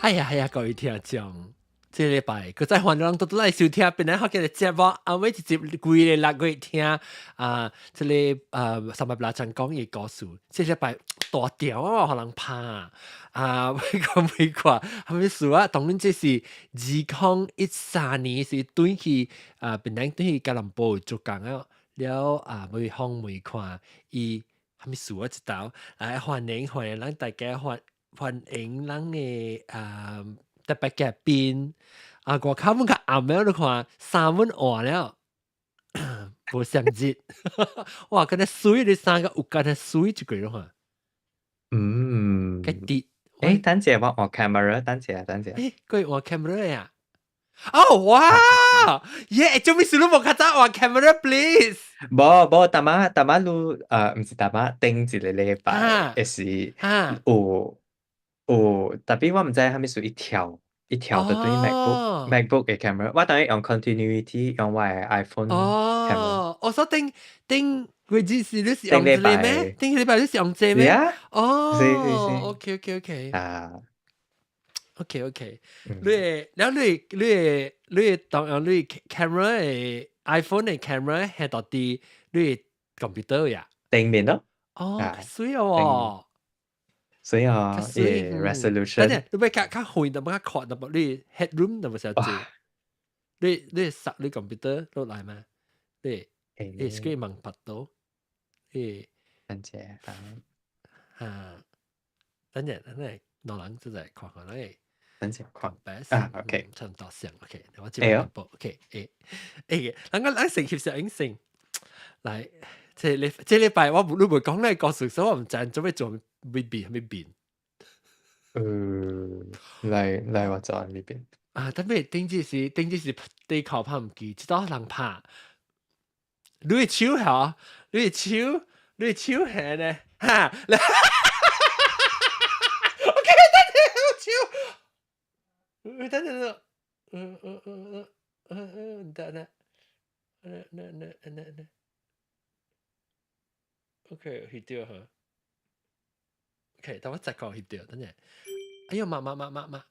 哎呀，各位聽眾，這禮拜佢再換人都來收聽，本來學嘅節目，尾一集規個6月聽這裡三百八層講嘅故事，這禮拜大條啊，可能怕美國係咪數啊？當然這是2013年是對去本來對去吉隆坡做工啊，了每項每看，伊係咪數啊？知道來歡迎咱大家歡迎咱嘅特別嘉賓我看唔看暗了？你看3蚊換了，無相日，哇！跟你水你3個有跟你水一個咯哈，cái跌，等陣我 camera，等陣。佢換 camera 呀？哦哇！耶，做咩事都冇看到換 camera please？冇，大媽路唔是大媽，頂一個禮拜嘅是特別我唔知係咪屬於一條對 MacBook 嘅 camera，我等於用 continuity 用我嘅 iPhone camera。我所頂佢之時你是用這裡咩？頂禮拜你是用這咩？哦，OK。OK，你當用你 camera 嘅 iPhone 嘅 camera 係到底你 computer 呀？頂面咯。水哦。所以resolution。等陣，你要較遠，就要擴，就你 headroom 就冇少少。你殺你 computer 落來嘛？你 screen 盲拍到。等陣等陣，兩人就在看咧。等陣看OK，差唔多像 OK，我接下一步 OK，咱成翕攝影成，來，這禮拜我你唔講咧故事，所以我唔知做咩做未變。嚟我做呢邊。等咩？頂次是地球拍唔記，知道人拍。你嘅手嚇，你嘅手係咧嚇。等陣，OK，翕掉嚇。OK，等我再講翕掉，等陣。哎呦，媽，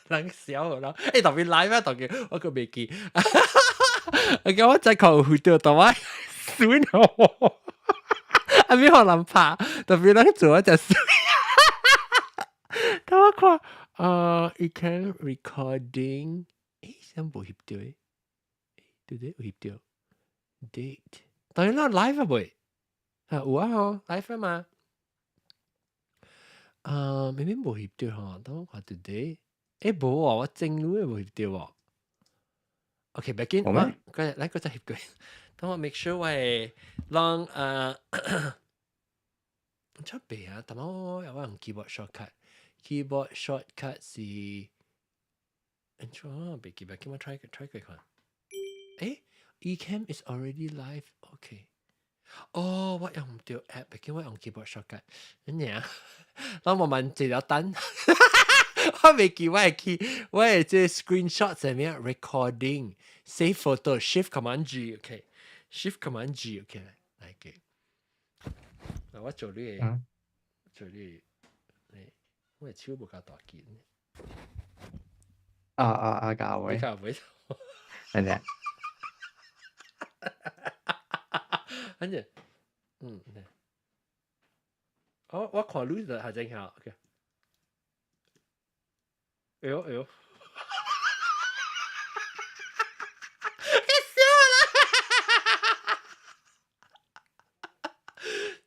人笑啦。特別 live 啊，當佢我個未記。OK，我再講翕掉，等我水咯。阿邊可能拍，特別人做一隻水。等我看，you can recording，想冇翕掉誒，對有翕掉 ，date，當然啦 live 啊袂，有啊live 嘛，明明冇翕掉嗬，等我看 today，冇啊，我正路冇翕掉喎。OK，唔緊，來個再翕過，等我 make sure 我係讓出邊啊，但我有用 keyboard shortcut。keyboard shortcut 是 intro 別記，我 try 佢看。Ecamm is already live。OK。我用唔到 app，別記我用 keyboard shortcut。咁樣，我慢慢接咗單。我未記我係即 screenshot 上面 recording save photo shift command G。OK，shift command G。OK，嚟嘅。我做呢個，我手冇夠大件。搞位。搞位。等陣。等陣，我看 loser 係正好。OK。哎呦。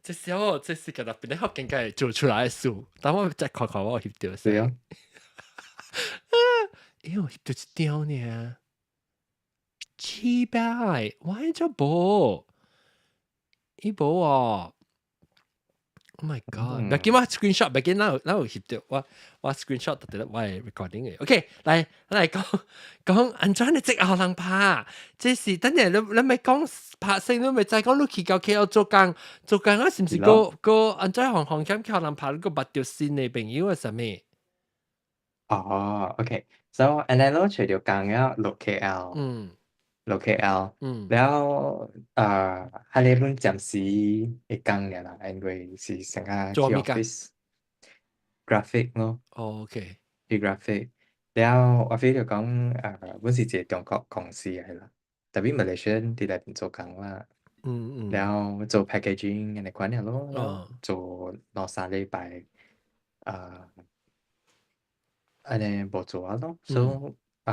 這時候這是個特別的學應該做出來的數，等我再看看我翕到先。我翕到一條呢，700，我喺做冇，伊冇啊 ！Oh my god！唔記得我 screenshot，唔記得嗱有翕到我 screenshot 特別我係 recording 嘅。OK，嚟講安怎你即後人拍，這是等陣你咪講拍聲，你咪再講你去到 KL 做工啊，是唔是個安怎行險叫人拍？你個捌到新嘅朋友啊？什麼？OK，so and then 我除咗工了落 KL。落 KL，แล้วฮันนี่เพิ่ง暫時會工嘅啦，因為是成日去 office。graphic 咯，哦，OK，啲 graphic。แล้ว我 feel 就講本是一個中國公司嚟啦，特別 Malaysia 啲嚟邊做工啦，แล้ว做 packaging อันนี้款เนี่ย咯แล้ว做2-3禮拜安尼無做啊咯，所以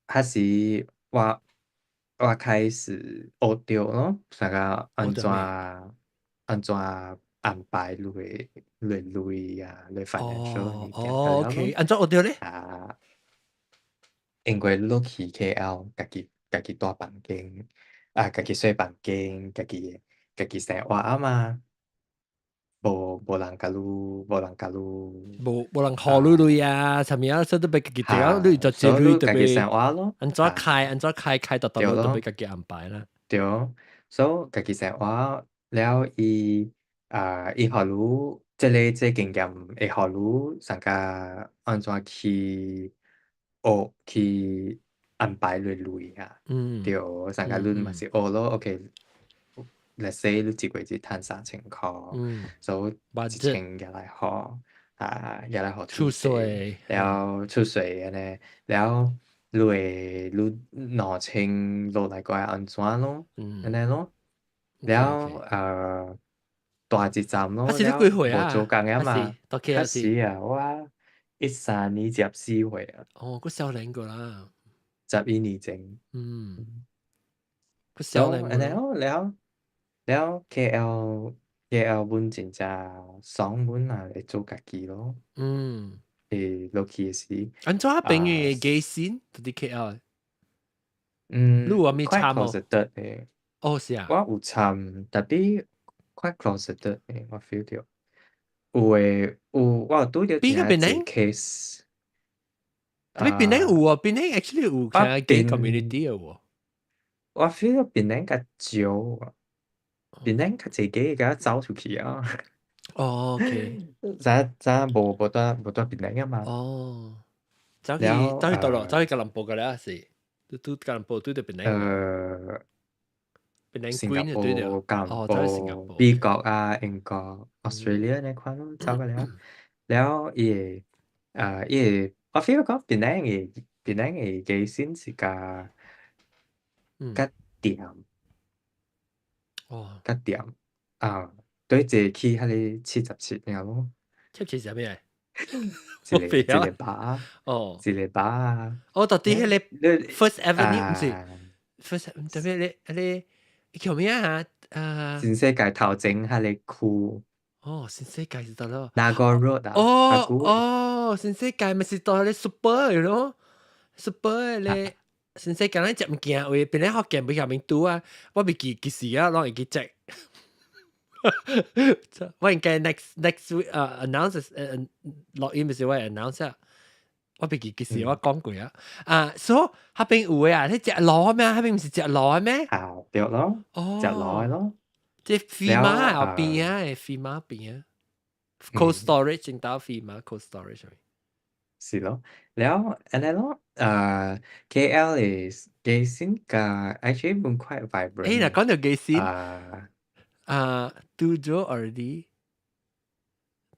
還是我開始學到咯，大家安怎安排類啊，類 financial 呢啲係了，OK，咯，安怎學到咧？因為落去 KL 家己大房間，家己睡房間，家己生活啊嘛，無人無人學你啊。啊，什麼啊，所以都俾自己自己，你就自所以己特家己生別活咯，安怎開到對路都俾咯，自己安排啦。對，所以家己生活了伊互你這經驗會互你上加安怎去安排類啊，對，上加你嘛是學咯，OK，let's say 你一個月賺3000塊，所以1000入來學。入來學出出世，แล้ว出世安尼，แล้ว你2000落來過來安怎咯？安尼咯，แล้ว大一站咯，還是你幾แล้ว歲無做啊？工啊還是嘛，到 K 嗰 L 是？時我13年接4歲啊，哦，個少年個啦， 11年前，個少所以安尼年個咯，咯，แล้ว KL 本真正爽本會做家己咯，落去時安怎朋友啊。嘅機先到啲 K L，你有咩quite 差冇？closeted 誒，哦，是啊，我有參，特別 quite closeted 誒，我 feel 到我有拄着邊個真濟 邊呢？case，特別邊呢有啊，邊呢 actually 有成我個 gay community 嘅喎。我 feel 到檳榔較少，檳榔較濟嘅甲走出去啊，哦，OK，咱無檳榔啊嘛，哦，走去แล้ว走去到咯，走去吉隆坡嘅啦，是，都吉隆坡對對邊呢喎，邊呢 新加 Green 就對了，坡、吉隆哦，走去新加坡、坡美，OK，國啊、英國、Australia 呢款咯，走過了。แล้ว我 feel 講檳榔嘅嘅先是較甜哦，較甜對一去迄個77了咯，chấp chỉ係咩？一個一我唔曉啊，個吧，哦，一個吧，我到底係你 你 First Avenue 唔是 啊 First，特別你叫咩啊？全世界頭前迄個區哦，新世界就得咯。Nago Road 啊，阿哦古哦，新世界咪是到你 super 嘅咯，super 啊咧，新世界咱食物件位，邊咧學見唔下面讀啊，我未記時啊，攞嚟記隻。我應該 next week announce log in 咪是我 announce 啊，我未記時我講過啊，所以嗰邊有嘅啊，你食螺咩？嗰邊唔是食螺咩？對咯，食落哦，咯，即係飛馬後邊啊，飛馬邊啊，cold storage 正到飛馬 cold storage 是咯，แล้วอันนั้น咯KL is 嘅先嘅 actually มัน quite 誒，嗱 vibrant 講到幾先啊，Tujuh already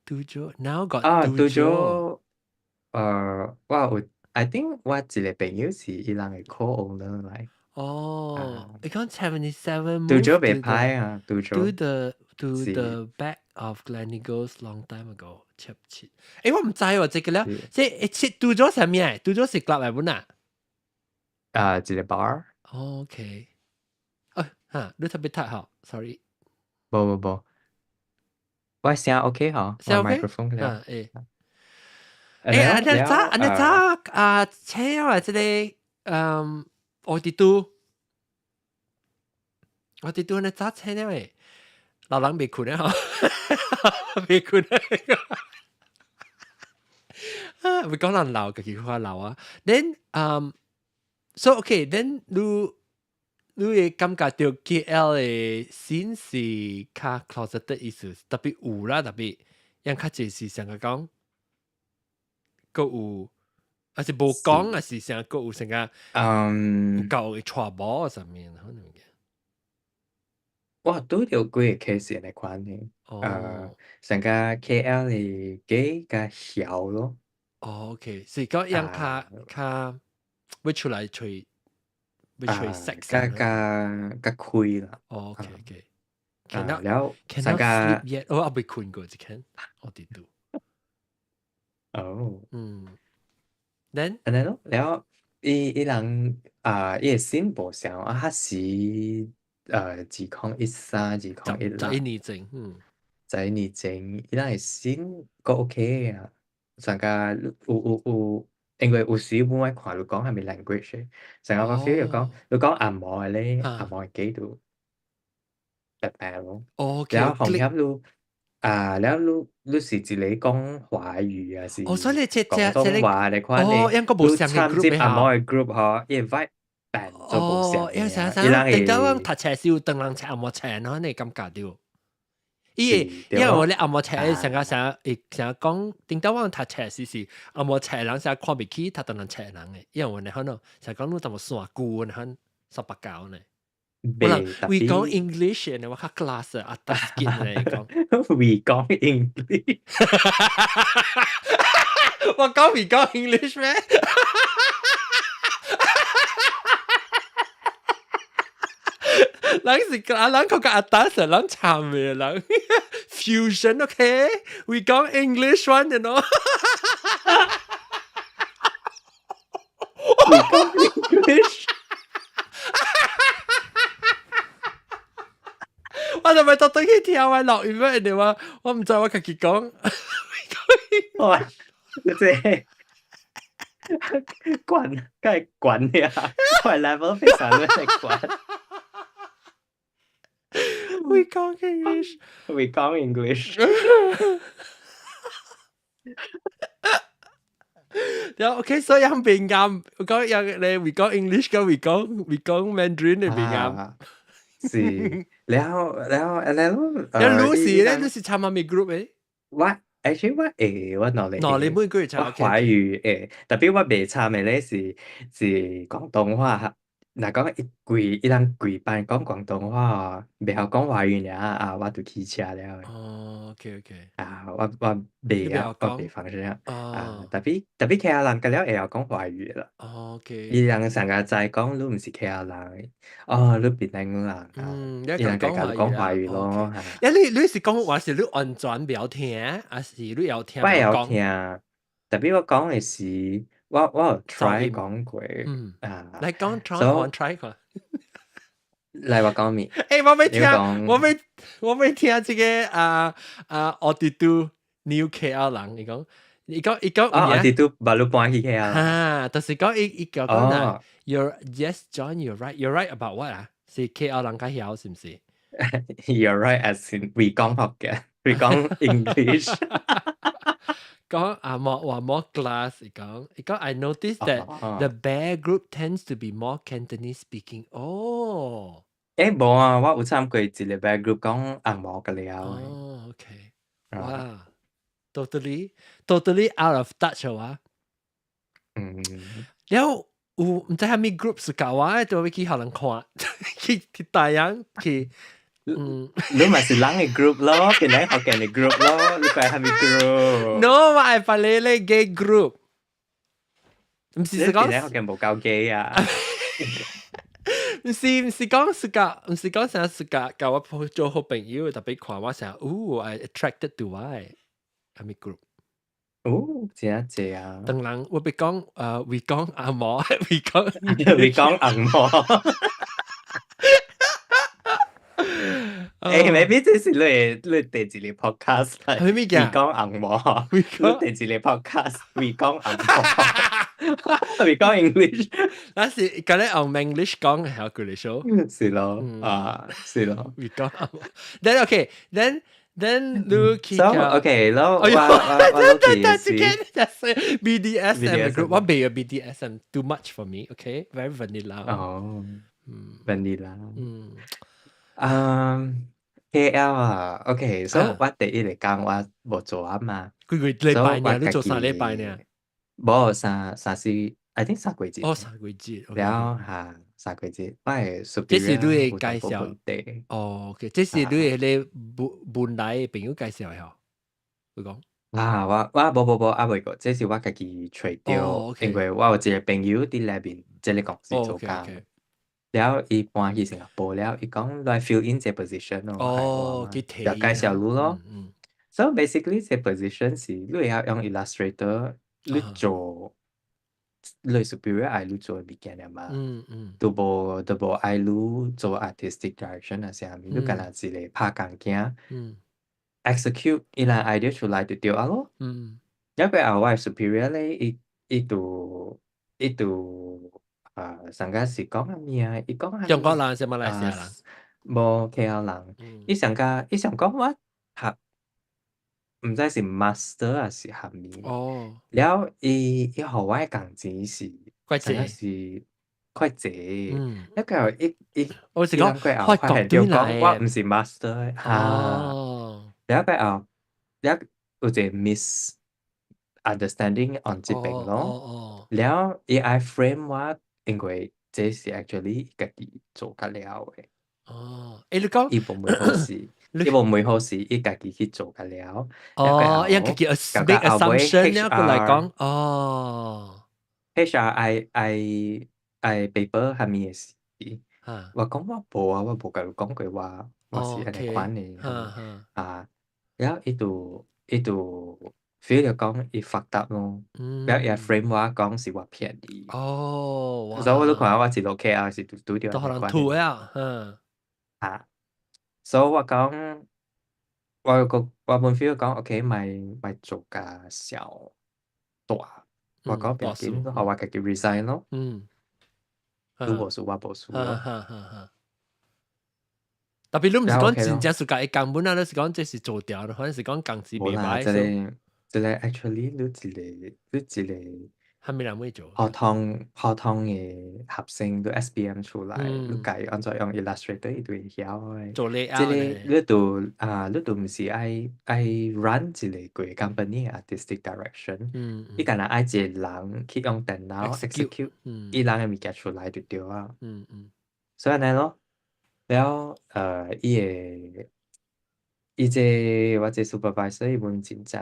Tujuh now got 到 Tujuh 咗我有 I think 我一個朋友是伊人嘅 co-owner 嚟哦，啊，你講 77 到 move 咗未歹啊，到 to 咗 是 the back of Gleneagles long time ago 77，誒我唔知喎，這個咧，是即係Tujuh係咩？Tujuh 是 club 嚟本啊一個 bar ？OK，嚇，你特別太好，sorry，冇，我聲 OK 嗬，我 係 OK？microphone 嘅了，อันนั้นอันนั้นแล้วจ้าเช่ว่าจะได้我哋都呢揸車呢喂，老人未困啊，未困啊，會講人老嘅，佢話老啊。Then so okay, then 你會感覺到 KL 嘅先是較 closeted 意思，特別有啦，特別人較濟是成個講，個有，還是冇講，還是成個有成個有夠嘅 trouble 上面可能嘅。哇，都有幾個 case 嚟款呢。成個 KL 嘅幾個曉咯。OK，所以講樣較會出來吹 sex 個開啦。OK。แล้วสัง Cannot กา sleep yet 我未困過一間我哋都then อันนั้น咯แล้วอีหลังอีสิ้นบ่想ฮัสสี201年前在年前伊拉係先個 OK 啊，上家有，因為有時本來看你講係咪 language 嘅，成個 feel 就講你講按摩嘅咧，按摩嘅幾度白咯，แล้วของแคบรู้แล้วรู้สิจิเลย講華語啊，是所以你廣東話嚟看咧，應該冇上嘅 參 group 接按摩嘅 group 嗬，因為 vibe 扮做冇上嘅，伊拉定得係讀冊時有當人冊按摩冊，然後你感覺到。因為我咧按摩冊成日講，點解我讀冊是按摩冊人成日看唔起，他當人冊人嘅，因為我哋可能成日講你咁麼散固，然後十八教呢。we 講 English 呢，我較 class 啊，特 skin 嚟講。we 講 English， 我講 we 講 English 咩？人是人嗰個阿達是人慘嘅人 fusion OK we 講 English one you know we 講 English 我就咪特登去聽我錄音咩？人話我唔知我自己講哇你這滾梗係滾呀我係 level 非常嘅滾We 講 English we 講 English 然後 OK 所以很變啱講有你 we 講 English 跟 we 講 Mandarin 你變啱是แล้วLucy 咧 Lucy 參加咩 group 誒我 actually 我攞你每個月參我華語特別我未參嘅咧是廣東話嗱講一人貴班講廣東話未曉講華語呢我就起車了OK 我未放聲特別其他人嘅了會曉講華語啦伊人成日就係講你唔是其他人你邊人啦伊人講華語咯你是講話是你完全唔聽還是你有聽我有聽特別我講嘅是我有 try 講過來講 try 過嚟我講咩？我未聽這個我哋都 New KL 人，你講我哋都馬路搬去 KL 但是講伊講嗱 ，You're yes John you're right about what 啊？是 KL 人較曉是唔是 ？You're right as in we 講學嘅，we 講 English 。講more class 講I noticed that the bear group tends to be more Cantonese speaking 冇啊我有參過一個 bear group 講紅毛嘅了OK 哇 totally out of touch 啊แล้ว唔知係咩 group 是教我就會去學人看去大洋去你咪是人嘅 group 咯，邊嚟學嘅 group 咯，你係咪 group？No， 我係發你 gay group， 唔是講邊嚟學嘅冇夠 gay 啊？唔是講成日是教我做好朋友，特別看我成日I attracted to why 係咪 group？正正啊！當然我別講we 講阿毛we 講紅毛。maybe 這是你第一個 podcast 嚟。係咩嘅？講紅毛，你第一個 podcast，we 講紅毛，we 講 English。但是嗰啲用 English 講係好佢哋 show。是咯，是咯。we 講紅毛。Then 你去 So OK，然後我BDSM group，我未有 BDSM too much for me，OK，very vanilla。vanilla。KL 啊 ，OK，所以我第一嚟講我冇做啊嘛。幾個禮拜呢？你做3禮拜呢？冇三四 I think 三季節哦，呢，三季節，OK 然 OK，後嚇三季節，我嘅 這是你 superior 嘅有淡薄介紹，問題哦，OK，這是你啊嘅本來嘅朋友介紹嘅，會講，我冇未過，這是我家己找哦到，因，OK，為我有一個朋友喺那邊這個公司哦做，OK OK，工，然後伊搬去新加坡了，伊講來 fill in 這 position 咯，係我哦，嘛，佢就介睇啊，紹你咯。嗯，So basically 這 position 是你要用 Illustrator 你啊，做類 superior 愛你做物件了嘛，嗯，都無愛你做 artistic direction 啊啥物，你干那一個拍工件 嗯， execute 伊個 idea 出來就對啊咯。嗯，因為我嘅 superior 咧，伊度上家是講下咩啊？伊講下中國人是馬來西啊，亞人，無 KL 人，嗯，伊想講我學唔知是 master 還是下面，哦，了伊互我嘅工錢是上家怪姐，是快濟，嗯，一個我是講伊兩個後開國發現到對來講我唔嘅，是 master 嚇，哦，了個後了有一個 misunderstanding on 這邊哦，咯。哦，了 AI framework 因為這是 actually 家己做得了嘅，哦，誒，你講，伊無每好事，你，伊無每好事，伊家己去做得了。了個哦，因佢後，叫 搞個 make 後尾 assumption 咧，過嚟 HR 講，哦， HR I paper 下面嘅事，嚇，我講我無甲伊講過話，我是安尼款哦，OK，嘅下面嚇，啊，了伊就 feel 就講伊 fucked up 咯，了伊 嗯，framework 講是我騙伊。哦，所以我都看哇，我一路 KL 是拄着都可能安尼款嘅吐啊，嚇，啊，所以我講我本 feel 講 OK 咪做甲小大，我講不要緊，多數，互我家己 resign 咯，你無事我無事咯，哈，特別你唔是然後 講 OK 咯，真正是家己根本啊，你是講這是做掉的，可能是講工資無啦，袂歹，所以這個 actually 你一個還沒人會做學嘅，堂學堂嘅學生都 SPM 出來，你嗯，計按照用 Illustrator 伊就會曉嘅。做 即 layout 係呢，你都唔是愛 run 一個 company 嘅 artistic direction，你敢若愛一個人去用電腦 execute， execute 伊人嘅物件出來就對啊。所以安尼咯，了我這 supervisor 伊本真正，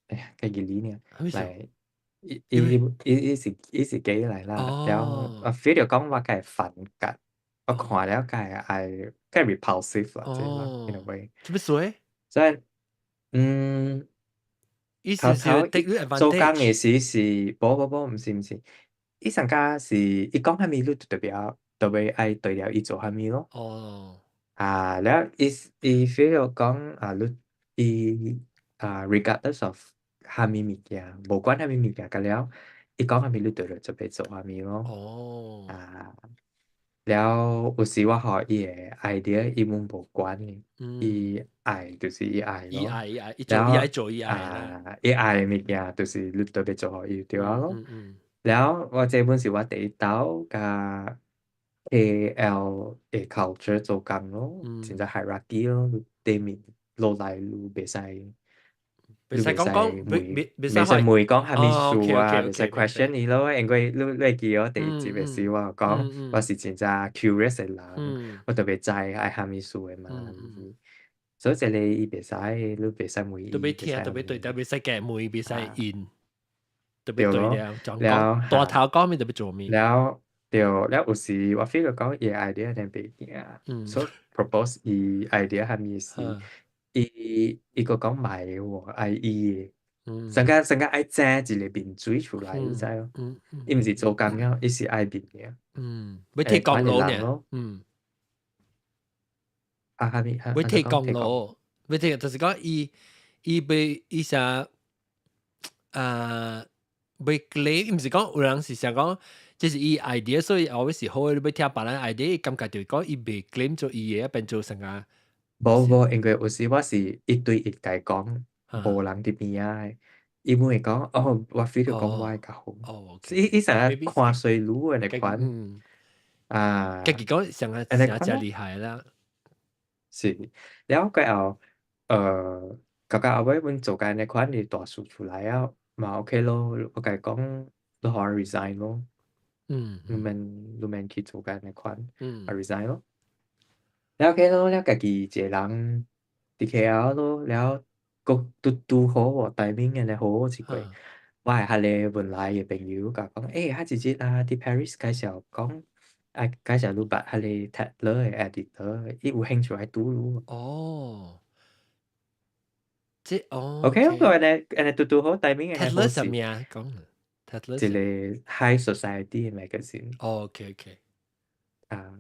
哎呀，家己理呢，為什麼？嚟伊因為伊伊是機嚟啦，了我 feel 到講我係反感，我看了係 repulsive 啦，這啦，in a way，做咩說？所以意思是 頭頭 take 伊 you 做工嘅 advantage，時是，唔是，伊上家是伊講蝦米，你就特別愛對了伊做蝦米咯。哦，แล้วอี feel 講อีregardless of 下面物件，無關下面物件㗎了，伊講下面你對了就別做下面咯。哦，啊，แล้ว有時我學伊個 idea 伊滿無關嘅，伊愛就是伊愛咯。一做一愛แล้ว做一愛啦，伊愛嘅物件就是你特別做互伊對啊咯。嗯嗯แล้ว我這本是我第一刀甲 KL 嘅 culture 做工咯，真係 hierarchy 咯，你地面落來你袂使，別使講講，別使開，講蝦米哦，OK 數啊，OK 袂使 OK，明白，question 伊咯，因為你會記我第一集嘅時我講我是真正 curious 嘅人，我特別知愛蝦米數嘅嘛，所以這裡伊袂使，你袂使問伊，特別聽，袂使特別對，特別使夾妹，別使演，特別對對咯，了，講แล้ว大頭講面特別做面，แล้วแล้ว有時我 feel 到講伊 idea 係袂行，所以 propose 伊 idea 係咪是伊個講買喎，愛伊嘅，成個愛整一個面水出來，你知咯？伊毋是做工了，伊是愛面嘅，會睇款嘅講路呢，人咯，蝦米會睇安怎講睇講？講路，會睇就是講伊被伊啥被 claim，唔是講有人是想講，這是伊 idea，所以後尾是好，你要聽別人 idea，感覺就講伊被 claim 做伊嘅，變做成個。無，因為有時我是一對一甲伊講，無人佇邊仔，伊本會講，哦，我 feel 到講我會較好，伊成日看衰女安尼款，家己講成日真厲害啦，是，แล้วก็後尾阮做緊安尼款哩大數出來啊，嘛 OK 咯，我甲伊講， แล้วเขา resign 咯嗯รู้แมนคิด做緊嘅款嗯resign 咯แล้วโอเค咯แล้ว家己一個人伫 KL 咯แล้วก็拄好喎 timing 嘅咧好一個嗯我係下你本來嘅朋友甲講誒下一日啊伫 Paris 介紹講介紹你捌下你 Tatler 嘅 editor 伊有興趣來拄你哦，即哦 OK 咯個 OK。安尼拄好 timing 嘅好 Tatler 什是麼啊？講啊，Tatler 一個 什麼 high society 嘅 magazine 哦？OK OK。啊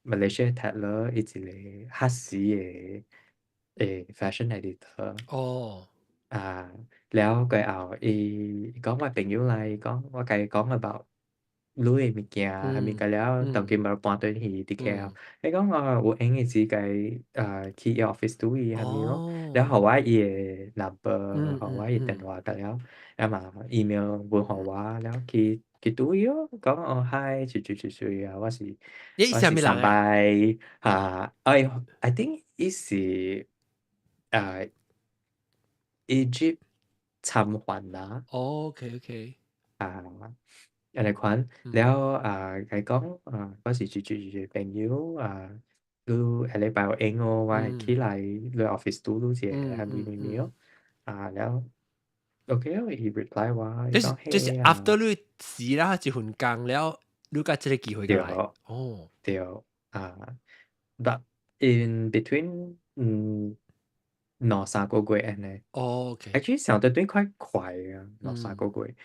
Malaysia Tatler 伊一個黑市嘅fashion editor 哦，อ่าแล้ว佢เอา講我朋友嚟講我計講 about 女嘅物件係咪計แล้ว當佢มา搬到去啲 KL 你講我有閒嘅時計去 office ดูอี係咪咯แล้วเขาว่าอี嘅 number เขาว่าอี電話計แล้วแล้วมา email บนเขาว่าแล้ว佢ดูอี咯講hi 隨啊你我是上什麼人啊？班I think 伊是Egypt 參環啦哦，OK OK。啊อันใน款แล้ว佢講嗰時住朋友ดูอะไรไปเอาเองว่าที่ไรเลย office ดูเสีย係咪咯แล้วโอเคอี reply ว่า就是講嘿就是 after 你死啦，一份工了，你甲這個機會過來。對哦對but in between 兩三個月安尼哦，OK。actually 上得對快啊兩三個月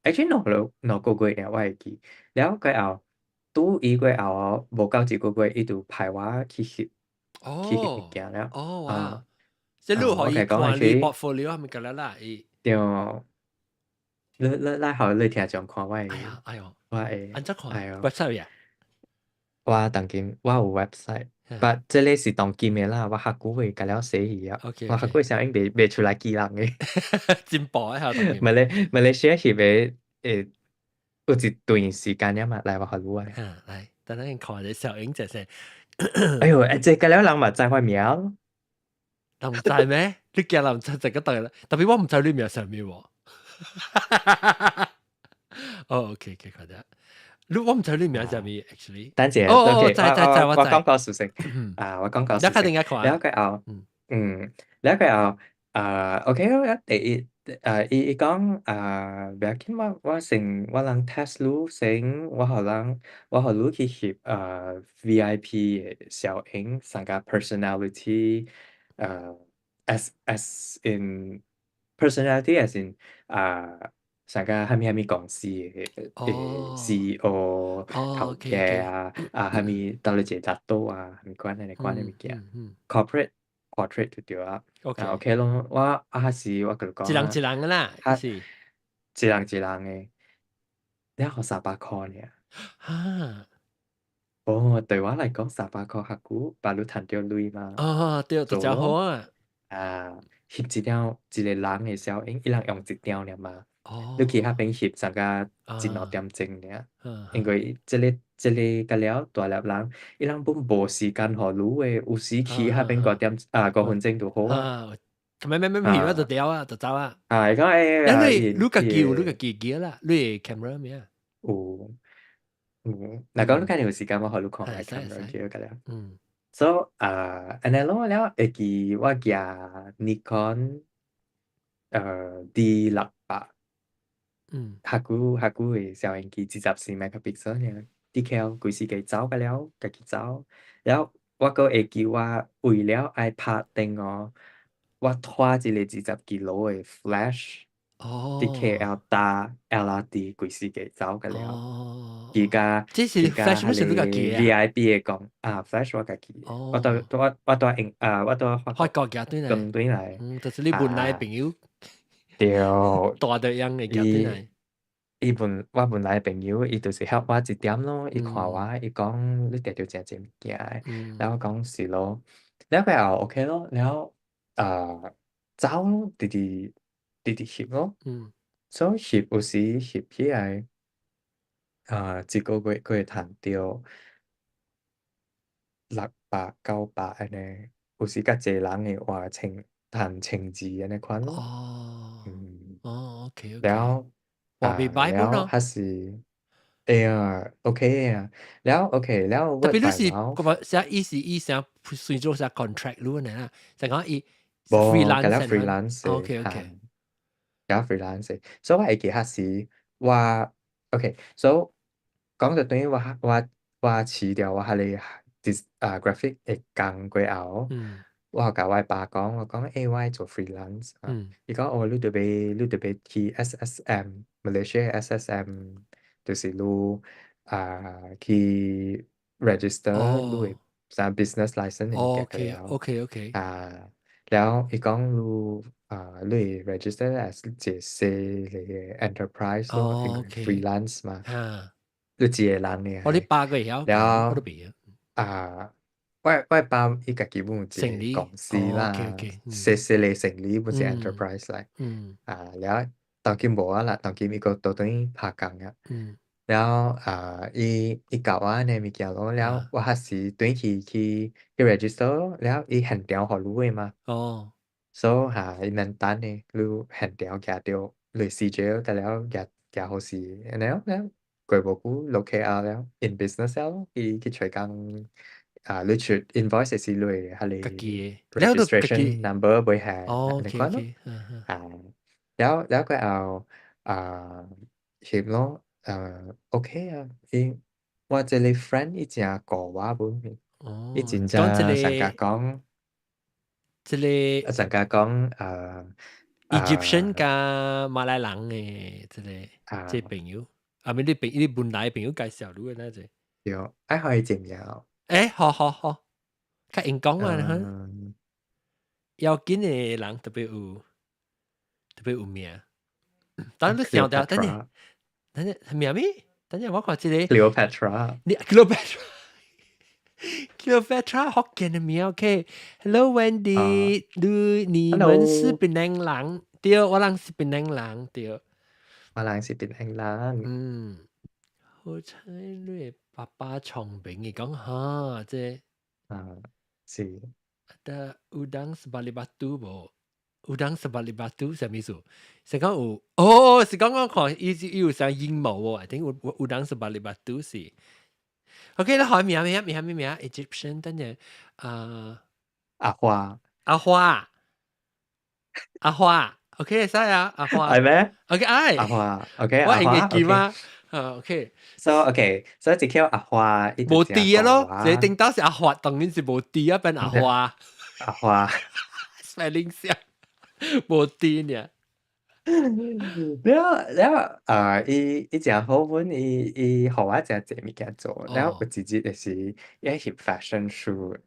actually 兩個月我會記แล้ว佢後拄伊過後無夠一個月伊就派我去翕物哦件了哦哇！啊即係你可以我講 看你 actually portfolio 係咪㗎啦啦？伊，對你好你聽狀況哎呀哎呦，我會安怎看 哎呦 website 呀？我當今我有 website 嗯 but 這裡是當今嘅啦我學古會甲了寫去啊，OK 我學 OK。古聲音袂出來記人嘅進步一下當然。馬來西亞翕嘅有一段時間了嘛來我學魯啊嚇，嚟，等陣看你小影隻先。哎呦這甲了人嘛知我名人唔知咩？你叫人唔知就咁對啦。特別我唔知你名上面喎。哦，OK OK，看得。你我唔知你名上面 actually。等陣哦哦哦，OK 知我知。我講個事情我講個一家事情定一看啊。แล้ว佢เอา嗯แล้ว佢เอาOK แล้ว伊講不要緊我人 test รู้先我รู้去翕VIP 嘅小影成個 personality as in personality as in 成個係咪公司嘅哦 CEO 哦頭，OK 家 OK。係咪到你一個度係咪關嘅物件corporate portrait 就對啊OK。OK 咯我是我佢講一人噶啦，意他思。一人嘅你學300塊呢嚇，對我嚟講300塊客股把你賺掉鐳嘛哦，對，就真好做咯啊。翕一個人嘅小影一人用一張爾嘛你去嗰哦，邊翕成個一兩啊，點鐘爾因嗯嗯，為這個個了大粒人伊人本無時間學女嘅有時去嗰邊5分鐘就好啊啊，咩片啊，就啊掉啊，就走啊。伊講然後伊你個啦，你 camera 咩啊？有嗱講你嗯，間有時間我學你看係埋 使係使，camera 去個了嗯，so 安尼咯了會記我舉 Nikon D600嗯，下久嘅小型機24 megapixel 呢 DKL 規時機走個了家己走แล้ว我個會記我為了愛拍電我拖一個20 kilo 嘅 flash 哦，DKL 搭 LRT 規時機走個了而哦，家這是 而家 fashion 係咩事？你個機你 啊？VIP 嘅講flash 我家己嘅哦，我都法開國個夾對嚟，跟對嚟就是你本來朋友對大對樣嘅夾對伊嚟，我本來朋友伊就是help 我一點咯，伊看我，嗯伊講你摕到正物件誒，然後嗯講是咯，แล้ว佢又 OK 咯，แล้ว走咯，直翕咯，嗯，所以翕有時翕起來一個月佢會賺到600、900安尼，有時較濟人嘅話賺千字安尼款咯，哦嗯，哦，OK แล้ว OK。話未擺แล้ว本咯。ฮัสซีโอเคแล้วโอเคแล้ว 特 word 別你 by 是 mouth 個寫意思意想算做下 contract luôn này啦，就講伊是 บ่ก็แล้ว freelance 呢。freelance OK หา OK，搞 freelance，所以我會記下時話，OK，所以講到等於我辭掉我係你 graphic 嘅工過後，我甲我爸講，我講誒我做 freelance 啊，伊講哦你特別去 SSM Malaysia SSM 就是去 register 你會啥 business license 嘅物件過了 OK，แล้วอีก講你 register as 一些嚟 enterprise 咯，譬如 freelance 嘛，你自己人嚟我啲係，8個月有講，我都แล้ว未我包一個基本一成立。個公司啦，OK，細嚟成立本是 enterprise 嚟，แล้วตอนกินบอก啦ตอนกินอีก個ตัวนี้拍工啊，แล้วอีเก่าว่าเนี่ยมีเกี่ยวแล้วว่าฮัสซีตัวนี้去 register แล้วอีหันเดียวเขารู้ไหมso หาในนั้นหรือแผ่นเดียวแกเดียวเลย CJ แต่แล้วแก好似แล้วเกิดบอกกูโลเคอาแล้ว in business แล้วที่ช่วยกันหรือชุด invoice สิเลยแล้ว都自 registration 己 number บริหารอันนี้ก่อนเนาะแล้วก็เอาโอเค我這裡 friend Egyptian 一隻講加馬來人嘅即係朋友，咪你本來朋友介紹你嘅那隻。有，好，較應講啊哈，要緊嘅人特別有名。等你想到，等陣名咩？等陣我看這個 Cleopatra 福建嘅名 OK。Hello Wendy，你們是檳城人對，我人是檳城人對。好彩你爸爸聰明嘅講嚇，即是得udang sebalik batu 無？udang sebalik batu 什麼意思？是講有是講我看伊有啥陰謀喎？I think udang sebalik batu 是。OK，那好名 Egyptian 等陣阿花阿花，OK 使啊阿花係咩？ ，OK 阿花 OK 我應該阿花記 OK 嗎？OK， so OK so 一條阿花一無直地咯，講這頂到是阿花，當然是無地啊，變阿花阿花，spelling 上無地呢。แล้วอีจะ好本อี學我一隻物件做แล้ว自己就是一翕 fashion shoot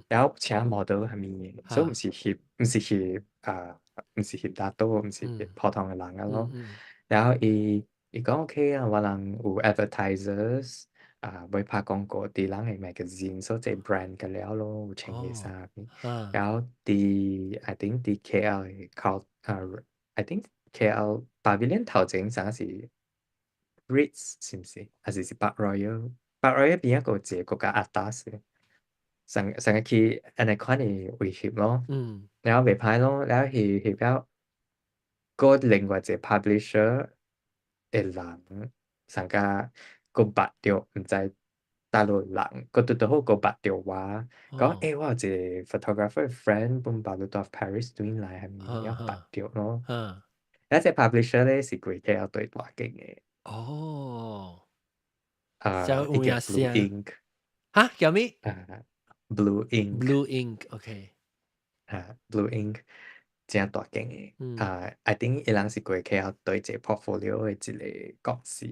แล้ว請 model 係咪所以唔是翕大多唔是翕普通嘅人咯แล้วอี講 OK 我人有 advertisers 會拍廣告啲人嘅 magazine 所以即係 brand 嘅了咯有請嘅衫แล้วI think 啲 KL 嘅 I think KL Pavilion 頭前陣時 Ritz 是唔是？還是 Park Royal？Park Royal 邊一個國家 atas 嘅，成日去安尼款嘅位翕咯，然後袂歹咯，然後翕個另外一個 publisher 嘅人，上加個捌到，唔知大陸人，個拄好個捌到我，講我有一個 photographer friend 本巴魯到 Paris 轉來係咪要捌到咯？一隻 publisher 咧是貴KL 對大間嘅，伊叫 Blue Ink，叫咩Blue Ink， ？Blue Ink，OK， Blue Ink 正大間嘅，I think 伊人是貴KL 對一個 portfolio 嘅一個公司，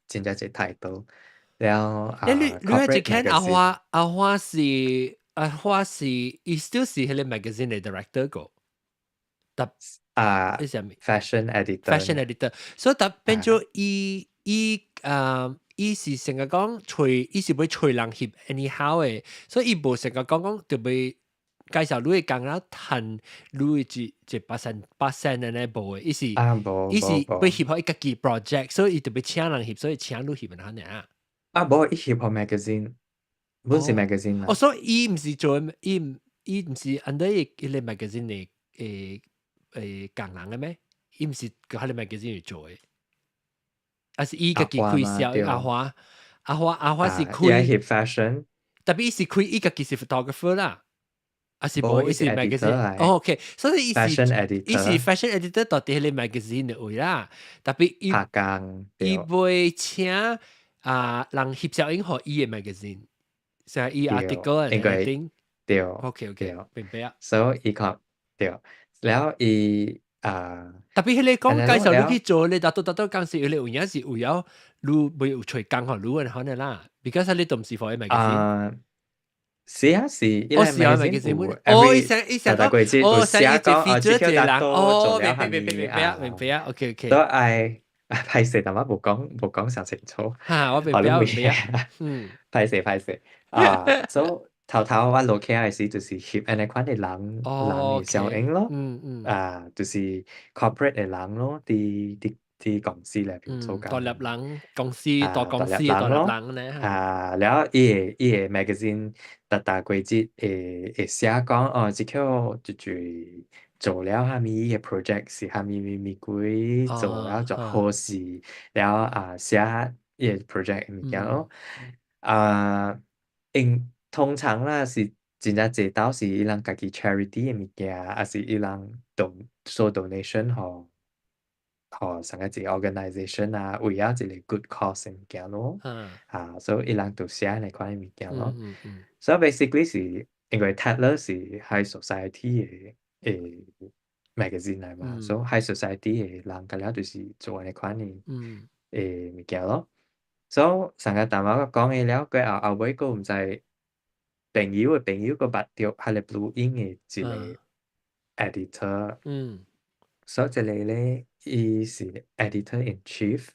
真正一個 title，แล้ว你係 corporate 看 magazine 阿花是伊 still 是迄個 magazine 嘅 director 個，伊是咩 fashion editor ？fashion editor，所以特變咗伊是成日講伊是要找人翕 anyhow 嘅，所以伊無成日講特別介紹你嘅工啦，趁你一8%嘅呢無嘅，伊是要翕好伊家己 project，所以伊特別請人翕，所以請你翕咪嚇無伊翕好 magazine，本是 magazine 啦。所以伊毋是做伊毋是 under 迄個 magazine 嘅工人嘅咩？伊毋是喺個 magazine 做嘅。還是伊家己開小阿華是伊係開，翕 fashion，特別伊是開伊家己是 photographer 啦。還是無伊是無伊是 editor magazine，嚟OK，所以伊是，fashion editor，fashion editor 到底係 magazine 嘅位啦，特別拍工伊對會請人翕小影互伊嘅 magazine，成伊 article 應 and 該 everything。對 OK，明白啊。所以伊講對，แล้ว伊特別係你講介紹你去แล้ว做，你達到間時，你有影是有要你沒有隨工學你可能啦，because 你都唔是 for magazine。是啊是，伊個是啊 magazine 有伊 every 成大季節有成伊寫講feature 這條達一個人，到做了係明白啊，OK 都 OK，係歹勢，但我冇講上清楚，我明我都冇白，歹勢所以頭我落起來時就是翕安尼款嘅人嘅效應咯，就是 corporate 嘅人咯，啲公司裏邊做緊。獨立人公司，大獨立公司，獨立人咯，人咧，แล้ว伊個 magazine 大季節會寫講即刻就做了蝦米嘅 project 是蝦米鬼做了做好事，แล้ว寫伊個 project 嘅物件咯，通常啦是真正濟到是伊人家己 charity 嘅物件，還是伊人做 donation 成個一個 organisation 為咗一個 good cause 嘅物件咯，所以伊人就寫呢款嘅物件咯。所以 basically 是因為 Tatler 是 high society 嘅magazine 嚟嘛，所以 high society 嘅人咁樣就是做呢款嘅物件咯。所以成個淡薄講嘅了，佢後尾個唔知朋友個捌着係嚟 Blue Ink 嘅一個 editor。所以這裡咧，伊是 editor in chief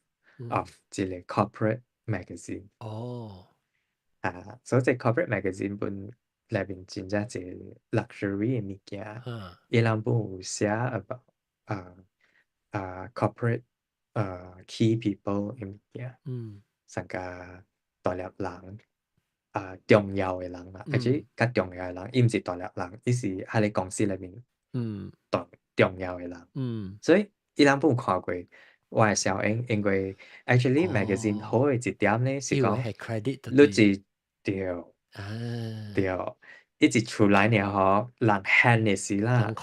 of 一個 corporate magazine。所以這 corporate magazine 本裏邊真正一個 luxury 嘅物件，伊人本有寫 about corporate key people 嘅物件，成個大粒人重要嘅人啦，或者較重要嘅人，伊唔是大粒人，伊是喺你公司裏面重要嘅人，所以伊人本有看過我嘅效應，因為 actually magazine 好嘅一點咧是講，你只對，一直出來了嗬，人看嘅時啦，人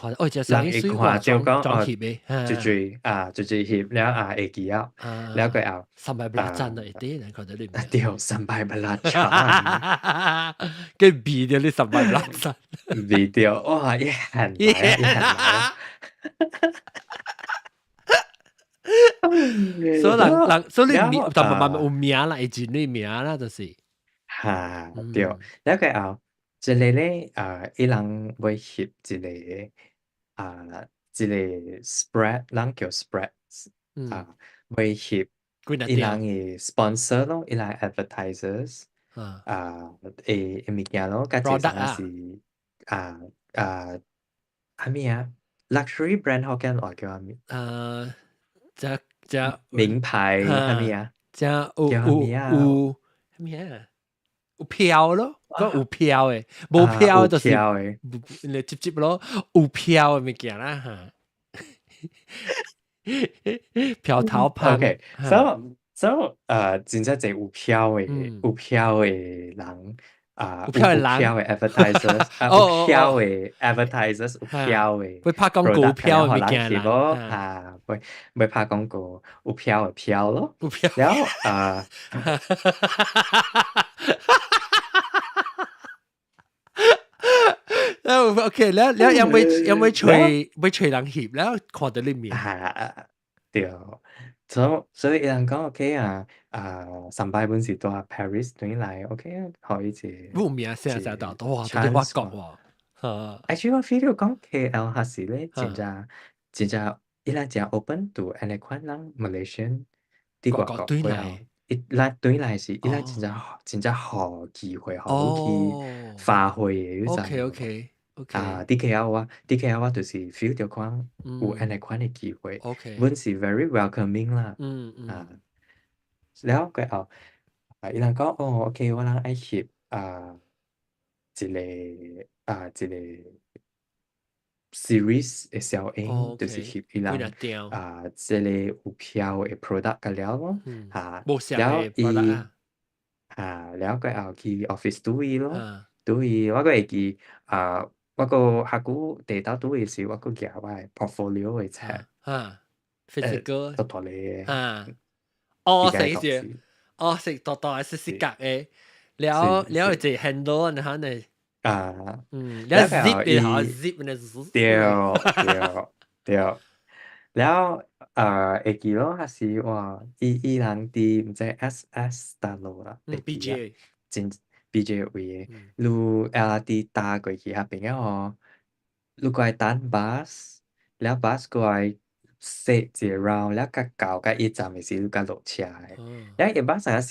一看就講就翕了會記啊，แล้ว佢เอา300เลย啲人覺得你對300บาท跟比掉你300video 哇一行埋所以你但慢慢有名啦，會知你名啦，就是對，แล้ว佢เอา一個咧伊人會翕一個spread，人叫 spread 會翕伊人嘅 sponsor 咯，伊人 advertisers 嘅物件咯，甲一個是係咩啊 luxury brand 學緊話叫咩？名牌係咩啊？叫咩啊？有票咯，講有票誒，無票就是你接咯，有票嘅物件啦票頭拍。OK，所以真正係有票嘅人。有票嘅 advertisers，有票嘅 advertisers，有票嘅會拍廣告票嘅物件啦，會拍廣告有票嘅票咯，แล้วOK，แล้วยังไม่ช่วยหลังหีบแล้วขอแต่ลิมิต對，所以有人講 OK 上擺本時到Paris 轉來 OK 可以冇名聲就到哇，都啲法國喎。actually 我 feel 到講 KL 還是咧，真正伊拉真 open to 安尼款人 Malaysian 啲外國對來，伊拉對來是伊拉真正好機會，好去發揮嘅嗰陣。OK。DKL 我就是 feel 到講有安尼款嘅機會，本是 very welcoming 啦。แล้ว佢伊人講OK，我人愛翕一個 series 嘅效應，就是，OK，翕伊幾人若條，即個有票嘅 product 嘅了咯，無相嘅 แล้ว product 啊，แล้วก็เอา去 office ตู้咯，啊ตู้我ก็會記我個下股地到ตู้時，我個夾我 portfolio 嘅冊，physical 多多咧，啊，哦，而家成住，公司哦，食多多係食格嘅，了是就 handle 然後呢，แล้ว แล้วก็เอา zip อีเลย好 zip 呢 เดียวเดียว zip เดียว แล้ว會記咯，還是話伊人啲唔知 SS 大路啦，會記啊，BJ，真 BJ 位嘅，路 LRT 搭過去下邊哦，路過來等 bus，แล้ว bus 過來เซ一 round แล้วก็เก่าก็อี站嘅時路ก็落車嘅，แล้วอี bus 嗰時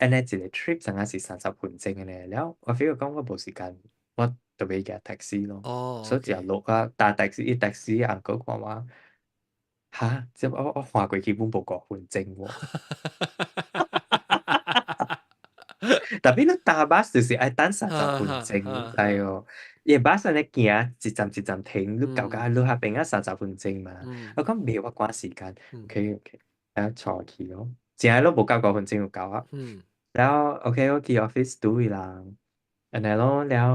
อันนี้一個 trip 上嗰時30分鐘嘅咧，แล้ว我 feel 講我冇時間，我特別夾 taxi 咯，哦所以就，OK，落啊搭 taxi uncle 講話。嚇！即係我看過基本無5分鐘喎，特別你搭巴士就是愛等30分鐘，係哦。伊巴士咧行一站一站停，你到你下邊啊30分鐘嘛。我講未我趕時間，OK OK，แล้ว坐去咯，淨係都冇夠5分鐘就夠啊。แล้ว OK 我去 office ดูอีหลังอันนั้น咯แล้ว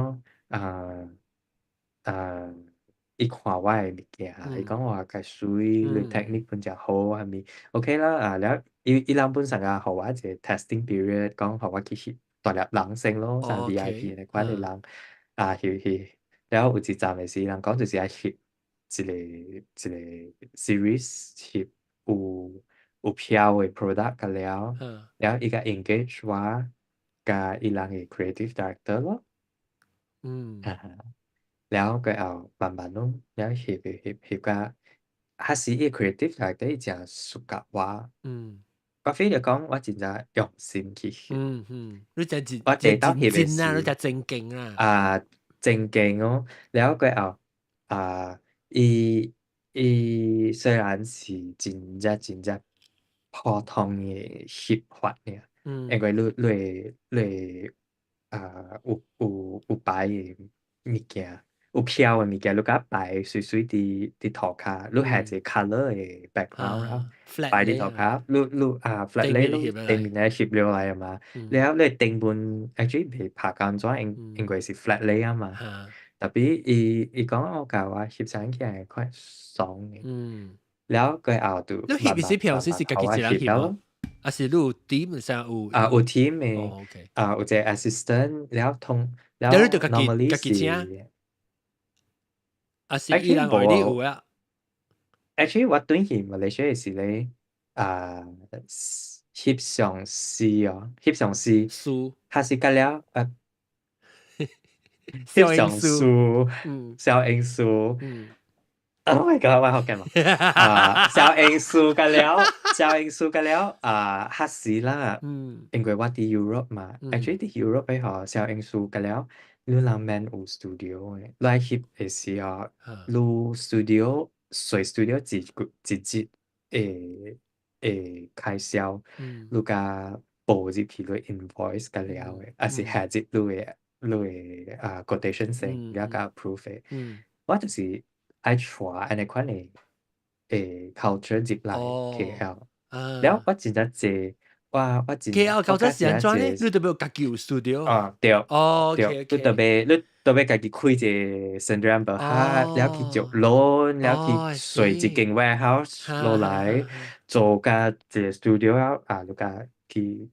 อี看我嘅物件，伊講我較水，你 technique 本就好，係咪？OK 啦，แล้ว伊人本身啊，互我一個 testing period，講互我去翕大粒人先咯，像 VIP 嘅款嘅人翕，แล้ว有一站嘅時，人講就是愛翕一個 series 翕有票嘅 product 個แล้ว伊個 engage 我，甲伊人嘅 creative director 咯，แล้วก็เอา慢慢咯，แล้ว翕甲還是伊 creative 內底真屬甲我 feel 就講我真係用心去翕，你就我地到翕嘅真啊，你就時真勁啊，正經咯，แล้วก็เอา伊雖然是真普通嘅翕法爾，因為你有擺嘅物件，有票嘅物件，你甲擺水佇塗骹，你下一個 colour 嘅 background 啦， flat 擺佇咧啊，塗骹，你flat 頂 lay 你你翕落頂面咧翕落來啊嘛，แล้ว你頂本 actually 未拍乾咗，因為是 flat lay 啊嘛。特別伊講我教我翕相起來快爽嘅，แล้ว佢後就你翕是平時是家己一學我人翕無？翕了咯。還是你有 team 上有 team 嘅，OK，有一個 assistant，แล้ว你就家己 normally 家己請，是 還是伊 actually 人外地有無啊？ actually 我轉去馬來西亞時咧，翕相師哦，翕相師，書他是甲了翕小英相書，師，小英師。Oh my god！我學緊嘛？小英數嘅了黑市啦，因為我啲 Europe 嘛，actually 啲 Europe 喺學小英數嘅了，你諗 man 有 studio 嘅，你翕嘅時候，你 studio 隨 studio 自開銷，你甲報入去你 invoice 嘅了嘅，還是下接你嘅quotation 先，了甲 approve 嘅，我就是。I try อันนี้款嘅culture 接嚟 KL，แล้ว我真係借我真 KL 搞咗時間轉咧，借你特別有家己有 studio，對OK 你特別家己開一個 Sendirian Berhad，แล้ว去接 loan，แล้ว去隨一間 warehouse 落嚟做個一個 studio 你個去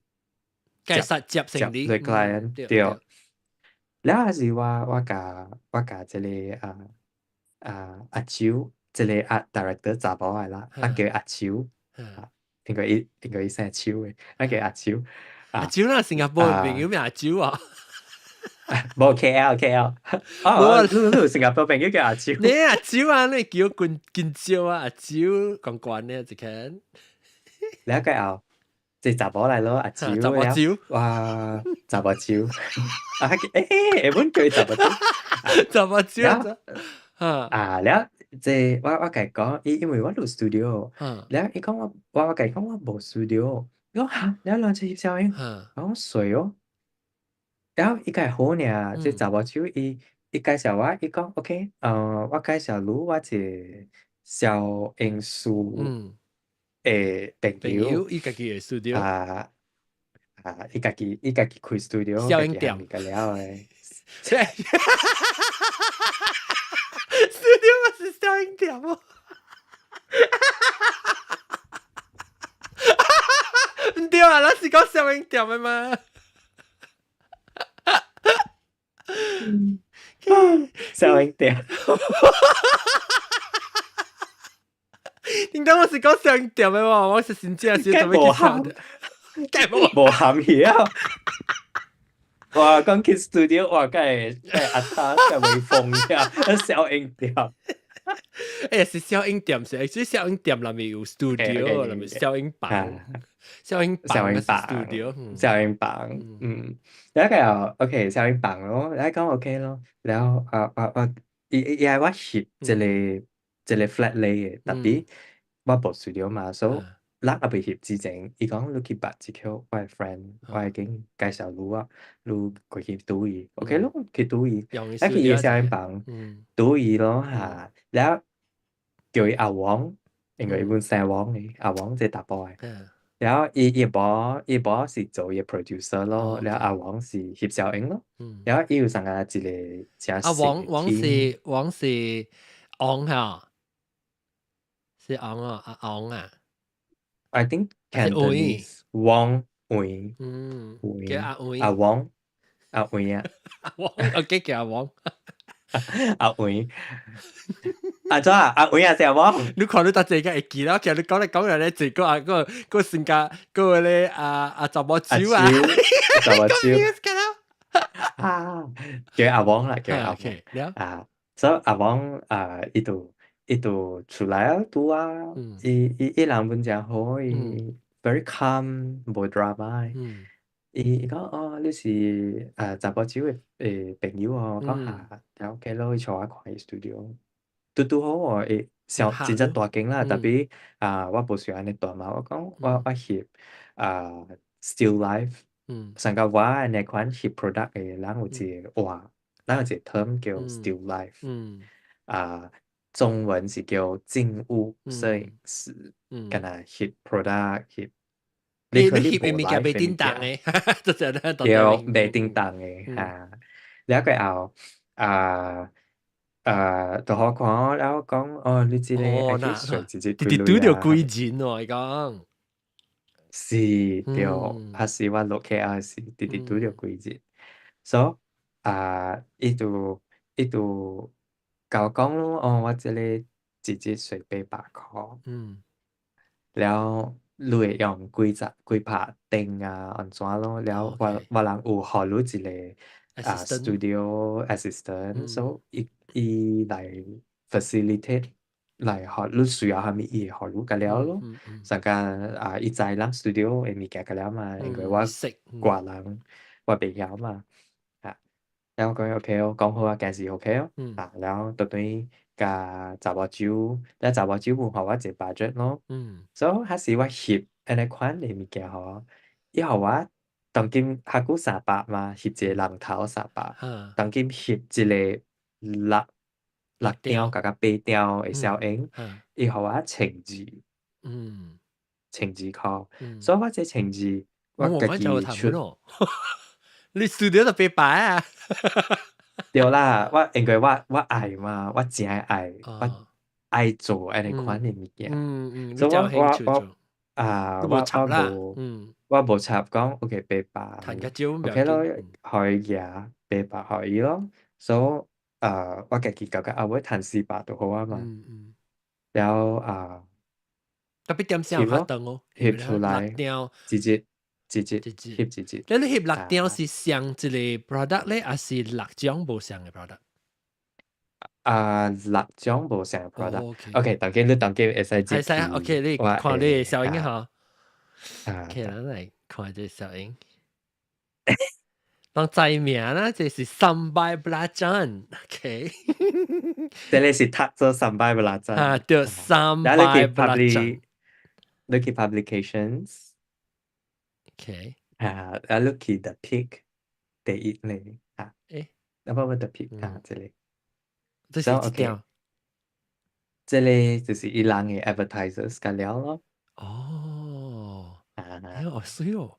介實接成你啲client 對，แล้ว係時我這個阿超，即係阿 director 查甫嚟啦，叫阿超，應該姓超嘅，叫阿超，阿招啦，新加坡嘅朋友咩阿招啊？冇 KL，你有新加坡朋友叫阿超，你阿招啊，你叫見招啊，阿招講呢一間，你一個後即係查甫嚟咯，阿超，查某招，哇，查甫超，本叫查甫超，查某招，แล้ว即係我計講，因為我錄 studio，แล้ว伊講我計講我冇 studio，我嚇，แล้ว兩隻攝影，我水哦，แล้ว 伊個好呢，即係查某手伊伊介紹我，伊講 OK，我介紹你我一個小英數誒朋友，朋友伊家己嘅 studio，啊伊家己開 studio，家己係小影店咪個了誒？，studio 咪是小影店哦。唔對啊，咱是講小影店嘅嘛。小影店，點解我是講小影店嘅嘛？我是真正是做咩嘅小的？無含嘢。哇，講去 studio，哇，梗係阿他梗係威風呀，小影店。誒，是小影店是，所以小影店裏面有 studio，裏面小影房，小影房係 studio，小影房，แล้วก็โอเค小影房咯，แล้วก็โอเค咯，แล้วอี係我翕一個 flat lay 嘅，特別我冇 studio 嘛，所以咱阿未翕之前，伊講你去捌一條我嘅 friend，我已經介紹你啊，你過去拄伊 ，OK 咯，去拄伊，แล้ว去伊小影房拄伊咯嚇，แล้ว叫伊阿王，因為本姓王嘅，阿王即係大波嘅。แล้วอีบอ是做嘢 producer 咯，แล้ว阿王是翕小影咯，แล้ว伊有上個一個正王是昂嚇，是昂啊，阿昂啊。I think Cantonese 王偉，叫阿偉，阿王阿偉啊，阿王，OK 叫阿王，阿偉，阿咗阿偉啊，係王。你看你搭這個會記啦，其實你講嚟講嚟咧，這個啊個性格個咧阿查某豬啊，查某豬啊，叫阿王啦，叫阿王啊，所以阿王伊度出來啊，拄啊，伊人本真好，伊 very calm，無 drama。伊講你是查甫豬嘅朋友哦，講下，然後佢攞去坐下看伊 studio，拄好喎，真正大間啦，特別我無想安尼大嘛，我講我翕still life，上個我安尼款翕 product 嘅，人有一個話，人有一個 term 叫 still life，中文是叫靜物攝影師，敢若翕 product 翕。你翕嘅物件袂叮當嘅，叫袂叮當嘅嚇。แล้วก็就好看，然後講你這個係水直接直拄着幾錢喎？伊講是着，還是我落 KL 時直直拄着幾錢，所以伊就甲我講咯，我這個直接水800塊。แล้ว你會用幾拍燈啊，安怎咯？แล้ว我人有學你一個studio assistant，所以伊來 facilitate 來學你需要蝦米，伊會學你個了咯。上個伊知咱 studio 嘅物件個了嘛，因為我華人我袂曉嘛，แล้ว講 OK 咯，講好件事 OK 咯，แล้วตอนนี้甲查某酒，แล้ว查某酒有互我一個 budget 咯，所以迄時我翕安尼款嘅物件吼，伊互我當今下久300嘛，翕一個人頭300，當今翕一個六張甲8張嘅小影，伊互我1200塊，所以我這1200我家己出。你 studio 就被擺啊！對啦，因為我愛嘛，我真愛，我愛做安尼款嘅物件，所以我無插講 OK 800 ，OK 咯，可以嘅800可以咯，所以我家己覺後尾賺400就好啊嘛，แล้ว特別點先有發燈哦，翕出來直接。翕直接。你翕6張是上一個 product 咧，還是6張無上嘅 product？ 6張無上嘅 product。OK，當然會使接。係 OK， 你看你小影嚇。OK，咱來看這小影。當在名啦，這是Sambai Belacan。OK， 這裡是讀做Sambai Belacan。對，Sambai Belacan。你去 publications。OK。look at the pic，第一類。double the pick 嗯，这里这是，so 几 OK，条？这里就是伊朗嘅 advertisers 嘅了咯，哦，哎啊，呦，好水哦，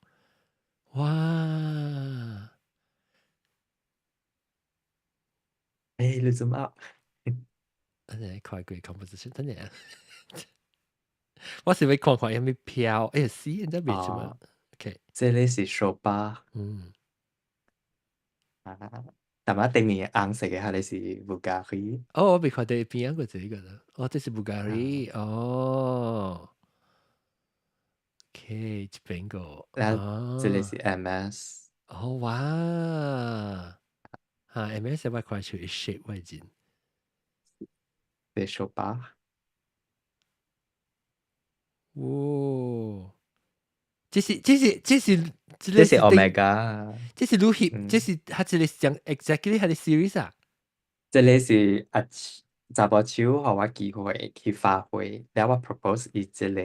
哇！你做乜？真係快過 composition，真係啊！我是要看看有咩票，哎呀死，人家未做乜哦， ？OK，这里是 show bar，嗯，啊，但係對面紅色嘅係你是 Bulgari，哦，我未看到邊一個這個啦，哦，這是 啊，Bulgari，哦，OK，這邊個，然後這里是 啊，MS，哦哇，嚇，MS 我看出一 shape 位置，係 show bar，哦，這是這這是 類是定，Omega，這是 Luhip，這嗯。是他這裡講 exactly 他的 series 啊即係你是查甫手互我機會去發揮，然後我 propose 伊即個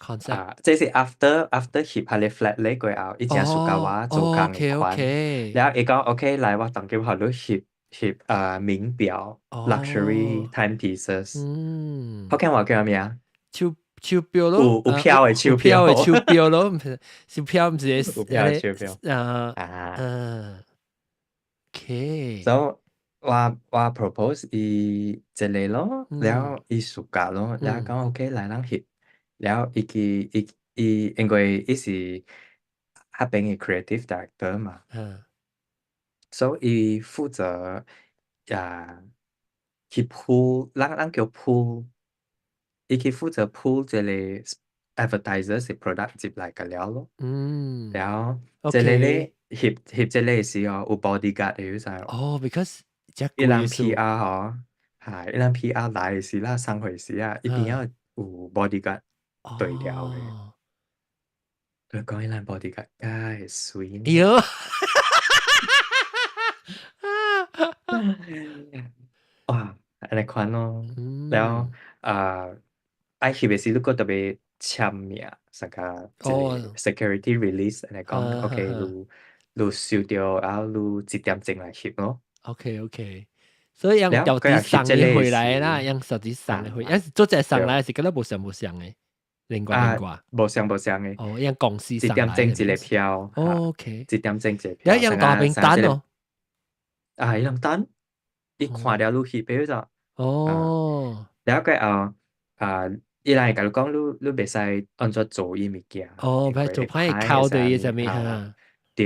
，concept，即是 after 翕下你 flat 咧過後，伊真係 suka 哦我做工嘅，OK 款，OK，然後伊講 OK 來我當叫互你翕名錶 luxury 哦。timepieces，嗯，福建話叫咩啊？手錶咯，有票嘅手錶，有票的手錶咯，唔是手錶唔是有票嘅安尼，手錶啊！OK，so 我 propose 伊即個咯，然嗯後伊 suka 咯，然後嗯講 OK 來咱翕，然後伊因為伊是迄邊嘅 creative director 嘛，嗯所以伊負責去 pull，咱叫 pull，伊去負責 pull 即個 advertiser 嘅 product 入來個了咯，嗯然後即個，OK，咧翕即個時候有 bodyguard 嘅，就係。哦，because 只一人 貴數，PR 嗬，係一人 PR 來時啦，上回時啊，一定要有 bodyguard 對了嘅。哦，佢講一人 bodyguard 梗係水呢。喲，哇，安尼款咯。然後嗯，愛翕嘅時，如果特別簽名，成個一個 哦，security release，安尼講哈哈，OK，哈你收到，然後你幾點鐘來翕咯。，OK OK，所以讓然後佢郵紙送又翕即個嘅回來啦，時，讓手機送嘅回，啊，有時做隻送對。來是覺得冇上冇上嘅，另外，無相嘅，哦，讓公司一點送來嘅鐘一個名字，票嚇，哦，OK，一點鐘一個有一票，樣大名單哦，伊人等，伊看了你翕表咗，啊，哦，然後佢伊人會甲你講，你袂使按怎做伊物件，哦，拍因為會做派歹會靠的嘢上使安尼面哈，對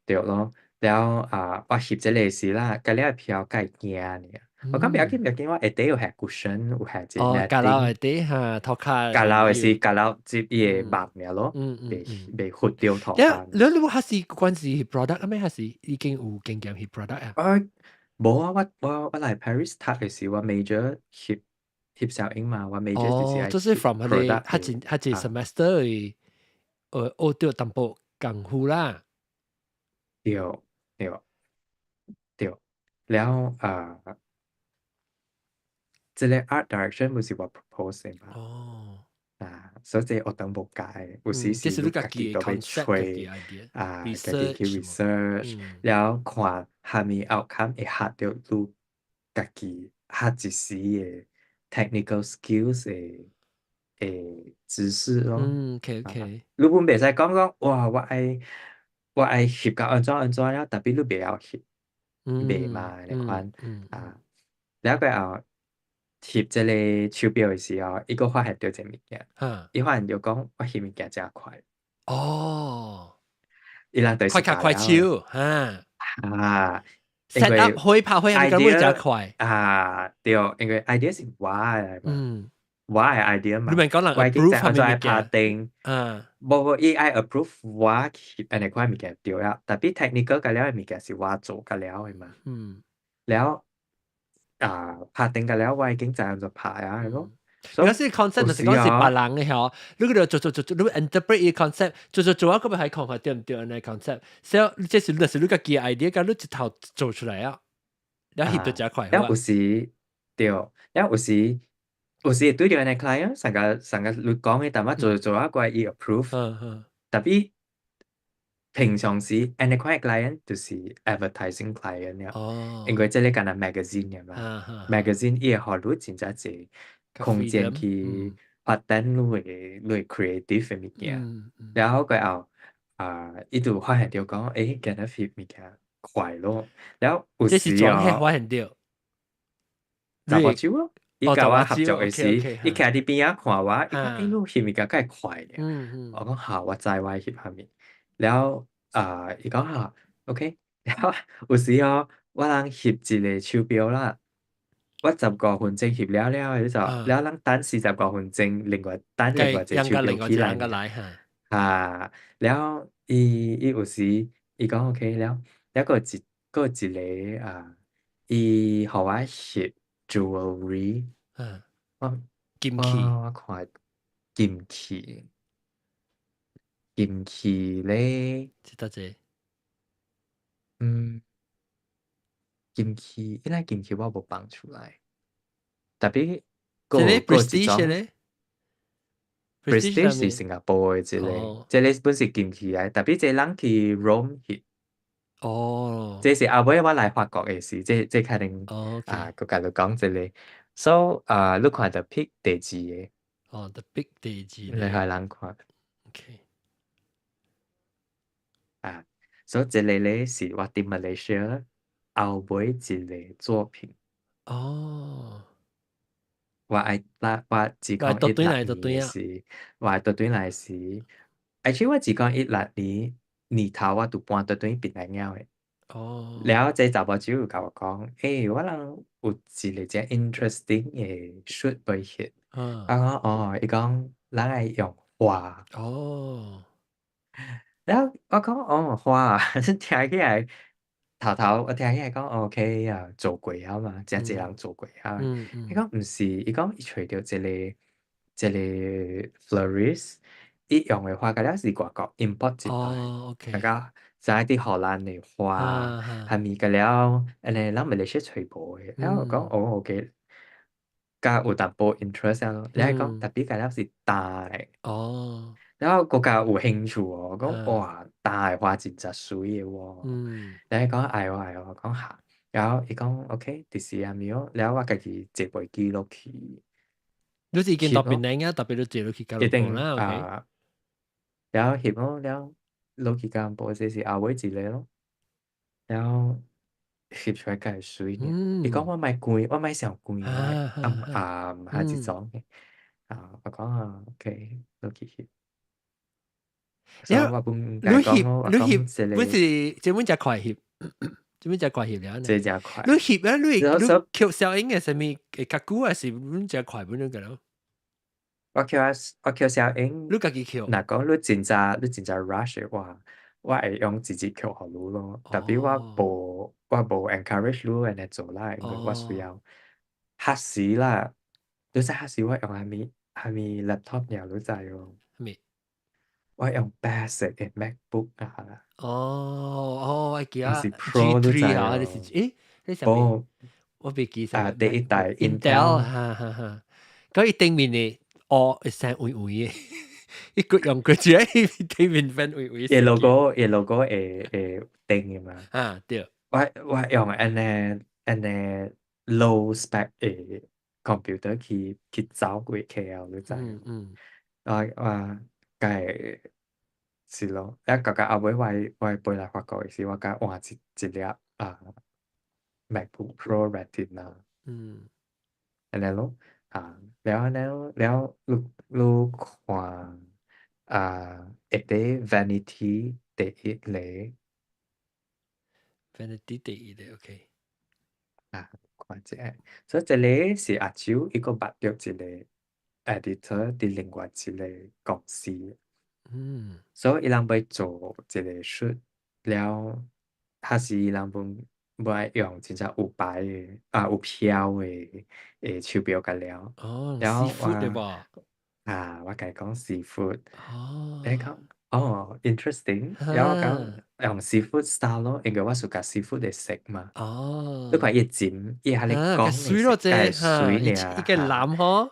對咯，然後我翕即個時啦，隔了票該驚呢，我講唔要緊，我下底有下 cushion，有下隻 哦，架樓 netting。係啲哈，頭卡夾漏嘅是要，夾漏接嘢嗯白嘅咯，嗯，被活掉頭你髮。你還是關係 product 啊咩？還是已經有經驗 product 啊？冇啊！我嚟 Paris 讀嘅時，我 major 攝影嘛，我 major 就是哦，係就是 攝 from 佢哋 product 嘅佢哋 semester 嘅，學到淡薄功夫啦，對對對，แล้ว即係 art direction 唔是我 propose 嘅嘛，哦，所以即係我等冇解，有時是即係你你自自己嘅己都被 concept，自己 吹 idea，自己去 research 嘛，research，แล้ว看下面 outcome 會嚇到你自己嚇一時嘅 technical skills 嘅知識咯。OK 啊，OK，你本袂使講哇，我愛翕甲安怎了，特別你袂曉翕，袂嘛你款แล้ว佢翕即個手錶嘅時候，伊個發現到一個物件，哈，伊發現到講我翕物件真快，哦，伊人對快卡快自家了手，哈啊，因，set up 為可以拍可以，咁會較 idea 快，對，因為 idea 是我嘅嘛，嗯。我嘅 idea 嘛，你咪講人 我已經 approve 知係安怎愛拍咪物件？定。無 AI approve 我翕安尼款物件對啊，特別 technical 嘅了嘅物件是我做嘅了嘅嘛，แล้ว拍定嘅了，我已經知安怎拍啊咯，所有時 concept 以有就是講是別時哦，人嘅嗬，你嗰度做，你 interpret 依 concept，做一個咪係看下對唔對呢 concept，所以即係你個嘅 idea，咁你一頭做出嚟啊，你翕到就快好แล้ว有啊，時對，แล้ว有時會對住人哋 client，成個你講嘅，但係做一個伊 approve，特別平常時 any 款 client 就是 advertising client 了，因為這裡干那 magazine 嘅嘛，magazine 伊會學你真正濟空間去發展你 creative 嘅物件，然後佢後伊就發現到講，誒，今日 fit 物件快咯，然後有時哦，查某洲咯。伊甲我合作嘅時，伊徛伫邊仔看我，伊講：你翕物件介快咧。我講好，我知我翕下面。然後伊講好 ，OK。然後有時哦，我人翕一個手錶啦，我15分鐘翕了了，你就了人等45分鐘，另外等另外一個手錶起來。然後伊有時伊講 OK 了，了個一個伊互我翕。jewelry，我看金器咧，金器，因為金器我無放出來，特別個一種 prestige 是新加坡嘅一個，這個本是金器嚟，特別這人去 Rome 翕。這是後尾我來法國嘅事，這可能佢甲你講這個。So 你看到 pick 地址嘅，the big 地址你係人看。OK。所以這個咧是我喺馬來西亞後尾一個作品。我只講16年嘅時，我到對來時，而且我只講16年頭我就搬到對邊來了嘅。然後這查某姊甲我講，我人有一個真 interesting 嘅 shoot 要翕。我講伊講咱愛用花。然後我講花聽起來頭我聽起來講OK 做過啊嘛，真濟人做過啊。伊講毋是，伊講伊找到一個 florist， 伊用嘅花甲了是外國 import 進來，大家就係啲荷蘭嘅花，係咪甲了？安尼咱馬來西亞找無嘅，然後我講OK，甲有淡薄 interest 咯。你係講特別甲了是大嘅。然後國家有興趣喎，講哇大花真係水嘅喎。然後講我講下，然後伊講 OK，第時啊咪哦，然後我家己坐飛機落去。你是已經特別靚啊，特別都坐落去吉隆坡啦 ，OK。然後翕咯，然後落去吉隆坡這是後尾一個咯，然後翕出來介水呢。伊講我咪貴，我咪上貴，我下一種嘅。我講OK，落去翕。我本是這本只快翕，這本只快翕了呢。這只快。你翕啊，你翕攝影嘅上面嘅較久啊，是本只快本樣嘅咯。我翕攝影，你家己翕。嗱講你真正 rush 嘅話，我會用直接翕互你咯。特別我無 encourage 你安尼做啦，因為我需要黑時啦。你知黑時我用係咪 laptop 了，你知喎？我用白色嘅 MacBook 啊。我記得是 Pro 都知啊，你是你上面我未記晒。第一代 Intel， 哈，嗰一頂面嘅係成位嘅，一個用佢住喺頂面分位。嘢 logo 頂嘅嘛。對。我用安尼 low spec 嘅 computer 去走過 KL 你知。我計。是咯，一後尾我背來法國嘅時，我甲換一粒MacBook Pro Retina，安尼咯，了你看一啲 Vanity 第一個 Vanity 第一個 OK。看這個，所以這個是阿秋一個捌着一個 editor 佇另外一個公司。所以伊人要做一個 shoot 了，還是伊人要愛用真正有牌嘅有票嘅手錶甲了。然後我甲伊講 seafood，伊講interesting，然後我講用 seafood style 咯，因為我喜歡 seafood 嘅色嘛。你看伊浸，伊喺你講嘅水咧，一個藍嗬。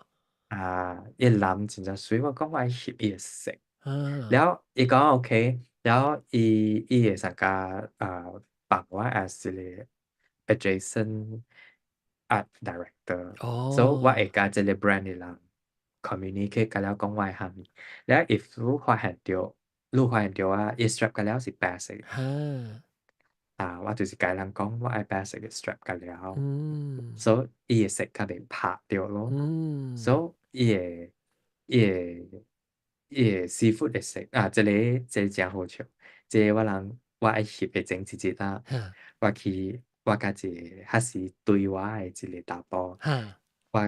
伊藍真正水，我講我翕伊嘅色。แล้ว伊講 OK，了伊會參加幫我 as 個 adjacent art director，所以我會甲即個 brand 嘅人 communicate 甲了講我係蝦米，แล้ว if 你發現到伊 strap 甲了是白色嘅，我就是甲人講我愛白色嘅 strap 甲了，所以伊會色較袂拍掉咯，所以伊會seafood 嘅色即個真好笑，即個我愛翕嘅前一日我甲一個還是對我嘅一個查甫，我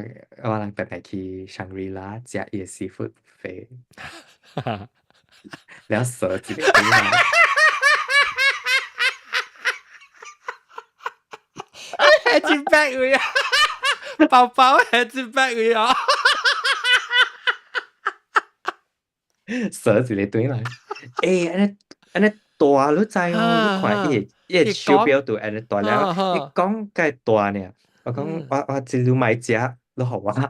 人特地去 Shangri-La 食伊嘅 seafood 飛，แล้ว蛇一個對來，head in back 佢啊，包包 head in back 佢啊，蛇一個對來，安尼大你知哦，你看伊個手錶就安尼大了，伊講介大呢，我講我一路買食，你互我。呢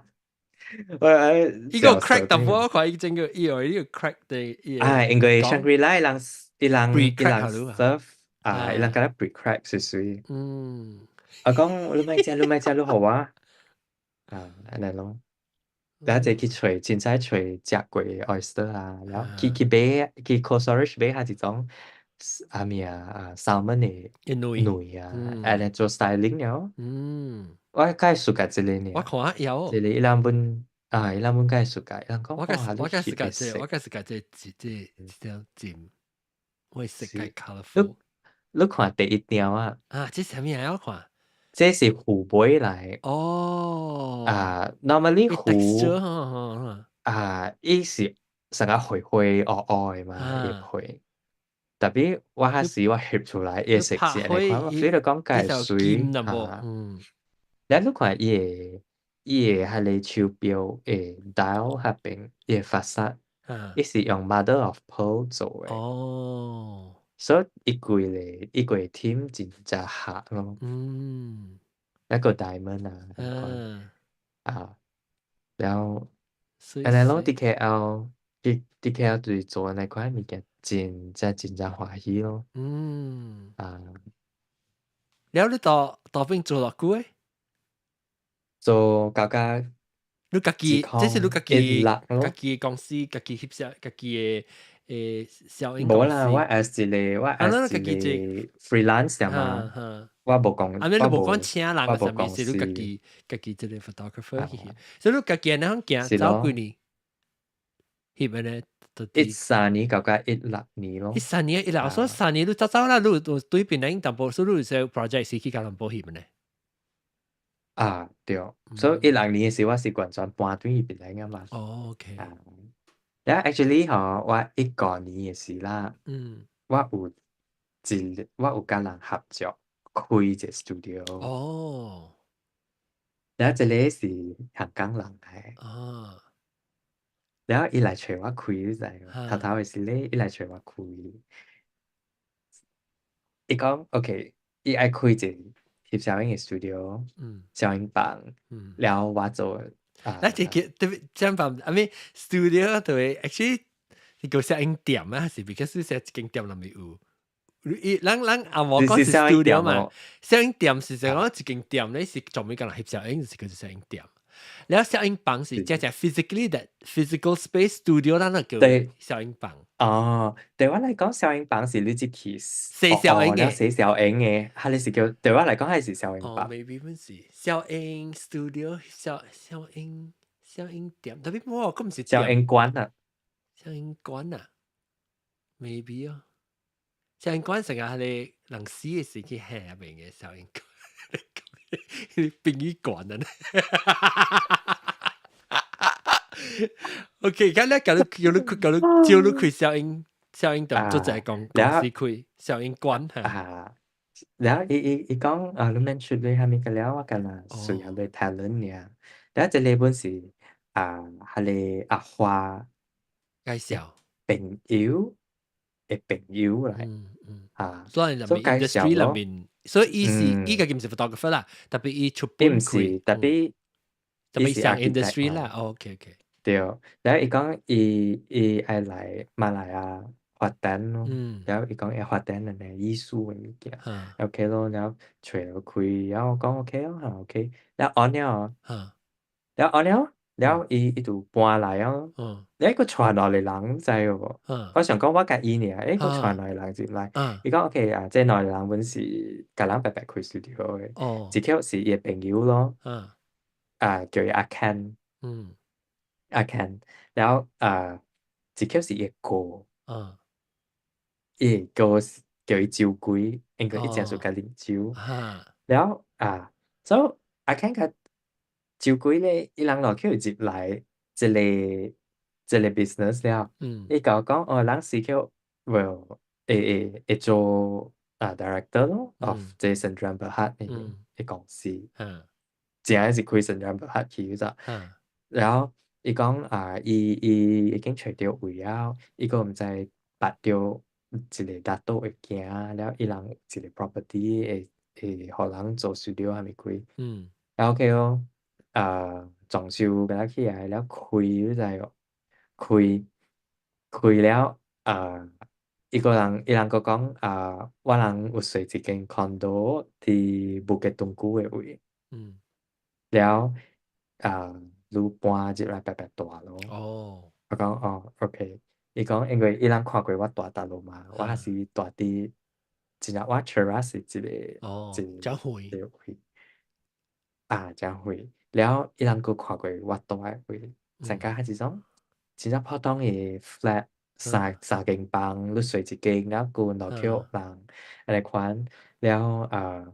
個 crack 淡薄，我看伊整個伊有呢個 crack 的，因為 Shangri-La 伊人 serve 伊人甲咱 pre-crack 水，我講你買食，你互我，安尼咯。แล้วจะ去找凊彩找食過 oyster แล้ว去買去 cold storage 買下一種咩salmon 的鰻安尼做 styling 了。我介熟甲這個呢，我看有，這個伊人本介熟甲，伊人講我介熟甲這，我介熟甲這張針，我色介 colorful。你看第一條這啥物啊？我看。這是虎尾來normally 虎伊是成個灰灰黑黑嘛，葉灰。特別我嗰時我翕出來伊色是安尼款，我非得講介水然後你看伊個迄個手錶誒 dial 迄邊伊個髮飾，伊是用 mother of pearl 做誒。所以伊個 team 真正合咯。一個 diamond แล้วอันนั้น咯 DKL 就是做那款物件真正歡喜咯。แล้ว你到邊做偌久誒？做甲你家己，這是你家己公司，家己翕攝，家己誒攝影公司。無啦，我 as 一個 freelance 了嘛。我無講，你無講請人嘅上面，是你家己即個 photographer 去翕，所以你家己安尼行走幾年翕安尼。13年到16年咯。13年16，所以3年你走啦，你有對邊嚟淡薄，所以你有些 project 是去甲人保翕嘅呢。對，所以16年嘅時我是完全搬轉去邊嚟嘛。OK。แล้ว actually 我一個年嘅時啦，我有甲人合作開一個 studio。แล้ว這個是香港人嚟。แล้ว伊來找我開，你知無？頭嘅時咧，伊來找我開。伊講 OK，伊愛開一個翕攝影嘅 studio，攝影房，แล้ว我做。那這個攝影房，I mean studio 對 ，actually 你個攝影店啊，還是 because 你一間店內面有。人我講是 studio 嘛，攝影店是講一間店咧是專門講翕攝影，就是叫做攝影店。แล้ว攝影房是即係 physically that physical space studio 咱就叫攝影房。對我嚟講，攝影房是你即去寫攝影嘅，寫攝影嘅，係你是叫對我嚟講係攝影房。maybe 本是攝影 studio 攝影店，特別我咁唔是攝影館啊，攝影館啊 ，maybe 啊，攝影館成日係你人死嘅時去下邊嘅攝影館。殯儀館啊！OK，而家咧叫你開攝影店，就係講公司開攝影館嚇。แล้วอี講你們出嚟係咪嘅แล้วกัน啦？需要你 talent เนี่ยแล้ว這裡本是係你花介紹朋友嚟所以入面 industry 入面。所以伊個唔是 photographer 啦，特別伊出本開，特別上 industry 啦。OK。對，然後伊講伊愛來馬來亞發展咯，然後伊講要發展人哋藝術嘅物件，OK 咯，然後找開，然後我講 OK 咯，嚇 OK，然後按了，然後按了，然後伊就搬來啊，然後個傳落嚟人唔知個喎，我想講我甲伊爾，個傳落嚟人入來，伊講 OK 啊，即係來人本是甲人白白開 studio 嘅，只條是伊嘅朋友咯，叫伊阿 Ken，阿 Ken，然後只條是伊嘅歌。個叫伊酒鬼，應該一正數甲啉酒，了所以阿 Ken 甲酒鬼咧，伊人落去入來一個 business 了，伊甲我講哦，人是叫 well 會做director 咯，of 這 Sendirian Berhad 嘅公司，正係是開 Sendirian Berhad 去咋，然後伊講伊已經找到位了，伊個毋知捌着一個大島會行，了伊人一個 property 會互人做 studio 還沒開，然後 OK 咯，裝修甲起來了開你知哦，開了伊人個講我人有隨一間 condo 佇Bukit Tungku 嘅位，了愈搬入來白白大咯。我講哦 OK，伊講因為伊人看過我大大路嘛，我還是大啲，真係我 terrace 一個位真會，了伊人佫看過我大嘅位，成家係一種真係普通嘅 flat，三間房，你睡一間，了佫落去人安尼款，了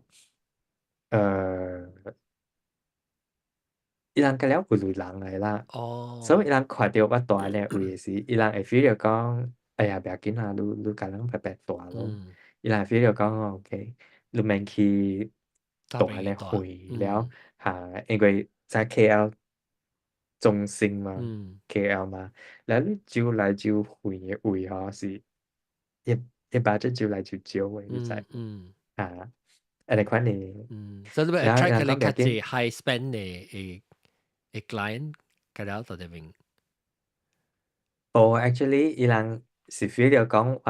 伊人甲了有類人來啦，所以伊人看到我大安尼位時，伊人會 feel 到講，哎呀，不要緊啊，你甲人白白大咯，伊人會 feel 到講 OK，你免去大安尼會了因為在 KL 中心嘛，KL 嘛，แล้ว你招來招去嘅位是一把就招來招招嘅，你知安尼款嘅，所以你要然後 attract 人講佢哋較別緊。high spend 嘅 client，佢了到呢邊。actually 伊人是 feel 到講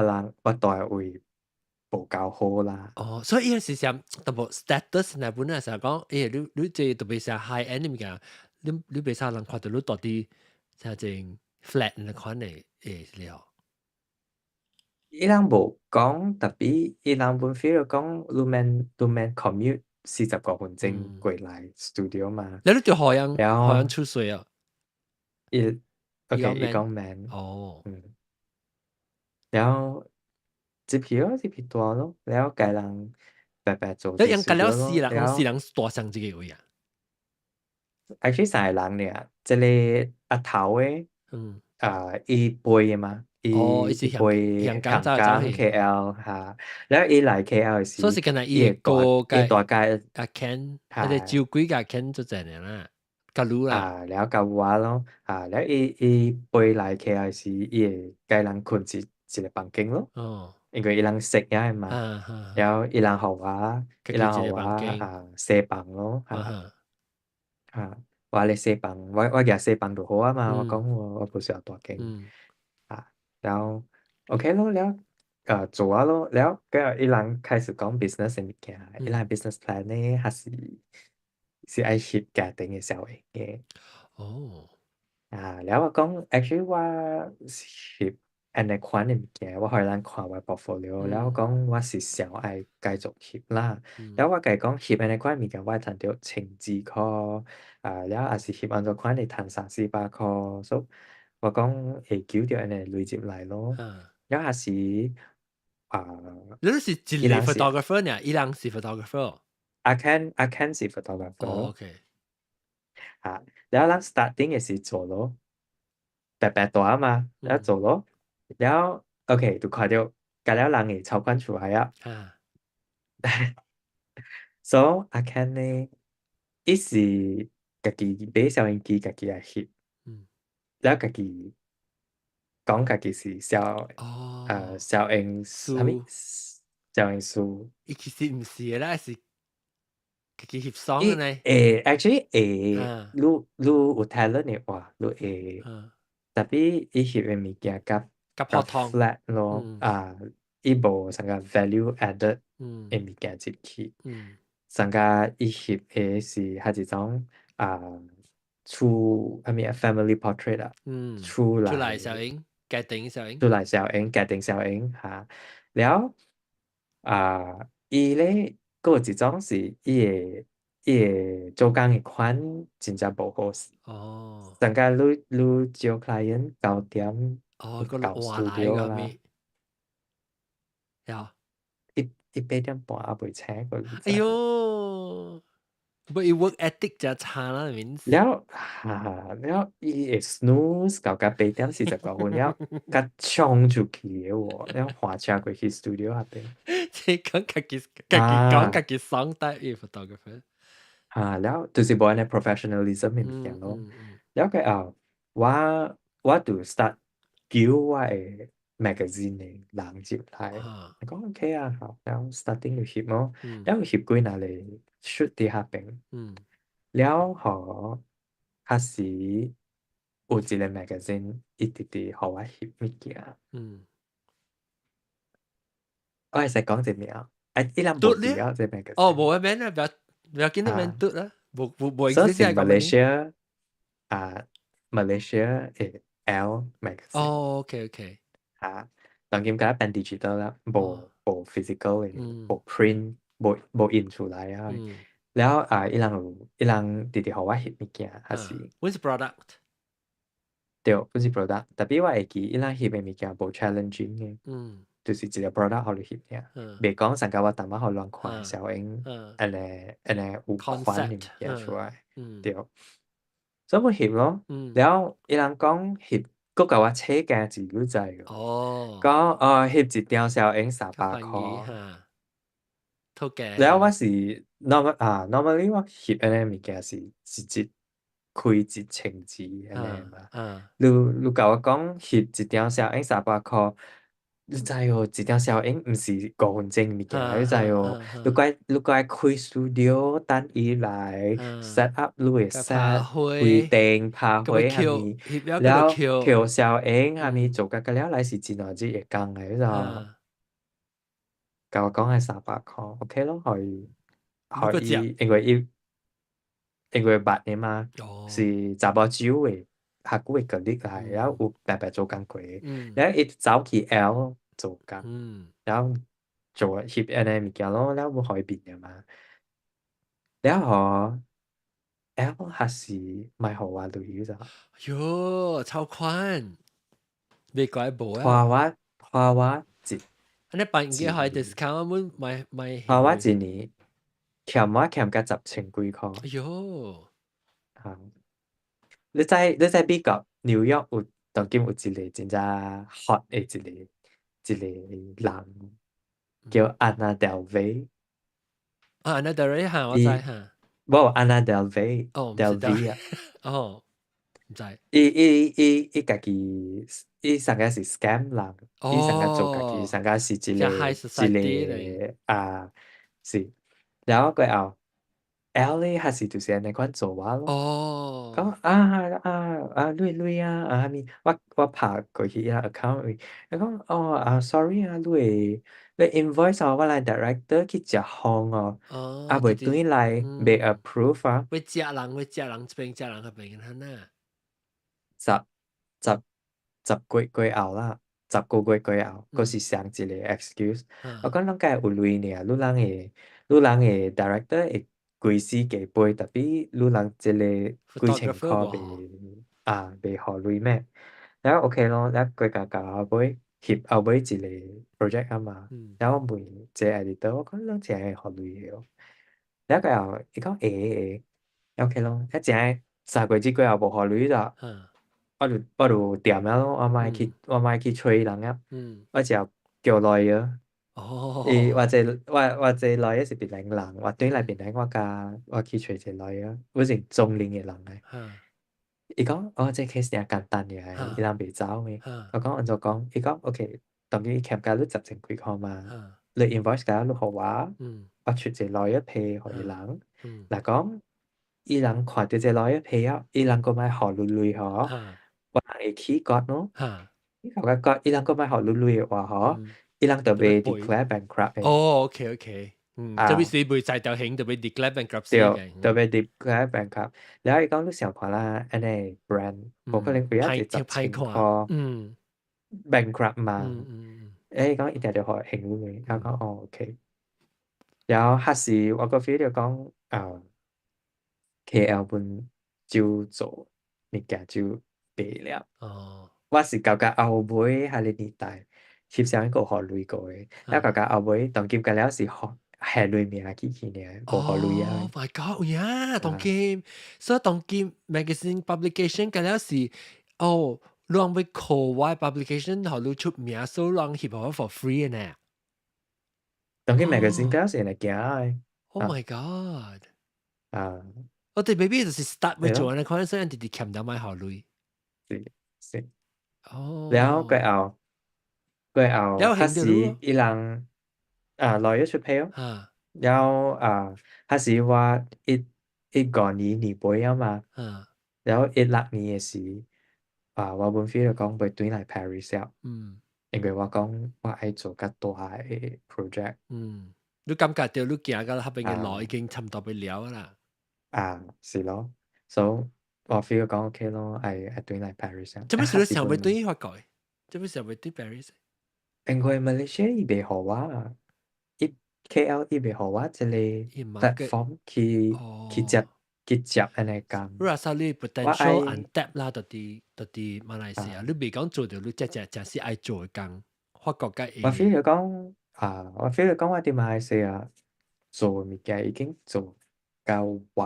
我大嘅位無夠好啦。所以伊是想特別 status 那本來成講，你這特別是 high end 物件，你袂使人看到你到底真正 flat 那款嘅了。伊人無講特別，伊人本 feel 到講你免 commute 40個分鐘過來 studio 嘛。你就好樣出水啊？OK，伊講免。แล้ว接票大咯，แล้ว家人白白做你人隔了studio 咯，四人大上這個位啊actually 三個人咧，即個阿頭誒，伊背嘅嘛，伊是背香港 KL 嚇，แล้ว伊來 KL 嘅時，所以是跟佢伊大概阿 Ken，佢哋照鬼個 Ken 就這樣啦，甲女啦，แล้ว甲我咯，แล้ว伊背來 KL 嘅時，伊會家人困一個房間咯，因為伊人識嘅嘛，แล้ว伊人互我寫房咯，我嚟寫房，我夾寫房就好啊嘛，我講我不需要大間，แล้ว OK 咯，แล้ว做啊咯，แล้วก็伊人開始講 business 嘅物件，伊人 business plan 咧還是愛翕家庭嘅小型嘅。แล้ว我講 actually 我翕安尼款嘅物件，我互人看我 portfolio，แล้ว我講我是想愛繼續翕啦，แล้ว我甲伊講翕安尼款物件，我會賺到1200塊，แล้ว也是翕安怎款會賺300-400塊，所以我講會求着安尼累積來咯，แล้ว也是你是一個 photographer 呢？伊人是 photographer。I can 是 photographer。OK。แล้ว咱 starting 嘅時做咯，白白大啊嘛，แล้ว做咯，แล้ว OK 就看到隔了人嘅超款出來啊。So I can 呢，伊是家己買攝影機，家己來翕，แล้ว家己講家己是攝影啥物攝影師。伊其實毋是啦，是家己翕相嘅呢。actually 你有 talent 嘅話，你會，特別伊翕嘅物件甲กับพอกับ ทอง flat 咯伊無啥個 value added 嘅物件入去啥個伊翕嘅是係一種true 係咪 family portrait true 出嚟嚟效應家庭效應 true 嚟效應家庭效應嚇แล้ว伊咧個有一種是伊嘅做工嘅款真正無好勢啥個你招 client 9點個到話嚟 studio 㗎啦咪呀一8點半也未請過你哎知呦不過 work ethic 就差啦面แล้ว伊會 snooze 到8點40分了甲衝出去嘅喎แล้ว換車過去 studio 那邊即係講家己爽帶嘅 photographer แล้ว就是冇安尼 professionalism 嘅物件咯แล้ว佢我就 start 叫我嘅 magazine 嘅人入來我講 OK 好แล้ว starting 就翕咯แล้ว翕幾那嚟 shoot 啲下邊แล้วhọ 嗰時有一個 magazine 一直直互我翕物件我會使講一個名伊人無知啊這 magazine 冇咩啊不要緊那邊嘟啦冇所以是 existence 係咁樣Malaysia 嘅 L magazine OK 當然佢變 digital 啦冇 physical 嘅冇 print 冇印出來啊แล้ว伊人直直互我翕物件還是 What's the product 對不是 product 特別我會記伊人翕嘅物件無 challenging 嘅就是一個 product 互你翕爾袂講上個我淡薄互亂看小影安尼有款嘅物件出來對所以我翕咯แล้ว伊人講翕佫甲我扯價錢你知喎講翕一張小影300塊แล้ว我是 normally 我翕安尼物件是一日開1000字安尼嘛你甲我講翕一張小影300塊你知喎一張小影毋是5分鐘物件你知喎你該開 studio 等伊來 set up 你會 set 規定拍花下面แล้ว橋小影下面做個了來是真耐日會講嘅你知喎甲我講係300塊 OK 咯可以因為捌嘅嘛是查某酒嘅學久嘅 colleague 嚟然後有白白做工過然後伊走去 L 做工然後做翕安尼物件咯然後要互伊變嘅嘛然後L 還是賣互我女咋喲超寬未改冇花我一安尼辦嘅係 discount 我買花我一年欠甲10,000幾塊哎呦你知美國紐約有當今有一個真正 hot 嘅一個人叫 Anna Delvey Anna Delvey 嚇我知嚇冇 Anna Delvey Delvey 唔知伊家己伊上個是 scam 人伊上個做家己上個是一個是然後佢後 L 咧還是就是安尼款做我咯講累下面我拍過去伊個 account 佢講sorry 你 invoice 我來 director 去食飯袂轉來未 approve 會食人這邊食人嗰邊佢呐十個月後啦10個月後嗰是上一個 excuse 我講咱家有累爾你人嘅 director 會規時加倍特別你人這個幾千塊袂互累咩然後 OK 咯然後佢甲後尾翕後尾一個 project 嘛然後問一個 editor 我講咱真係互累嘅然後佢後伊講會 OK 咯一陣3個月後無互累啦我就掂了咯我莫去催人啊我只要叫 lawyer 或者 lawyer 是別人我對來別人我去催一個 lawyer 我是中年嘅人嚟伊講這 case 真簡單嘅伊人袂走咩我講按照講伊講 OK 當然欠價你10,000幾塊嘛你 invoice 價你互我出一個 lawyer pay 互伊人嗱講伊人看到這 lawyer pay 伊人個買互你累嗬我會起覺咯เขาก็伊朗ก็มา學累累話嗬，嗯，伊朗就被 特別背。declare bankrupt 嘅，哦，OK OK，這邊啊，是袂在條型，特別 declare bankruptcy 對，嘅，就被 declare bankrupt。แล้ว伊講你想看啦，安尼 brand 冇可能會有一歹個歹看，情況 嗯 bankrupt 嘛？嗯嗯誒講一定要學行累，我講嗯哦 OK。然後還是我個 feel 就講KL 本就做物件就白了。哦我是搞到後尾下年代，翕相一個學累過嘅，แล้ว搞到後尾當今個了是學下累命去呢，無學累啊，Oh my god！呀，當啊，今所以當今 magazine publication 嘅了是哦，讓要 call 我 publication 後你出名，所以讓翕好 for free 呢。當今 magazine 哦個了是嚟行嘅，，Oh my god！啊，我哋 baby 就是 start 要係咯，做呢，可能所以人哋哋欠到買好累。是是，แล้วก็哦，เอาก็เอา了ฮัสซี行得路咯，伊朗lawyer 出 pay 咯嚇แล้วฮัสซีว่าอีกก่อนนี้ไป啊嘛，嚇，แล้วอีหลักนี้嘅事我本 feel 就講ไป對嚟 Paris 了。嗯因為我講我愛做較大嘅 project 你感覺到你行到後邊嘅路已啊經差唔多要了啦。是咯，so 我 feel 講 OK 咯，係對嚟 Paris 啊，做咩事你想要還是本對法國？做咩想要對 Paris？因為 Malaysia 伊袂互我，伊 KL 伊袂互我即個 伊 market platform 去哦，接安尼講，如果說你 我 potential 愛 untapped 啦，就啲馬來西亞，啊，你未講做到你真是愛做嘅工，法國嘅我 feel 會就講我 feel 就講我哋馬來西亞做嘅物件已經做到我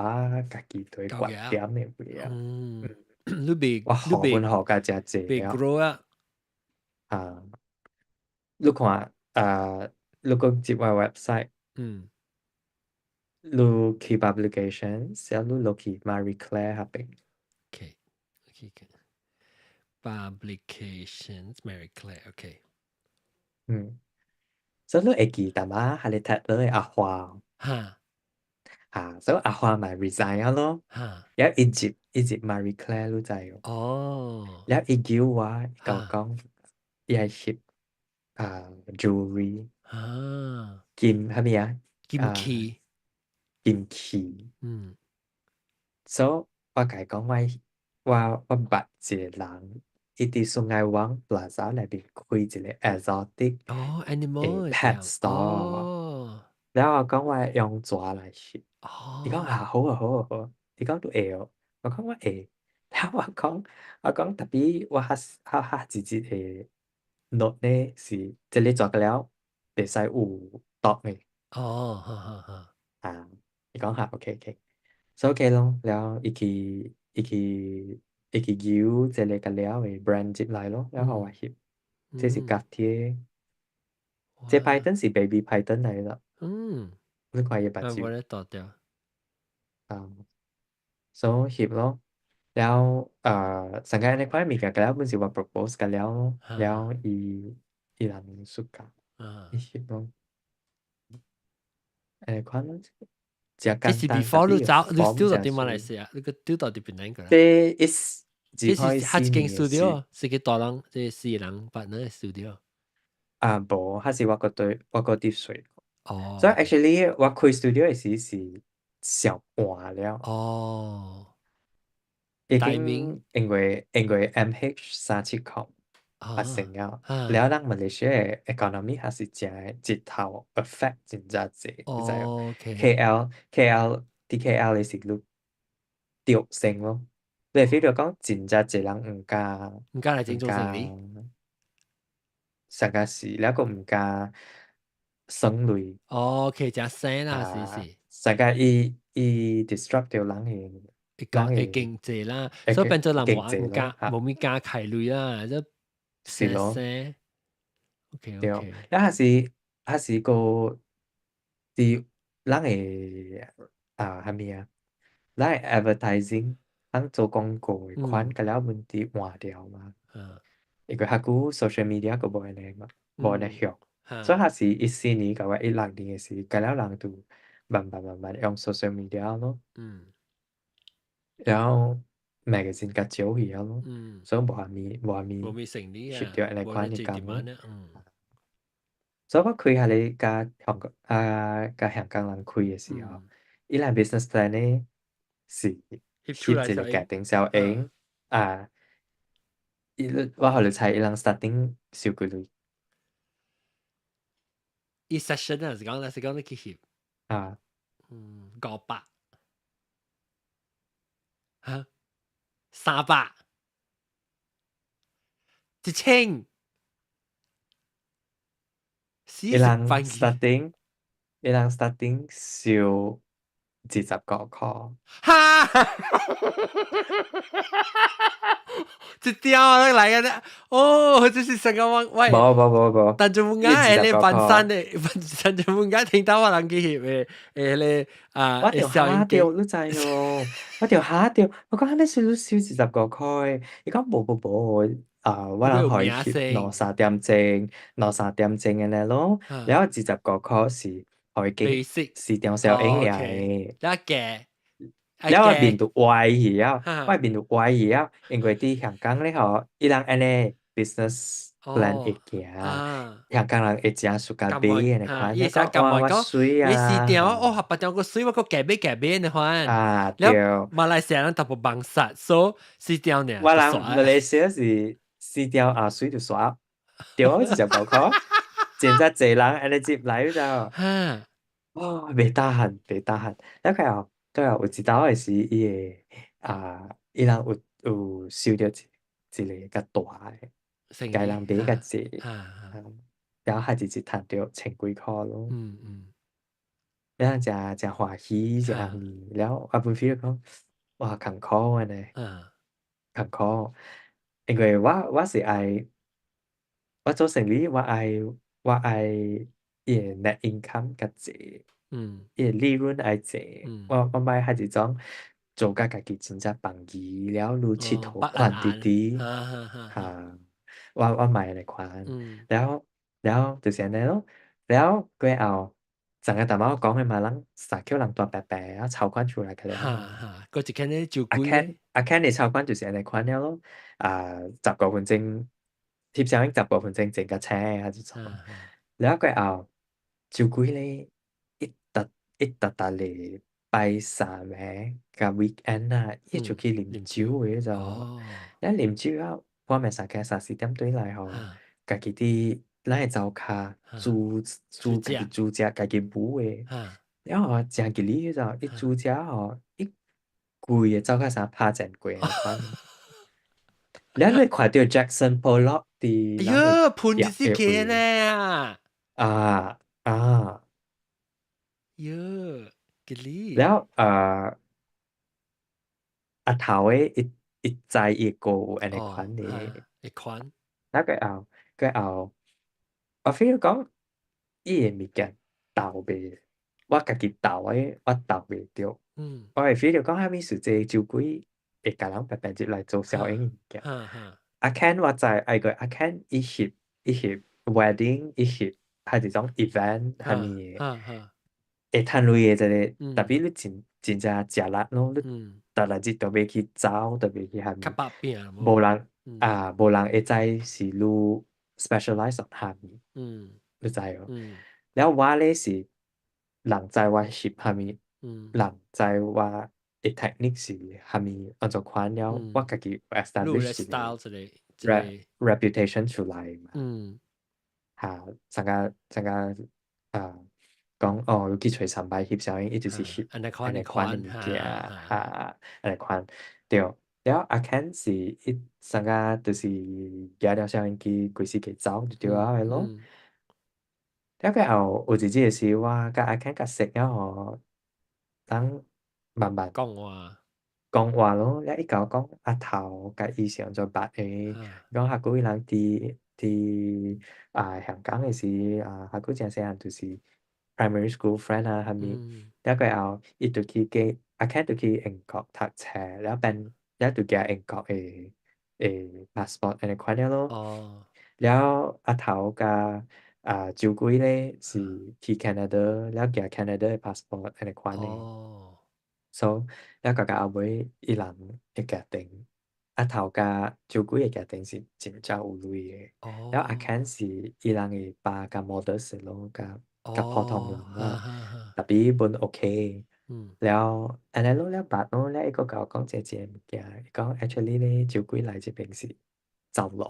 家己對夠嘅。觀點嘅位啊，你未我學本學家真濟未 了。 grow 啊，啊，你看你講接我 website，嗯你去 publications，然後你落去 Marie Claire 下邊， ，OK OK publications Mary Claire，OK 所以你會記得嘛？係你睇到阿花嚇所以阿花咪 resign 咗咯，嚇然後一接 Marie Claire 都在喎，哦然後一叫我嚇講伊係翕jewelry 嚇金係咪啊？金器，金器。嗯所以我甲伊講我捌一個人，伊佇松愛灣 Plaza 內邊開一個 exotic 哦嘅 animal 這 pet 樣 store，哦然後我講我會用紙來翕，伊講哦好啊好啊好啊，伊講你會哦，我講我會，然後我講特別我自己嘅 note 呢是即係做得了，袂使有 dog 嘅哦哈哈哈伊講OK OK。So OK 咯，แล้วอีกยิวจะเล็กกันแล้วไอ้แบรนด์จิบไลน์咯，แล้วเขาว่าฮิปอื這是ม甲貼，這 哇 Python 是 baby Python 嚟啦，嗯你看伊目啊我睭咧倒掉so ฮิป咯แล้วสังเกตในความมีกันแล้วมันสิว่า propose กันแล้ว嚇อีหลังสุดกันอี啊。ฮิป咯ความจะ這是 簡單，特 before 你別 走，你 form still 到就啲馬來係西亞，你個 still 到啲邊度個啦？這 is 只這是可以下一間 4年嘅事。studio，是個大人，這四人partner 嘅 studio。無，佢是我個滴水，所以 哦，OK，actually 我開 studio 嘅時是上晏了，哦已，timing，經因為 MH370發生啊，了，啊，แล้ว咱 Malaysia 嘅 economy 係是真直頭 affect 真正濟，你知無？OK，？KL 啲 KL 嘅是錄掉升咯，你 feel 到講真正濟人唔該嚟整唔做生意。敢成件事，แล้วก็唔敢生累。OK，加聲啦，是，世界伊 disrupt 掉人會嘅經濟啦，會所以變咗人經濟冇加咯冇咪加開類啦，即是咯，聲，OK 對，OK，แล้ว還是個啲人嘅係咪啊？人嘅 advertising 人做廣告嘅款，咁แล้วมัน啲換掉嘛，啊，因為佢個 social media 個冇人嘛，冇人用，所以啊，佢是14年嘅話16年嘅事，咁แล้ว人就慢慢用 social media 咯。嗯，然後 magazine 較少去啊咯，所以無มีสิ่งนี้翕到安尼款บ่ได้最嘅工咯。ดีมาเนี่ย所以我開下你甲香港人開嘅時候，伊拉 business plan 呢是翕出翕一個家來就庭小型啊，我互你猜伊人 starting 收幾鐳一 session 啊，是講你去翕啊500嚇300 1000伊人40塊 starting 伊人 starting 收29箍。哈！一條啊，來嘅咧，哦，就是成個我喂，無，但做乜伊解你29半山箍。嘅，但做乜解聽到我人去翕嘅咧我條小影機，嚇掉，你知哦？我條嚇掉，我講你少29箍，伊講無，我人會有可以翕名聲兩三點鐘嘅咧咯，然後29箍是可以經，basic，視張小影爾，OK，嘅。一嘅，一แล้ว嘅，面度歪去啊，哈，我面度歪去啊，因為啲香港咧嗬，伊人安尼 business plan 會行，香港人會正 suka 咁買安尼我款，你伊成咁講哇我我講，水你試掉啊，白咗個水，我個夾你款，對，แล้ว馬來西亞人特別忙殺，所以試掉呢我人就耍，馬來西亞是死掉水就刷，對，29箍，現在濟人安尼接來就。哈，袂tahan，了佢又有知道嘅是伊人有收到一個較大嘅，成家人買較濟，哈，然後還是一賺到千幾箍咯，嗯，然後真歡喜一暗暝，了我本 feel 講哇艱苦安尼，艱苦，因為我是愛我做生意，我愛伊個 net income 較濟。伊個利潤愛濟，我買係一種做甲家己真正放棄了，如佚佗款滴，嚇，我買安尼款，แล้ว就是安尼咯，แล้ว過後，陣間頭先我講嘅嘛，人撒叫人大白白啊，籌款出來嘅了嘛，嗰一間咧就阿 貴咧，Ken 嘅籌款就是安尼款了咯，10個分鐘，貼上10個分鐘整架車係一種，แล้ว過後就貴咧，一特特禮拜三嘅甲 weekend 啊，伊出去啉酒嘅就，แล้ว啉酒啊，我咪3:30對來吼，家己啲咱嘅酒卡家己煮食家己舞嘅，แล้ว吼正吉利就伊煮食吼，伊貴嘅酒卡啥拍真貴嘅款，แล้ว你看到 Jackson Pollock 啲咱嘅喲，盤子約嘅會咧，啊啊，喲，吉利，แล้ว阿頭嘅一在一個安尼款嘅，一款，แล้ว佢後我 feel 講伊個物件鬥袂，我家己鬥嘅我鬥袂着，我會 feel 講蝦米事濟酒鬼會甲人白白入來做小影物件。阿 Ken 我知，阿 Ken 伊翕 wedding 伊翕係一種 event 係咪會趁錢嘅啫，特別你真正食力咯，你逐日日都要去走，都要去係咪？較百變啊，無人會知是你 specialize on 係咪？你知哦？แล้ว我咧是人知我翕蝦米，人知我嘅 technique 是蝦米安怎款了，我家己 establish 一個 reputation 出來嘛。嚇，成個講哦，去找參拜翕相，伊就是翕安尼款嘅物件，安尼款對。แล้ว阿 Ken 是伊成個就是舉了相機規時個走就對啊，係咯。แล้ว佢有一日是我甲阿 Ken 甲識了後，等慢慢講話咯。แล้ว伊甲我講阿頭甲伊是安怎捌誒，講下幾人佇香港嘅時下幾正細漢就是 primary school friend 係咪？แล้ว佢後伊就去阿 Ken 就去英國讀冊，แล้ว就寄英國嘅 passport 安尼款了咯。แล้ว阿頭甲酒鬼咧是去 Canada แล้ว寄 Canada 嘅 passport 安尼款誒， so แล้วก็เอาไว้伊朗嘅家庭頭家照顧嘅家庭是真正有錢嘅，แล้ว阿 Ken 是伊朗嘅爸甲 modest 咯，甲普通人啦，特別本 OK，แล้วอันนั้นแล้วบัดเนาะแล้วอีกก็講姐物件，講 actually 咧照顧嚟這邊是走來。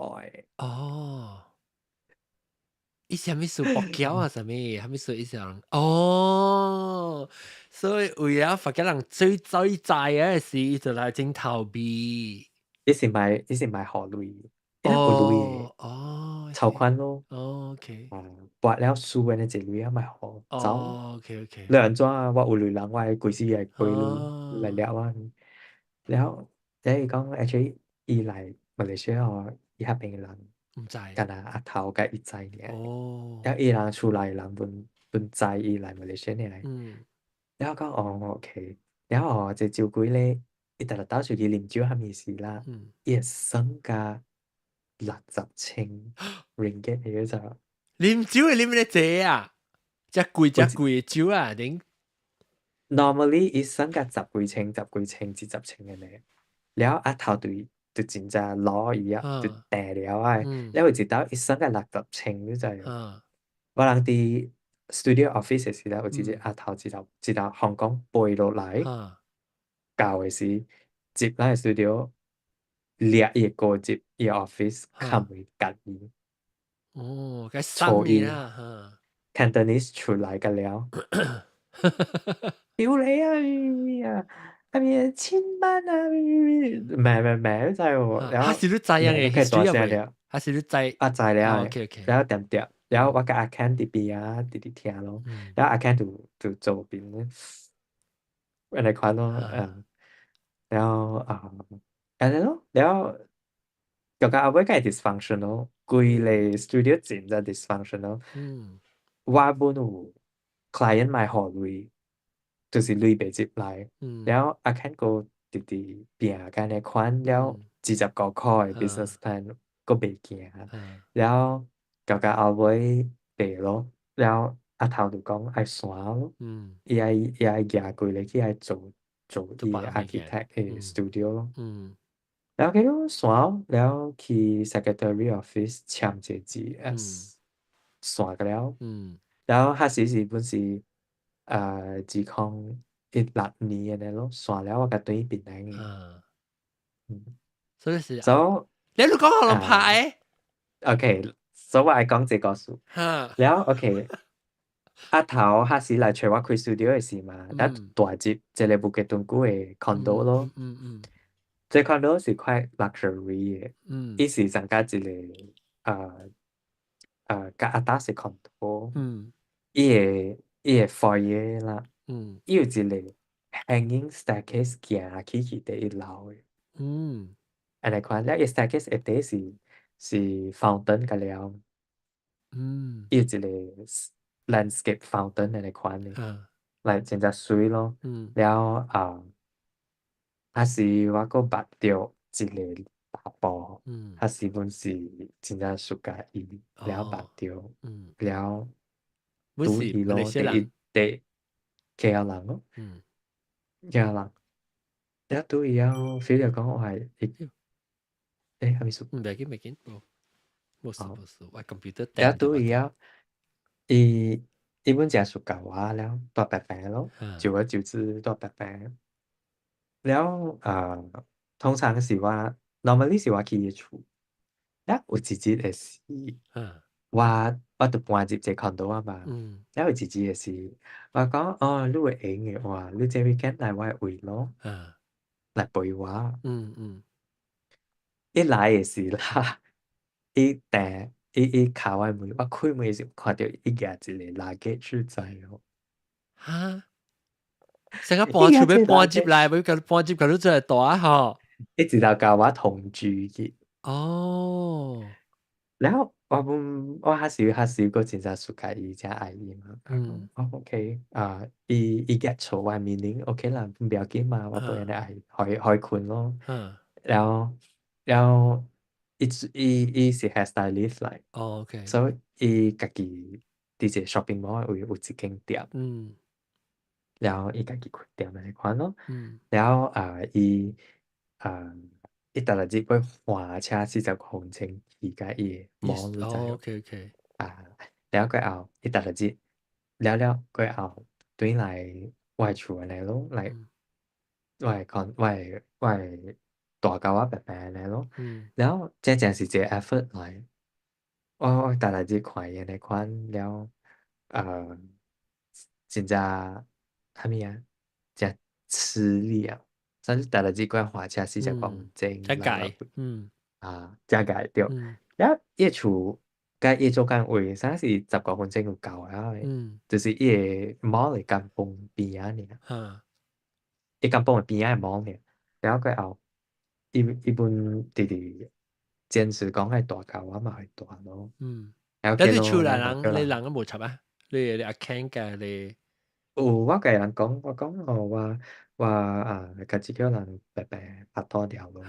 伊啥物事博繳啊？啥物？啥物事？伊想哦，所以為了發覺人最在嘅是，伊就來整逃避。伊是買好類，伊有類嘅，籌款咯。OK。撥了輸嘅呢一類啊，咪好走。OK OK。兩種啊，我有類人，我係貴時係貴類嚟了啊。แล้วอีก講 actually 伊嚟馬來西亞伊迄邊嘅人，唔知。敢若阿頭甲伊知爾。แล้ว伊人厝內人本知伊嚟馬來西亞嚟。แล้วก็โอเคแล้วจะ照顧咧，伊特特到時佢啉酒係咪事啦？伊身價60,000 ringgit 嘅就啉酒會啉得濟啊！只貴嘅酒啊，頂。normally 伊身價10幾千至10,000嘅咧，แล้ว阿頭就真正攞伊啊，就大了啊，แล้ว會知道伊身價60,000就係。我人伫 studio office 嘅時候，有一個阿頭一頭香港飛落來，教嘅時接咱嘅 studio，掠伊個接伊 office，冚會夾伊。該送你啦，Cantonese 出來嘅了。屌你啊！係咪千蚊啊？唔係，就係喎。他是你知樣嘅 history 啊？他是你知？我知了。OK OK。แล้วแล้ว我กับ阿 Ken 啲邊啊啲聽咯。แล้ว阿 Ken 就做邊咧？อะไรควัน咯แล้วอะไร咯แล้วก็เอาไว้ก็ dysfunctional กุยเลย studio จริงจะ dysfunctional ว่าบุญ client มาหอลุย就是ลุยไป接嚟แล้วอาแคนก็ดีๆเปลี่ยนกันในควันแล้ว49 塊 business plan ก็ไปเกี่ยแล้วก็เอาไว้เป咯แล้ว阿頭就講愛散咯，伊愛行過嚟去愛做伊 architect 嘅 studio 咯。แล้ว佢都散แล้ว去 secretary office 簽一個 GS 散咗แล้ว佢是本是2016年嘅咯，散แล้ว我個對邊嘅。所以是。so 你都講我拍？OK，所以我係講這個數。แล้ว OK。阿頭佢是嚟找我開 studio 嘅時嘛，但大接一個布吉頓古嘅 condo 咯，這 condo 是塊 luxury 嘅，伊是增加一個較阿達嘅 condo，伊個 foyer 啦，伊有一個 hanging staircase 行去第一樓嘅，安尼款，แล้ว伊 staircase 下底是 fountain 個了，伊有一個landscape fountain ใน款นี้嚟真正水咯แล้ว還是我個捌到一個大埔還是本是真正屬甲伊แล้ว捌到แล้ว拄伊咯第 KL 人咯KL 人แล้ว拄伊了 feel 到講我係係咪屬唔緊冇事，我 computer แล้ว拄伊了伊本正屬甲我แล้ว大白白咯久而久之大白白แล้ว通常是我 normally 是我去伊厝แล้ว有一日嘅時我就搬入這 condo 啊嘛แล้ว有一日嘅時我講你會閒嘅話你這 weekend 來我嘅位咯來陪我一來嘅時啦伊敲我門我開門嘅時看到伊夾一個 luggage 在哦成個搬出要搬入來，要搬入佢都真係大嗬。一直到教我同住嘅。แล้ว我還是個真正屬甲伊真愛伊嘛。OK 伊夾錯我 meaning OK 啦，唔要緊嘛，我都安尼愛可以困咯。แล้ว伊是 hairstylist 嚟。OK。所以伊家己佇一個 shopping mall 有一間店。了伊家己开店安尼款咯。嗯，了啊伊逐日日要换车40個分鐘去甲伊誒意思毛你知哦哦。，OK OK，啊，了過後伊逐日日了過後轉來我誒厝安尼咯，來嗯我誒大狗仔白白安尼咯。嗯แล้ว這正是一個 effort 來，我逐日日看伊安尼款了，真正啥物啊，真吃力啊！所以逐日日過花車40個分加鐘來回嗯才解着。嗯了伊誒厝甲伊做工位啥是10個分鐘就夠啊誒，嗯，就是伊誒毛誒甘榜邊仔爾，哈，伊甘榜誒邊仔誒毛爾。了過後，伊本直直堅持講係大狗仔嘛係大咯。嗯，了但你厝見咯，了內落叫人。人你人都無插啊？你阿 Ken 嘅你，有我甲人講，我講我家己叫人白白拍拖條咯。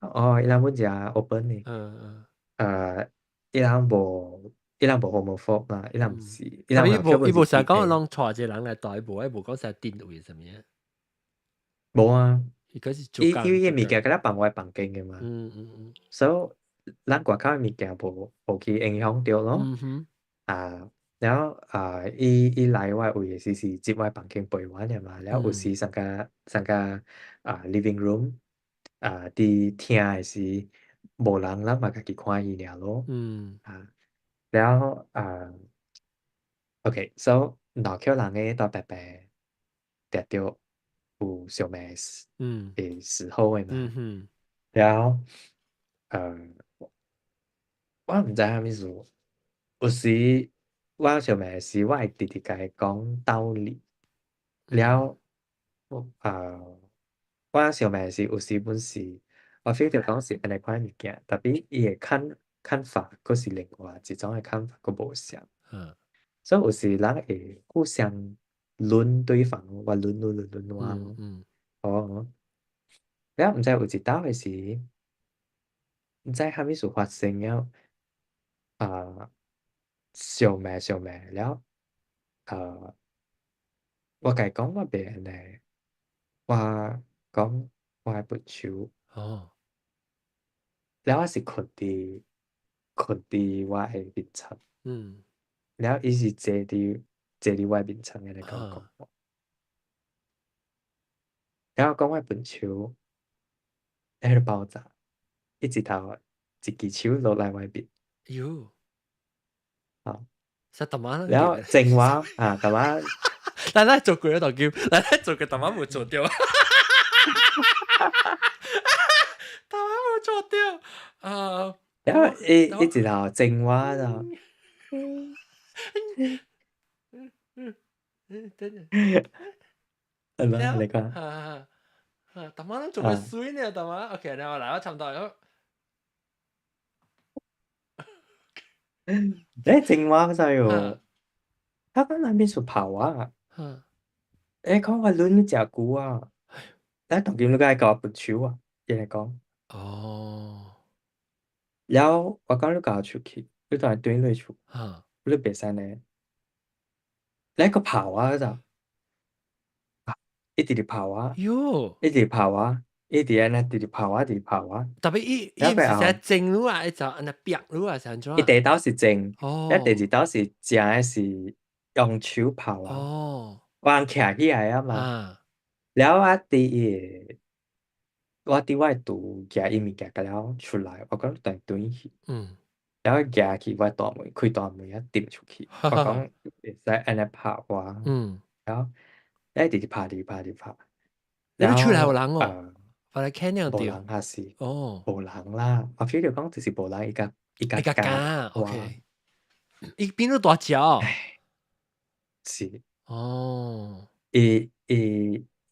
哈，伊人本食 open 呢，嗯伊人無 homophobe 啦，伊人毋嗯，是，伊係咪人根本是 伊無成日 gay 講嘅，讓帶一個人來帶，無講成定位什麼？無啊。伊嗰是做因為伊物工做工，件敢若放我房間嘅嘛，嗯所以咱外口嘅物件無去影響到咯。嗯哼，啊，แล้ว伊來我位時時接我房間陪我嘅嘛，แล้ว有時上個living room 佇廳嘅時無人咱嘛家己看伊爾咯。嗯啊，แล้วOK，so 老橋人嘅都白白達到有小妹嗯嘅時候嘅嘛，嗯哼，แล้ว我毋知啥物事，有時我小妹時我會直直甲伊講道理。嗯了我小妹是有時本是，我 feel 到講是安尼款物件，特別伊嘅看法佫是另外一種嘅看法佫無相，嗯所以有時人會互相論對方，我論我咯。嗯哦，了毋知有一道嘅時，毋知啥物事發生了，小妹了，我甲伊講我袂安尼，我講我係不手。哦แล้ว我是困佇我誒面床，嗯แล้ว伊是坐佇我誒面床安尼甲我講啊話，แล้ว我講我笨手喺度爆炸，伊一頭一支手落來我面，喲，啊，實大媽能แล้ว叫，正話แต่ว่า 咱做過一道叫，咱做過大媽冇做掉，大媽冇做掉，แล้ว伊一頭正話就係咯，你講大媽都做咩啊，水呢？大媽，OK，然後嚟我差唔多咗，正話就有，他講那邊是跑啊，講我輪你食久啊，當今你個甲我笨手啊，伊嚟講。哦，แล้ว我講你教我出去，你當係對你厝，嚇，你袂使呢，你個跑啊就，一直直跑啊，喲，一直跑啊，一直安尼直直跑啊，直直跑啊，特別伊唔是成日了過後，靜路啊，就安尼壁路啊，成咗伊啊，第一刀是正，了第哦二刀是正誒是用手跑啊，哦，我人徛起來啊嘛，嚇，แล้ว我佇我誒厝夾伊物件甲了出來，我講當轉去。嗯，แล้ว夾去我大門，開大門一點出去。哈哈哈，我講會使安尼拍我，嗯，แล้ว直直拍，你要出來有แล้ว人哦，把你 can 掉無掉，人還是哦，無人啦。我 feel 到講就是無人伊甲你個夾家我， ，OK，伊邊度大隻？是哦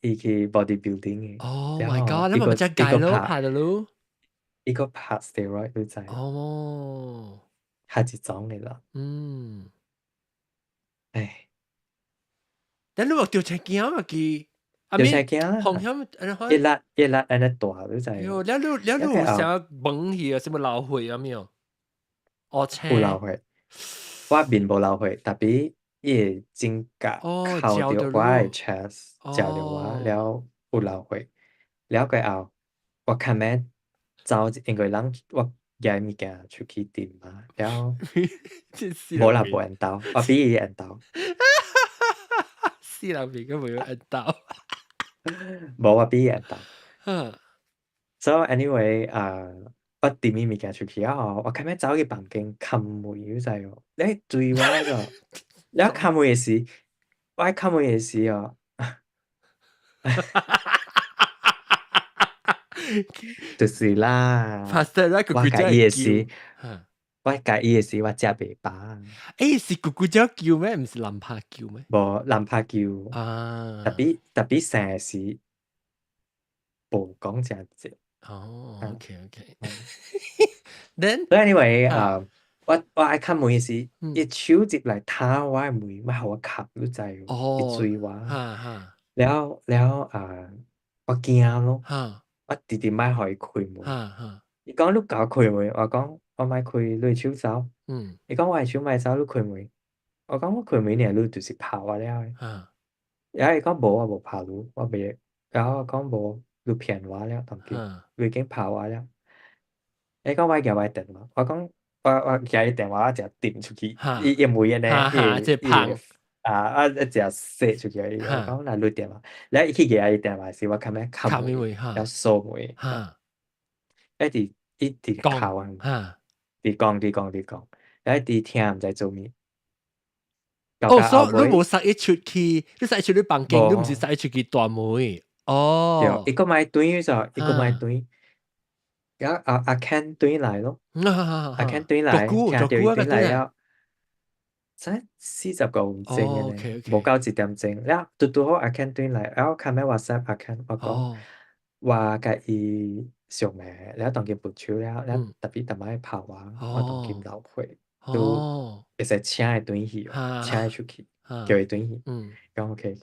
伊去 bodybuilding 嘅， ，Oh 然 my 後 god，你咪咪真計咯，拍到咯，伊個拍 steroid 你知，哦，係一種嚟啦。嗯，唉，但你話掉隻鏡咪記，阿條咪車驚啦，紅險，然後，一粒安尼大你知喲，哦，你有一個後想崩去啊？什麼流血啊？沒有？哦，青，有流血。我面無流血，特別伊會真甲哦，扣焦着我的 的路，chest 照着我，哦，了有流血，了過後我看咩走，因為人我夾物件出去掂嘛，了真死人無啦無面，緣投，我比伊緣投，死人面都沒有按到，無我比伊緣投。哈，So anyway，我掂伊物件出去啊，我看咩走去房間冚門，你知哦，你追我嗰個，你冚門嘅時，我喺冚門嘅時哦。就是啦，pastor 那個我甲古仔伊嘅事，叫，哈，我甲伊嘅事，我食袂飽，誒是咕咕叫叫咩？唔是藍帕叫咩？無人拍叫，啊，特別生嘅時無講真濟，哦啊，，OK OK，嗯。then So anyway，哈，我愛看門嘅時，伊嗯，手接嚟探我嘅門，我互我吸，你知喎，伊哦，追我，哈哈了，我驚咯，哈我直直莫互伊開門。哈哈，伊講你搞開門，我講我莫開，你手走。嗯，伊講我係手莫走，你開門。我講我開門呢，你就是拍我了誒。哈，然後伊講無，我無拍你，我袂。然後我講無，你騙我了，當今哈，你已經拍我了。伊講我夾我電話，我夾伊電話，我就點出去，哈，伊門嘅呢，哈哈，即係伊棒，一隻射出去。我哈，講嗱，你電話，然後伊去夾伊電話時，我看咩敲卡咪門，然後會哈，鎖門，哈，一直講，敲啊，哈。啲講，然後啲聽唔知做咩，到哦，甲後所以你冇尾塞一出去，你塞一出去房間，你唔是無。塞一出去大門。對，哦，一個買斷咗，一個買哈，斷，然後阿 Ken 斷嚟咯，阿 Ken 哈，斷嚟，多久？多聽到伊斷久啊個對啊？嚟了，真45分鐘嘅哦呢，，OK 冇 OK，夠1點鐘，然後嘟好阿 Ken 斷嚟，然後看咩 WhatsApp 阿 Ken，我講哦，話甲伊上咩，然後當佢撥手了，然後嗯，特別特別跑我當佢哦，流血，都哦，會使請伊斷去哦，請伊哈，出去，叫哈，伊斷去，嗯，講 OK，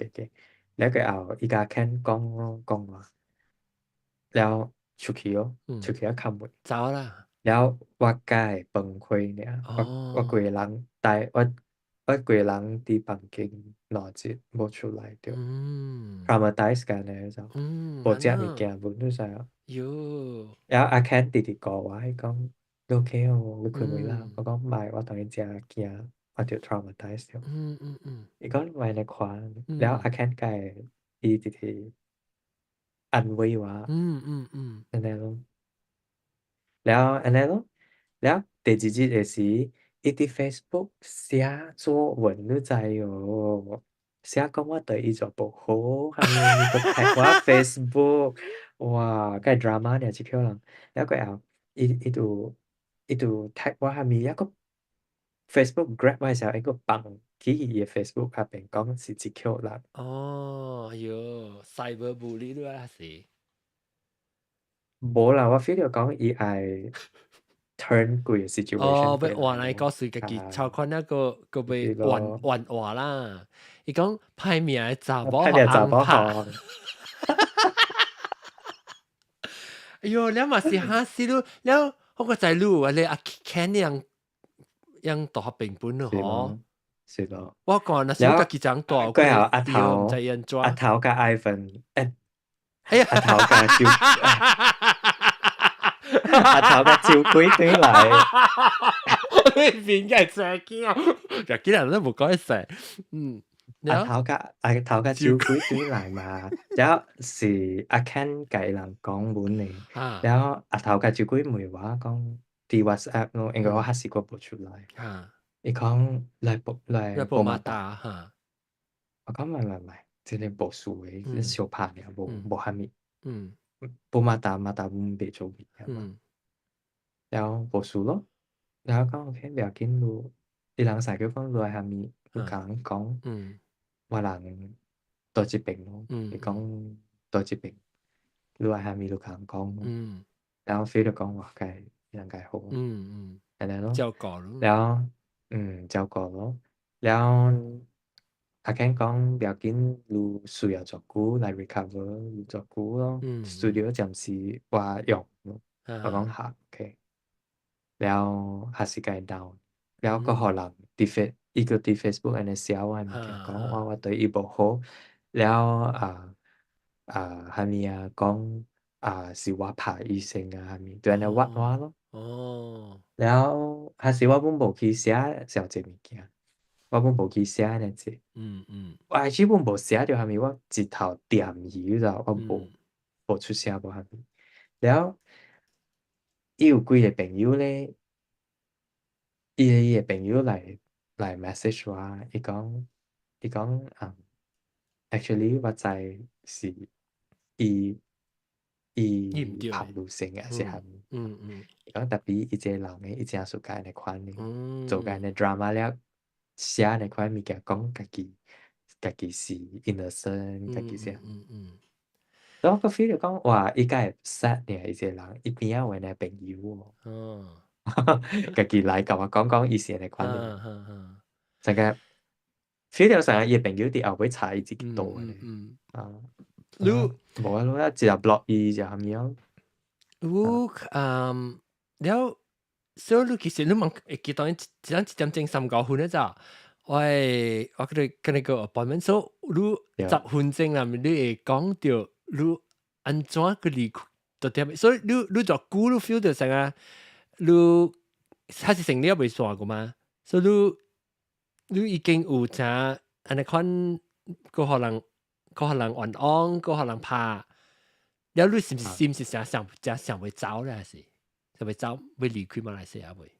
然後佢後伊甲 Ken 講話。แล้ว出去咯，嗯，出去一冚門，走啦。แล้ว我梗係崩潰呢，我哦，個人帶我個人啲房間攞住冇出嚟掉嗯， ，traumatise 緊呢就嗯，冇安那，隻物件本都晒咯，喲，แล้ว阿 Ken 弟弟講話係講你 OK 哦，你開門啦，嗯，我講唔係，我同你隻驚，我條 traumatise 掉，嗯嗯嗯你講唔係ในความแล้ว嗯阿 Ken ก็ดี弟弟安慰我，嗯嗯嗯，นั่นแหละ咯。แล้วอันนั้น咯แล้ว第二日嘅時，伊啲 Facebook 寫作文都知哦，寫講我對伊做不好，下面伊個 tag 我 Facebook，哇，梗係 drama 呢，只可能，แล้วก็เอา伊度 tag 我下面一個 Facebook grab 我嘅時候，一個綁起伊嘅 Facebook 下邊講是只可能，哦，喲，cyberbully ด้วยล่ะสิ 冇啦，我 feel 到講伊係 turn 佢嘅 situation 哦，要過換來告嚟咯，訴自己，啊，超看那個被是咯。換話啦。伊講歹命的查某互我拍條查翁拍，某行，哎喲，你嘛是嚇死你，แล้ว我個仔女啊，你阿 Ken ยัง大平本咯，嗬？是咯，是咯。我講那時แล้ว我家己長大，我ก็佢เอา以後唔知人阿抓。頭嘅 iPhone，哎呀，阿頭嘅照，阿頭嘅照鬼對嚟，你邊嘅正經啊？就幾人都冇講成，嗯，阿แล้ว頭嘅照鬼對嚟嘛，แล้ว是阿 Ken 嘅人講本嚟，ฮะแล้ว阿頭嘅照鬼唔係話講啲 WhatsApp 咯，應該我อืม係試過播出嚟，ฮะ你講嚟แล้วผมมา報馬達，ตาฮะ我講唔係，即係報數嘅，อืม小拍嘅，อืม冇下面。อืม報馬達唔俾做嘢อืม嘛，แล้ว報數咯，แล้วก็โอเคเดี๋ยวกินดูทีหลังสายก็ต้องรวยหามีลูกฮะค้า講อืมว่าหลังตัวจิเป็น咯，อืมอืม你講ตัวจิเป็นรวยหามีลูกค้า講อืมแล้วฟีล講ว่า計ยัง計好อืมอืมอันนั้น咯เจ้าก่อนรู้แล้วเจ้าก่อน咯แล้ว阿 Ken 講不要緊你需要照顧來 recover 你照顧咯 อืมอืม studio 暫時話用咯ฮะ我講下 OK แล้วฮัสซิกายดาวแล้วก็อืมหอหลังดีเฟต伊個佇 Facebook 安尼寫我誒物件，講我對伊無好，了係咪啊講是我拍醫生啊，係咪對安尼屈我咯？แล้ว還是我本無去寫小隻物件，我本無去寫安尼隻，我係基本無寫着係咪？我一頭掂伊就我無出聲無係咪？แล้ว伊有幾個朋友咧，伊個朋友來 message 我，伊講actually 我知是伊拍路線嘅是係咪？伊講特別伊個人咧，伊真係 suka 安尼款咧，做緊安尼 drama 了，寫安尼款物件講家己是 innocent，家己是。所以我個 feel 就講，哇！伊個會 sad 呢，伊個人，伊邊有安尼朋友喎。家己來甲我講伊是安尼款嘅，成個 feel 到成個伊朋友佇後尾查伊自己多嘅咧。無啊，我一日 block 伊就係咪啊？了，所以其實你問會記到一點鐘3-9分咧咋？我佢跟你個 appointment，所以你10分鐘啦，你會講到你安怎個離開到點？所以你就估你 feel 到成個你還是成你未算個嘛？所以你已經有請安尼款個可能晚安，個可能拍。了你是唔是想會走咧？還是想會走會離開馬來西亞未？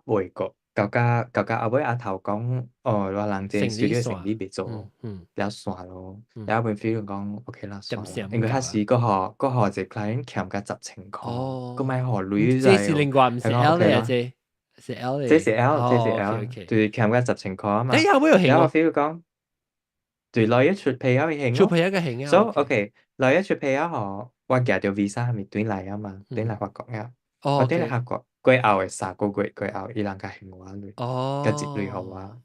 未個，舊後尾阿頭講，我人這studio成立別做，了算咯，了後尾 feel 講 OK 啦，算啦，因為佢是個一個 client 欠個10,000塊，個買何鐳這是另外唔是 L 咧，是 L 咧，這是 L，對欠個10,000塊啊嘛，然後我 feel 講。對，來一出皮有型出皮一個型啊。所以 OK，來一出皮有何？我夾條 visa 係咪轉嚟啊嘛？轉嚟法國啊！我轉嚟法國，過後嘅3個月，過後伊人家型我類，個接類好啊。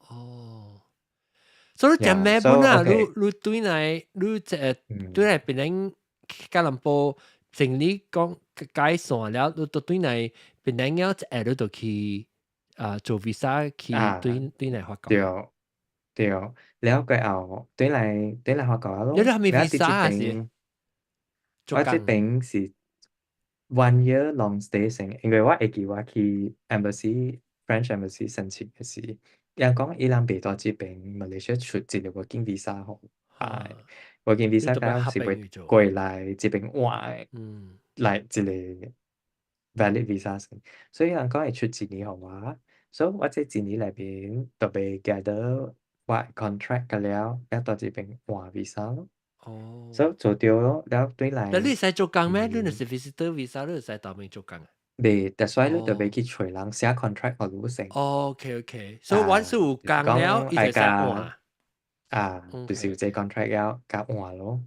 所以你講咩本啊？你轉嚟，你轉嚟變成吉隆坡，整理講解散了，你都轉嚟變成要你就去做 visa 去轉嚟法國。對，แล้ว過後轉嚟法國咯。你係咪 visa 啊？是？我這邊是 1 year long stay 成，因為我會記我去 embassy French embassy 申請嘅時，人講伊人袂到這邊 Malaysia 出一個 working visa 好，係 working visa 講是會過來這邊換，來一個 valid visa 先，所以人講會出1年好啊，所以我這1年裏邊特別 gather 我 contract 嘅了，要到這邊換 visa 咯。所以做掉咯，แล้ว對嚟。但你使做工咩？你若是 visitor visa，你使到面做工啊？未，但所以你就未去找人寫 contract 我都成。OK，所以我是有工了，伊就使換。就是有這 contract 要甲換咯，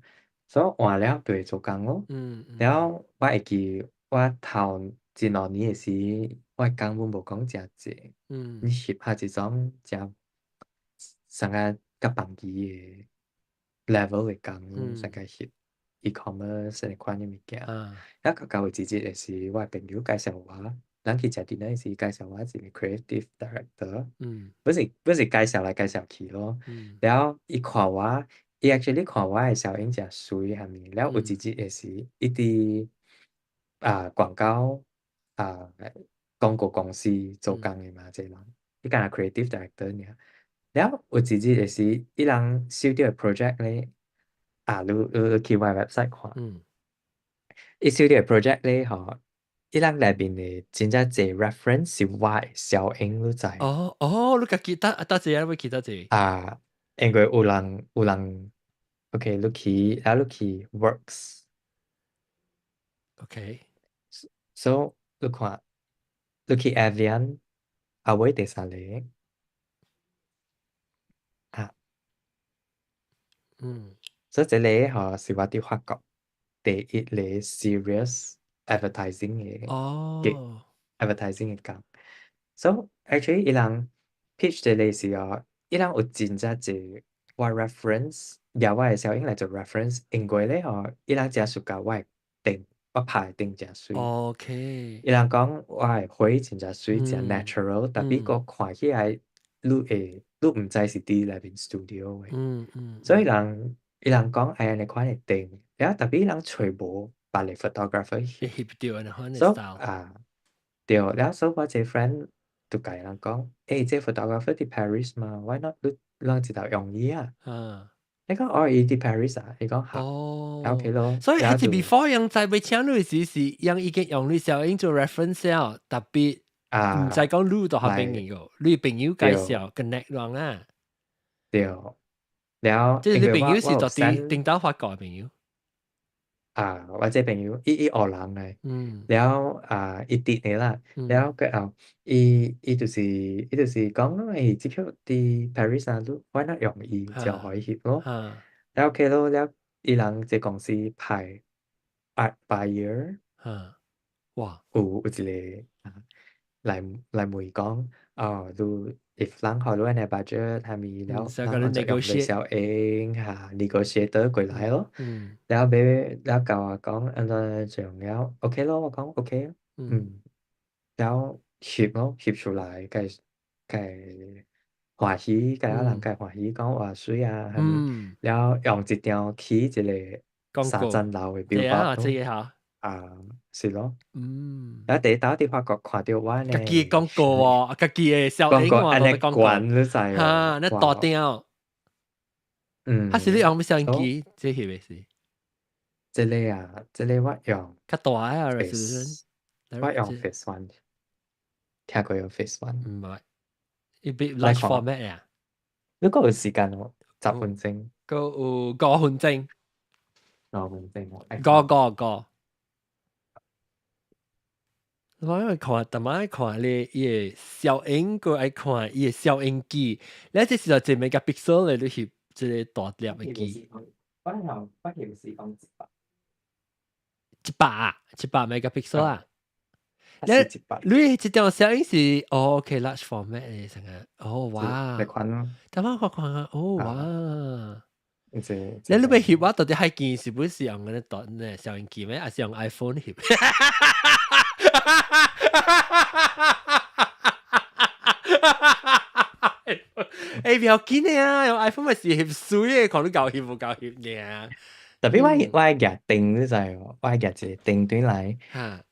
所以換了就會做工咯。แล้ว我會記我頭1、2年嘅時，我根本無講真濟，你翕下一種真成個甲房機嘅。level 會講成個翕 e-commerce 呢款嘅物件，一個教會自己嘅是我朋友介紹我，人去食 dinner 時介紹我一個 creative director，不是介紹來介紹去咯，แล้ว伊看我，伊 actually 看我嘅效應真水係咪？แล้ว有自己嘅是一啲廣告廣告公司做工嘅嘛，這人，伊講係 creative director 呢。แล้ว有自己嘅是伊人收到嘅 project 咧，你去我 website 看，伊收到嘅 project 咧，嗬，伊人內邊嘅真正濟 reference 是我嘅小英你知？你個記得幾啊？會記得幾？因為有人 ，OK，你去 works，OK，so 你看，你去 Avian，位第三個。所以這裡嗬是我哋法國第一個 serious advertising 嘅 advertising 嘅工。So actually 伊人 pitch 這裡時候，伊人有真正濟我 reference，由我嘅小英來做 reference，因為咧嗬，伊人真係 suka 我嘅店，我拍定真水。OK，伊人講我係花真正水真 嗯 natural，特別個嗯看起來你唔知是佇內邊 studio 嘅，所以嗯伊人講哎你款會定，然後特別伊人找無別個 photographer 翕，翕掉安尼款嘅 所以 style，對，然後所以我一個 friend 就甲伊人講，誒這 photographer 佇 Paris 嘛，why not 你一道用伊啊？啊，你講哦伊佇 Paris 啊？伊講好，OK 哦，咯，所以係然後就before 用在要請你時是用已經用你小英做 reference 了，特別唔使講你就合朋友，你朋友介對紹 connect 人啊，對，แล้ว即係你因為朋友是我有 到啲 send 頂到發覺嘅朋友，或者朋友伊學人嚟，嗯แล้ว伊ติดนี่ล่ะแล้วก็伊就是講接觸啲 Paris 啊都 why not 用伊就可以翕咯，啊แล้ว OK 咯，แล้ว伊人這公司派 art buyer 啊，哇，有一個來問講ดูif 人เขารู้ใน budget 係มีแล้ว所以講你 เราอาจจะ用เลย negotiate，sell เองหา negotiator 過來咯แล้วเบแล้วเก่า講อันนั้น就用แล้วโอเค咯我講 OK อืมแล้ว翕咯翕出來計歡喜計有人計歡喜講話水啊係咪แล้ว用一條起一個3層樓嘅 對 billboard 啊，咯這個好，是咯แล้ว第一道啲發覺看到我呢自己廣告喎，自己嘅小英喎，廣告安尼都在廣告，關你知哈，那大哇條，他是你用咩相機？這係咪是？這裡啊這裡我用較大啊 resolution，我用 Face One 聽過有 Face One 唔係，要俾 large 來看 format 啊，如果有時間我10分鐘個有5分鐘， 5分鐘我愛看個。我愛看，但愛看你伊個小英，個愛看伊個小英機。你這時候一 megapixel 嚟，你翕即個大粒嘅機，我翕是講100 megapixel 啊。你是100你這張小英是OK large format 嚟成日，哇！來看咯但我看哇！這你要翕我到底係件是不是用嗰啲大呢小英機咩？還是用 iPhone 翕？誒，不要緊啊！用 iPhone 咪是翕水嘅，看你夠翕唔夠翕嘅。特別我係夾定你知喎，我係夾一個定對來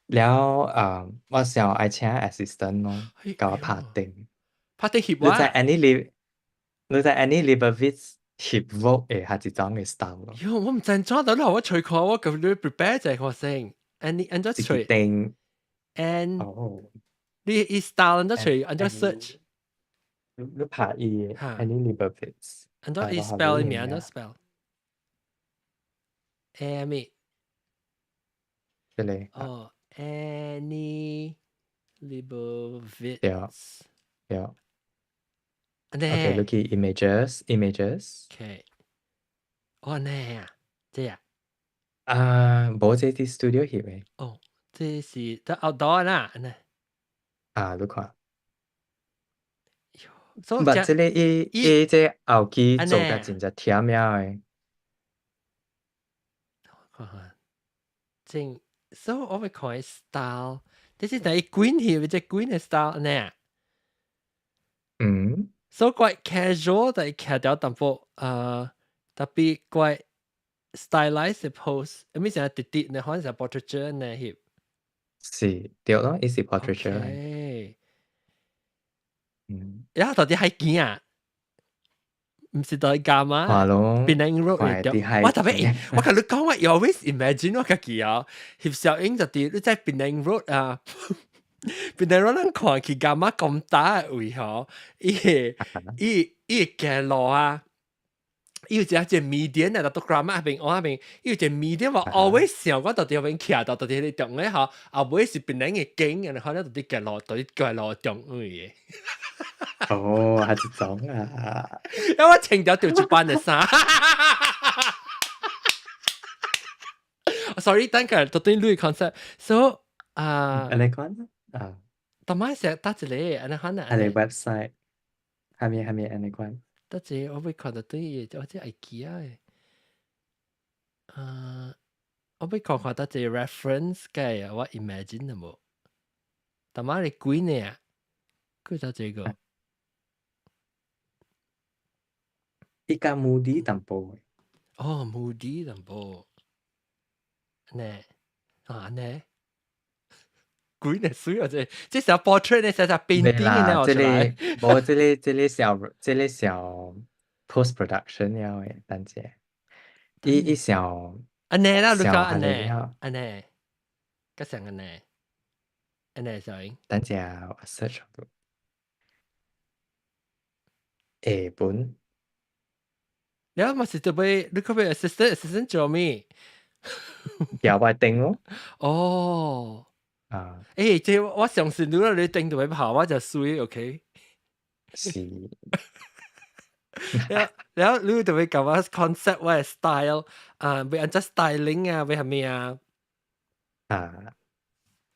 แล้ว我想愛請 assistant 咯教我拍定拍定翕你在啊！any Leibovitz 翕 Vogue 嘅下一種嘅 style 咯喲，我唔知裝到啦，我隨看我咁你 prepare 就係我先，and 咗自己隨定，and 哦你 style 咗隨，and 咗 search 你拍伊嚇 any Leibovitz ，and 咗我 spell 名名，and 咗 spell，Amy 之類哦，Annie 對 Leibovitz，對呢 OK look at images ，OK，哦呢啊，這啊，冇這啲 studio 翕嘅哦，這是得 outdoor 啦，呢，你看所以唔即係伊這後期做甲真正忝嘅看看。正，so 我會看 style，這是第一 green 翕，即 green 嘅 style 呢。so 怪 casual，但係卡掉淡薄，特別怪 stylized 嘅 pose，咪成日滴滴呢，可能成 portraiture 呢翕。是對咯，伊是 portraiture 嚟。OK，然後到底係幾啊？唔是到幹嘛？Penang Road 嚟掉。我特別，我同你講，我 always imagine 我自己啊，翕小英就啲你在 Penang Road 啊。Penang Road 咱看去幹嘛咁大嘅位嗬？伊嘅路啊，伊有一個 median 啊，到 grammar 邊我邊，伊有一個 median 我 always 想我到底邊徛到底喺中嘅嗬，後尾是 Penang 嘅景，然後可能到底嘅路到底嘅路中位嘅。哦，係一種啊！因為我穿咗條一般嘅衫。Sorry，等陣到底你 concept，so อันไหนก่อน當晚成日打一個，安尼可能。อันไหน website 係咪อันไหนก่อน打一個我會看到對嘅，我即係 IKEA 嘅。我要看看到這 reference 嘅啊，我 imagine 有冇？但係你幾呢啊？佢就這個。依家 Moody 淡薄。哦，Moody 淡薄。呢啊呢？鬼呢水啊！這小 portrait 呢，小 painting 嘅呢，我出來。冇這裡小 post production 了誒，等陣，一小安呢啦，你講安下來呢，了，安呢，個成安呢，安呢小英。等陣我 search 到下本，你咪是做咩？你可唔可以 assistant 做咩？有我定咯。哦。啊，誒，這我上次如果你定到佢跑，我就衰，OK。是。แล้วรู้ตัวกับว่า concept ว่า style เป็นอันจะ styling เป็นทำไม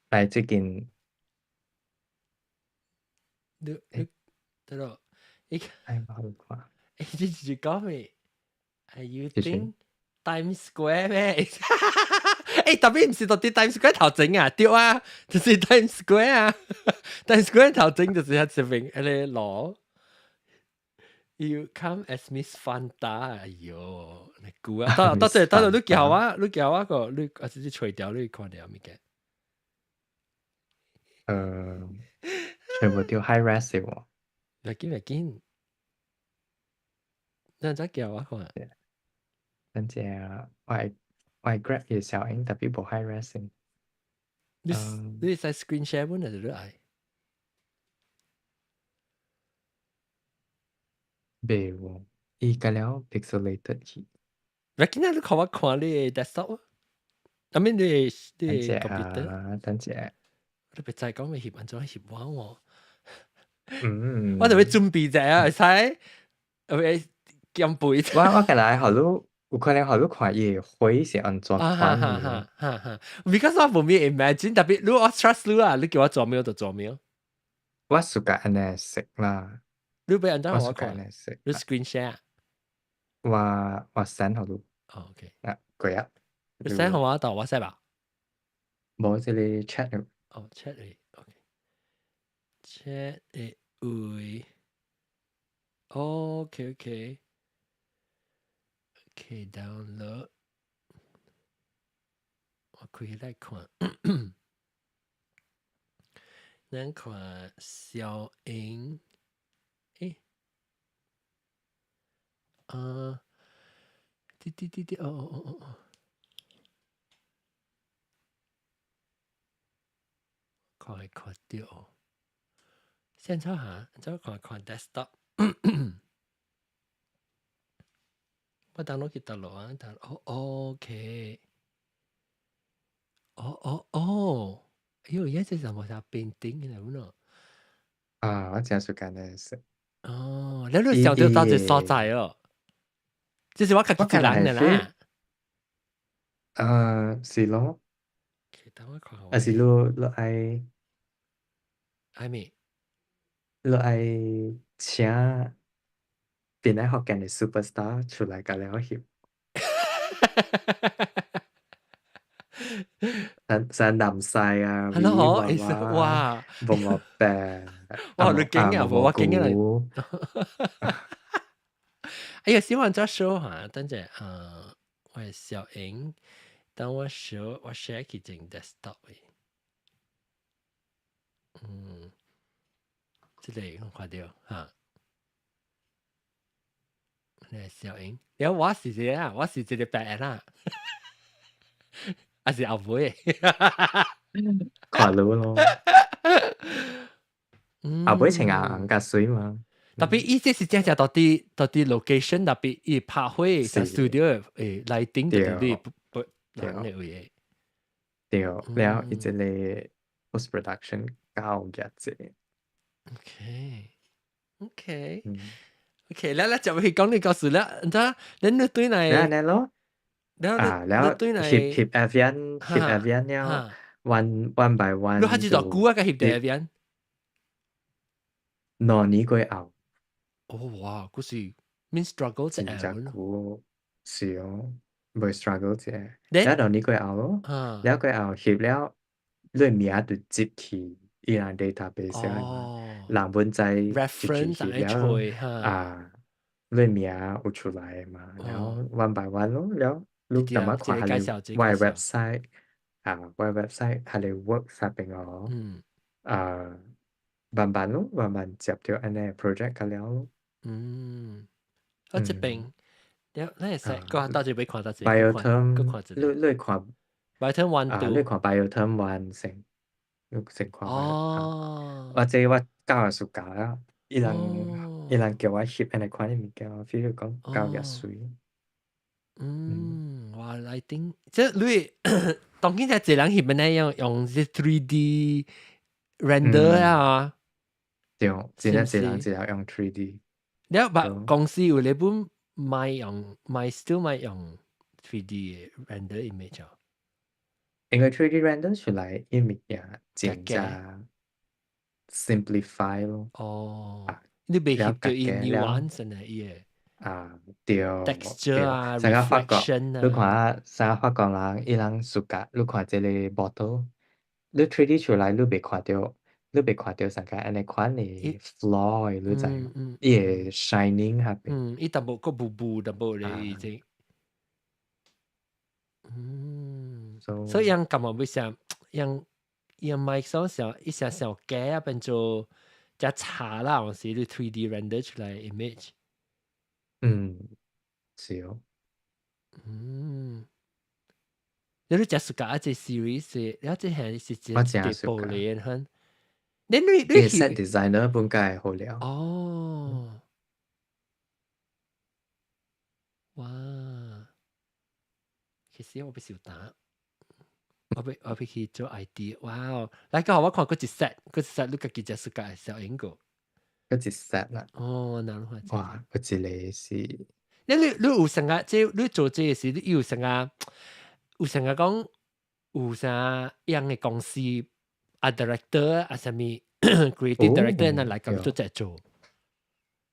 但係最近ดูตลอดอีก係冇看，ที่จะ講咩？You 就是 think Times Square 咩？特別唔是到啲 Times Square 頭整啊，對啊，就是 Times Square 啊，Times Square 頭整就是喺前面誒攞。You come as Miss Fanta， 哎呦，你估啊？到你叫我個，你還是除掉你看掉咪嘅？全部都 high res 喎。唔緊，你再叫我看。等陣我 grab 嘅小英特別冇 high res。你使 screen share 本嚟就係。未喎，依家了 pixelated 去。唔緊，你看我看你 desktop 啊，I mean 你等陣 computer，等陣，你別再講咪翕安怎翕我，嗯，我就要準備者啊，使會兼備。我近來好多有可能好多看伊灰是安怎款嘅。because 我冇咩 imagine，特別如果我 trust 你啊，你叫我做咩就做咩。我暑假安尼食啦，你俾人真我我暑假安看，尼食。你 screen share。我 send 好多。OK，嗰日你 send 好我到 WhatsApp 啊？冇這裡 chat。哦 ，chat 嚟 ，OK，chat 嚟會 ，OK，download，我開來看，咱看小英，誒，哦，看到，現在下，再看 desktop。我 download 幾多咯啊？OK，哎呦，而家這什麼叫 painting 嘅咯？我真暑假安尼食。你都想到這所在哦，這是我自己人嘅啦。是咯。等我看下。還是你愛請邊個福建嘅 superstar 出來甲了翕。σαν南西啊 ，V 娃，毛毛病，你驚啊？我驚啊！哎呀，希望再 show 下，等陣我係小英，等我 show 我 share 佢整 desktop 嘅。這裡我看到嚇，你係小英，然後我是這啊，我是這個白啦，還是後輩？看到咯。後輩情硬甲水嘛。特別伊這是正到啲 location，特別伊拍會在 studio 誒lighting 就啲不人嘅嘢。對，แล้ว伊這個 post production 交日啫。OK，แล้วจะไป講呢個事啦，咁你對嚟，แล้ว咯，แล้ว對嚟翕 Avian 了 one by one 你開始做估啊個翕嘅 Avian，兩年過後。哇，嗰時 mean struggle 真係估是哦。袂 struggle 者，แล้วตอนนี้ก็เอาแล้วก็เอา翕แล้วด้วย名就接去伊人 database 啊嘛，人本在一起翕แล้วด้วย名有出來嘛，แล้ว one by one 咯แล้วลูกแต่มาขวา係你 web website web website 係你 work 發俾我บัน咯บัน接掉อันนี้ project กันแล้ว這邊แล้วนั่นแหละก็到這邊看到這 bioterm 你看 bioterm 1 2你看 bioterm 1成你成看 bioterm 或者我教下暑假啦伊人叫我翕安尼款的物件我 feel 講教也水哇 I think 即係你當然就係人翕呢用 3D render 啊對真係人用 3D แล้วแบบ公司有日本still 賣用 3D render image 啊因為 3D render 出來 image 也真係 simplify 咯你未翕到伊 nuance 呢伊個對 texture 啊 reflection 啊你看成日法國人伊人 suka 你看這個 bottle 你 3D 出來你未看到成個安尼款的 flaw 你知伊個 shining 下邊伊淡薄個布淡薄咧已經所以人感覺為啥人買少一下小假啊變做只差啦我是你 3D render 出來 image 是哦你只暑假一隻 series 然後這係是只部嚟嘅你 set designer 本該係好了哇其實我不曉得我俾佢做 idea 哇嚟個我看嗰隻 set 你個記者暑假係小英個嗰隻 set 啦難怪哇嗰隻你是你有成個即你做這個事你有成個講有啥樣嘅公司director 什麼 creative director 那來咁都在做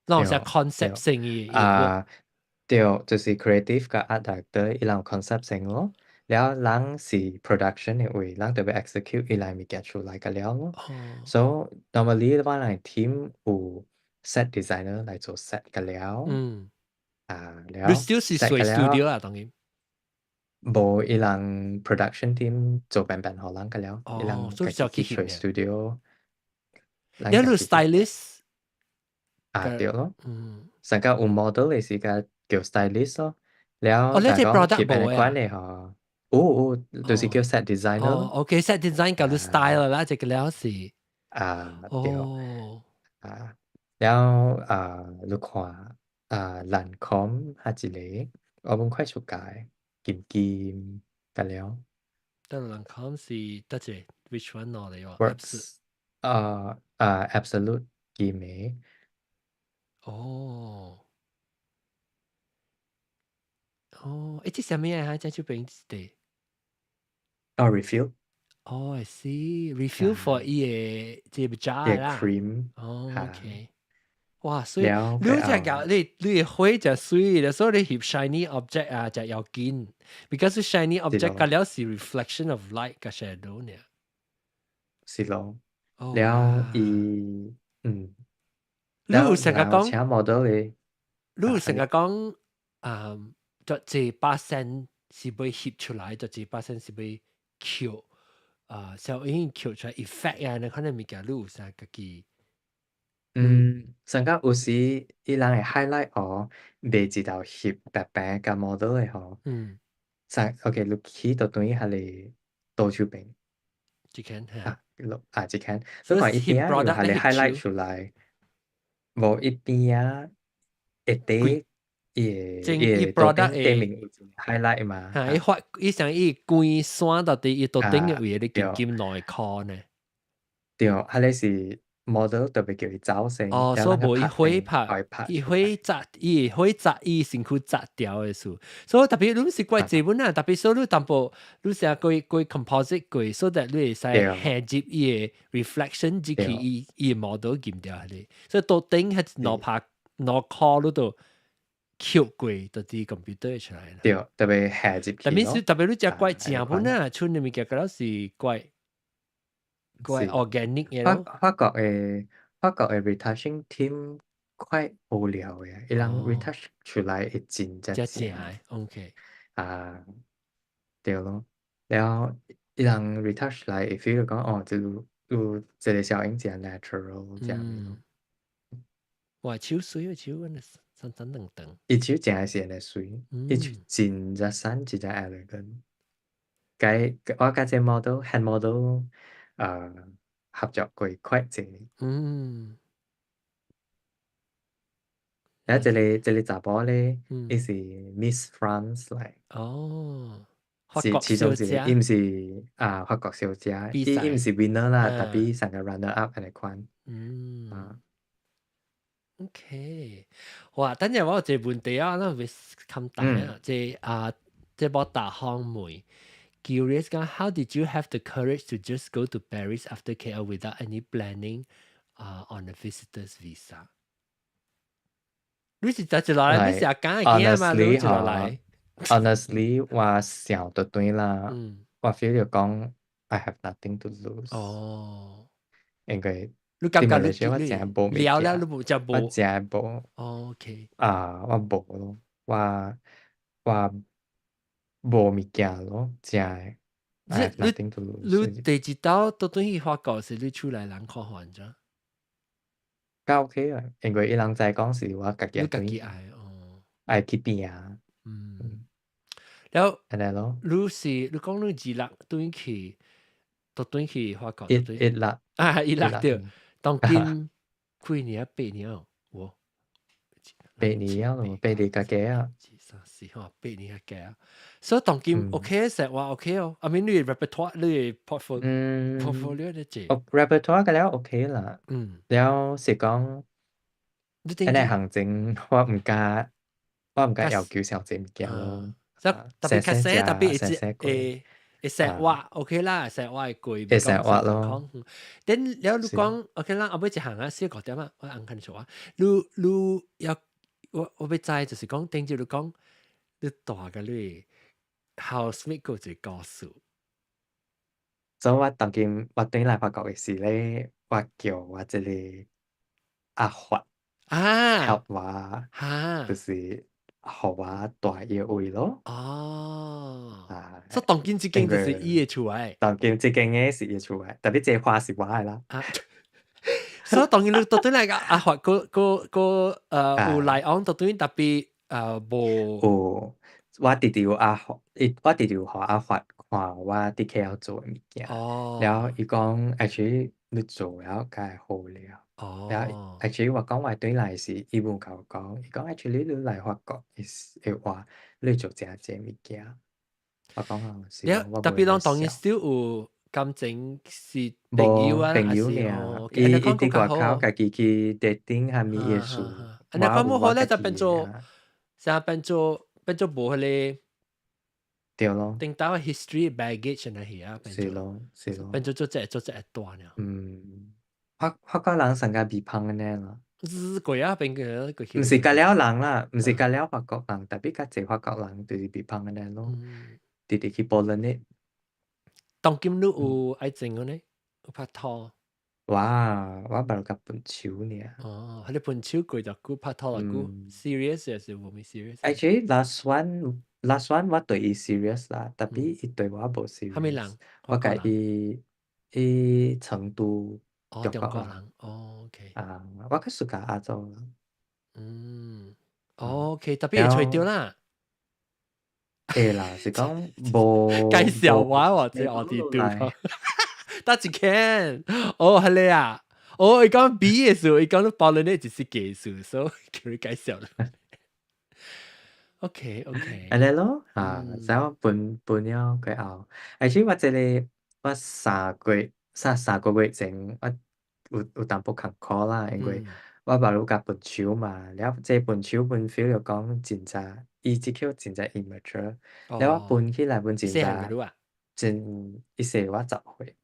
那有啥 concept 性嘅對就是 creative กับ art director 伊人 concept 性咯แล้วหลัง是 production 嘅位หลัง就ไป execute 伊人物件出來嘅了咯 so normally ว่าหลัง team 有 set designer 來做 set 嘅了แล้ว still 是隨 studio 當然冇伊人 production team 做版好人嘅了伊人自己去隨 studio แล้ว stylist 對咯成個有 model 嘅時間叫 stylist 咯แล้วแต่ก็ keep ใน關係就是叫 set designer OK set design กับ style 啦這個แล้วสิ對แล้ว你看蘭คอม下一個我們快出街กินกันแล้วแต่蘭คอม是得隻 which one 嚟喎 absolute 幾枚這什麼呀？這就變的refill I see refill for 伊個這渣啦 cream OK 哇所以你只搞你會就水了所以你翕 shiny object 啊就要緊 because shiny object 個了是 reflection of light 個 shadow 呢是咯แล้ว你有成個講請 model 嘅你有成個講就這把聲是被翕出來就這把聲是被 Q 小英 Q 出來 effect 啊你可能物件你有啥個記成個有時伊人會 highlight 未知道翕白白個 model 嘅OK 你去到對下你多手邊只看只看所以一邊有下你 highlight 出來無一邊會得伊 product 店面 highlight 嘛伊想伊關山到底伊到頂嘅位你金內殼呢對下你是model 特別叫伊走先所以無伊火拍伊火砸伊身軀砸掉嘅事所以特別你是怪這本啊特別所以你淡薄你成個 composite 過 so that 你會使銜接伊嘅 reflection 至去伊 model 減掉你所以到頂係攞拍攞 call 嗰度扣過到啲 computer 出來啦。對，特別下入但係去咯，特別你隻怪安尼正本款啊，出嚟物件嗰陣是怪是 organic 嘅法咯。法國嘅法國嘅 retouching team 快無聊嘅，伊人 retouch 出來會真正正正，OK。啊，對咯，然後伊人 retouch 來會 feel 講哦，有一個小影正 natural 這樣嘅咯。哇，手水啊，手嗰陣等等等等。伊手真係是安尼水，伊手真隻山真隻 elegant。我甲這 model hand model 合作過快濟。然後這個查甫咧，伊是 Miss France 嚟，哦，法是國其中一個，伊小姐毋是法國小姐，比賽伊毋是 winner 啦，但係成個 runner up 安尼款。OK，哇！等陣我有一個問題啊，咱會勘大啊，即冇大項妹 curious 講 how did you have the courage to just go to Paris after KL without any planning on a visitor's visa？你是就落來，你是講嘅嘛？你就落來。Honestly，我想到對啦，我 feel 到講 I have nothing to lose。哦，因為你感覺你我真係無物了了，你件，冇就我冇。真係無OK，我無咯，我無物件咯，真係 I have 你 nothing to 你 lose。第一道到對去法國時，你出來人看看咋？夠 OK 啊，因為伊人知講是我家己你家對，己愛哦。愛去邊啊，然後安尼咯。你講你2月對去，到對去法國，到對一粒1月對，當今幾年8年哦，我8年咯，8年家己啊， 8年嘅，所以當今 OK 實話 OK 哦。I mean 你 repertoire 你 portfolio 咧啫。repertoire 嘅了 OK 啦，แล้ว是講你安尼定住行程我唔敢要求上濟物件咯，特別較細，特別細過，會實話 OK 啦，實話會貴，會唔講生活咯，等了你是講 OK 啦，我要一行啊，4個點啊，我按看數啊，你要我要知就是講，等住你講，你大嘅你 housemate 個就告訴，所以我當今我對來法國嘅時咧，我叫我這裡阿發 help 我，就是學我大約會咯，所以當今之間就是伊嘅出來，當今這間嘅是伊出來，特別這話是我嘅啦。所以當然你到底嚟個阿發個有來往到底特別無。有，我直直有我直直有互阿發看我佇 KL 做嘅物件，然後伊講 actually 你做了較會好了，然後 actually 我講我對來是伊有甲我講，伊講 actually 你來法國嘅話，你做這物件，我講啊是咯，我特別當然 冇 still 有感情是朋友無啊，朋友還是爾，安尼講伊佇外口較好。家己去 dating 下物嘢事，安尼講冇好咧，就我有我家己變做嘅，成變做無迄個對咯，頂到 history baggage 那些啊，是咯，是咯。變做做一段了。法國人成個微胖嘅呢啦，貴啊，變個唔是甲了人啦，唔是甲了法國人，特別甲濟法國人就是微胖嘅呢咯，直直去波蘭呢。當今你有愛情個呢？有拍拖？哇，我捌甲分手呢。哦，你分手過就久，拍拖就久，serious 還是冇咪 serious？ Actually last one 我對伊 serious 啦，特別伊對我無 係咪人？ serious，我甲伊成都中中國人。國人OK。我較喜歡亞洲人。OK，特別會吹掉然後啦。會啦，是講無介紹話或者我哋對講，得一 can。哦，係你啊。哦，你講 B 嘅時候，你講到爆你呢，就是技術，所以叫你介紹啦。OK，安尼咯，所以我分了過後，actually 我這裡我3個月前我有淡薄坎坷啦，因為我爸有甲分手嘛，แล้ว這分手分 feel 就講真正伊即刻真正 immature，แล้ว我分起來分真正真伊細我10歲，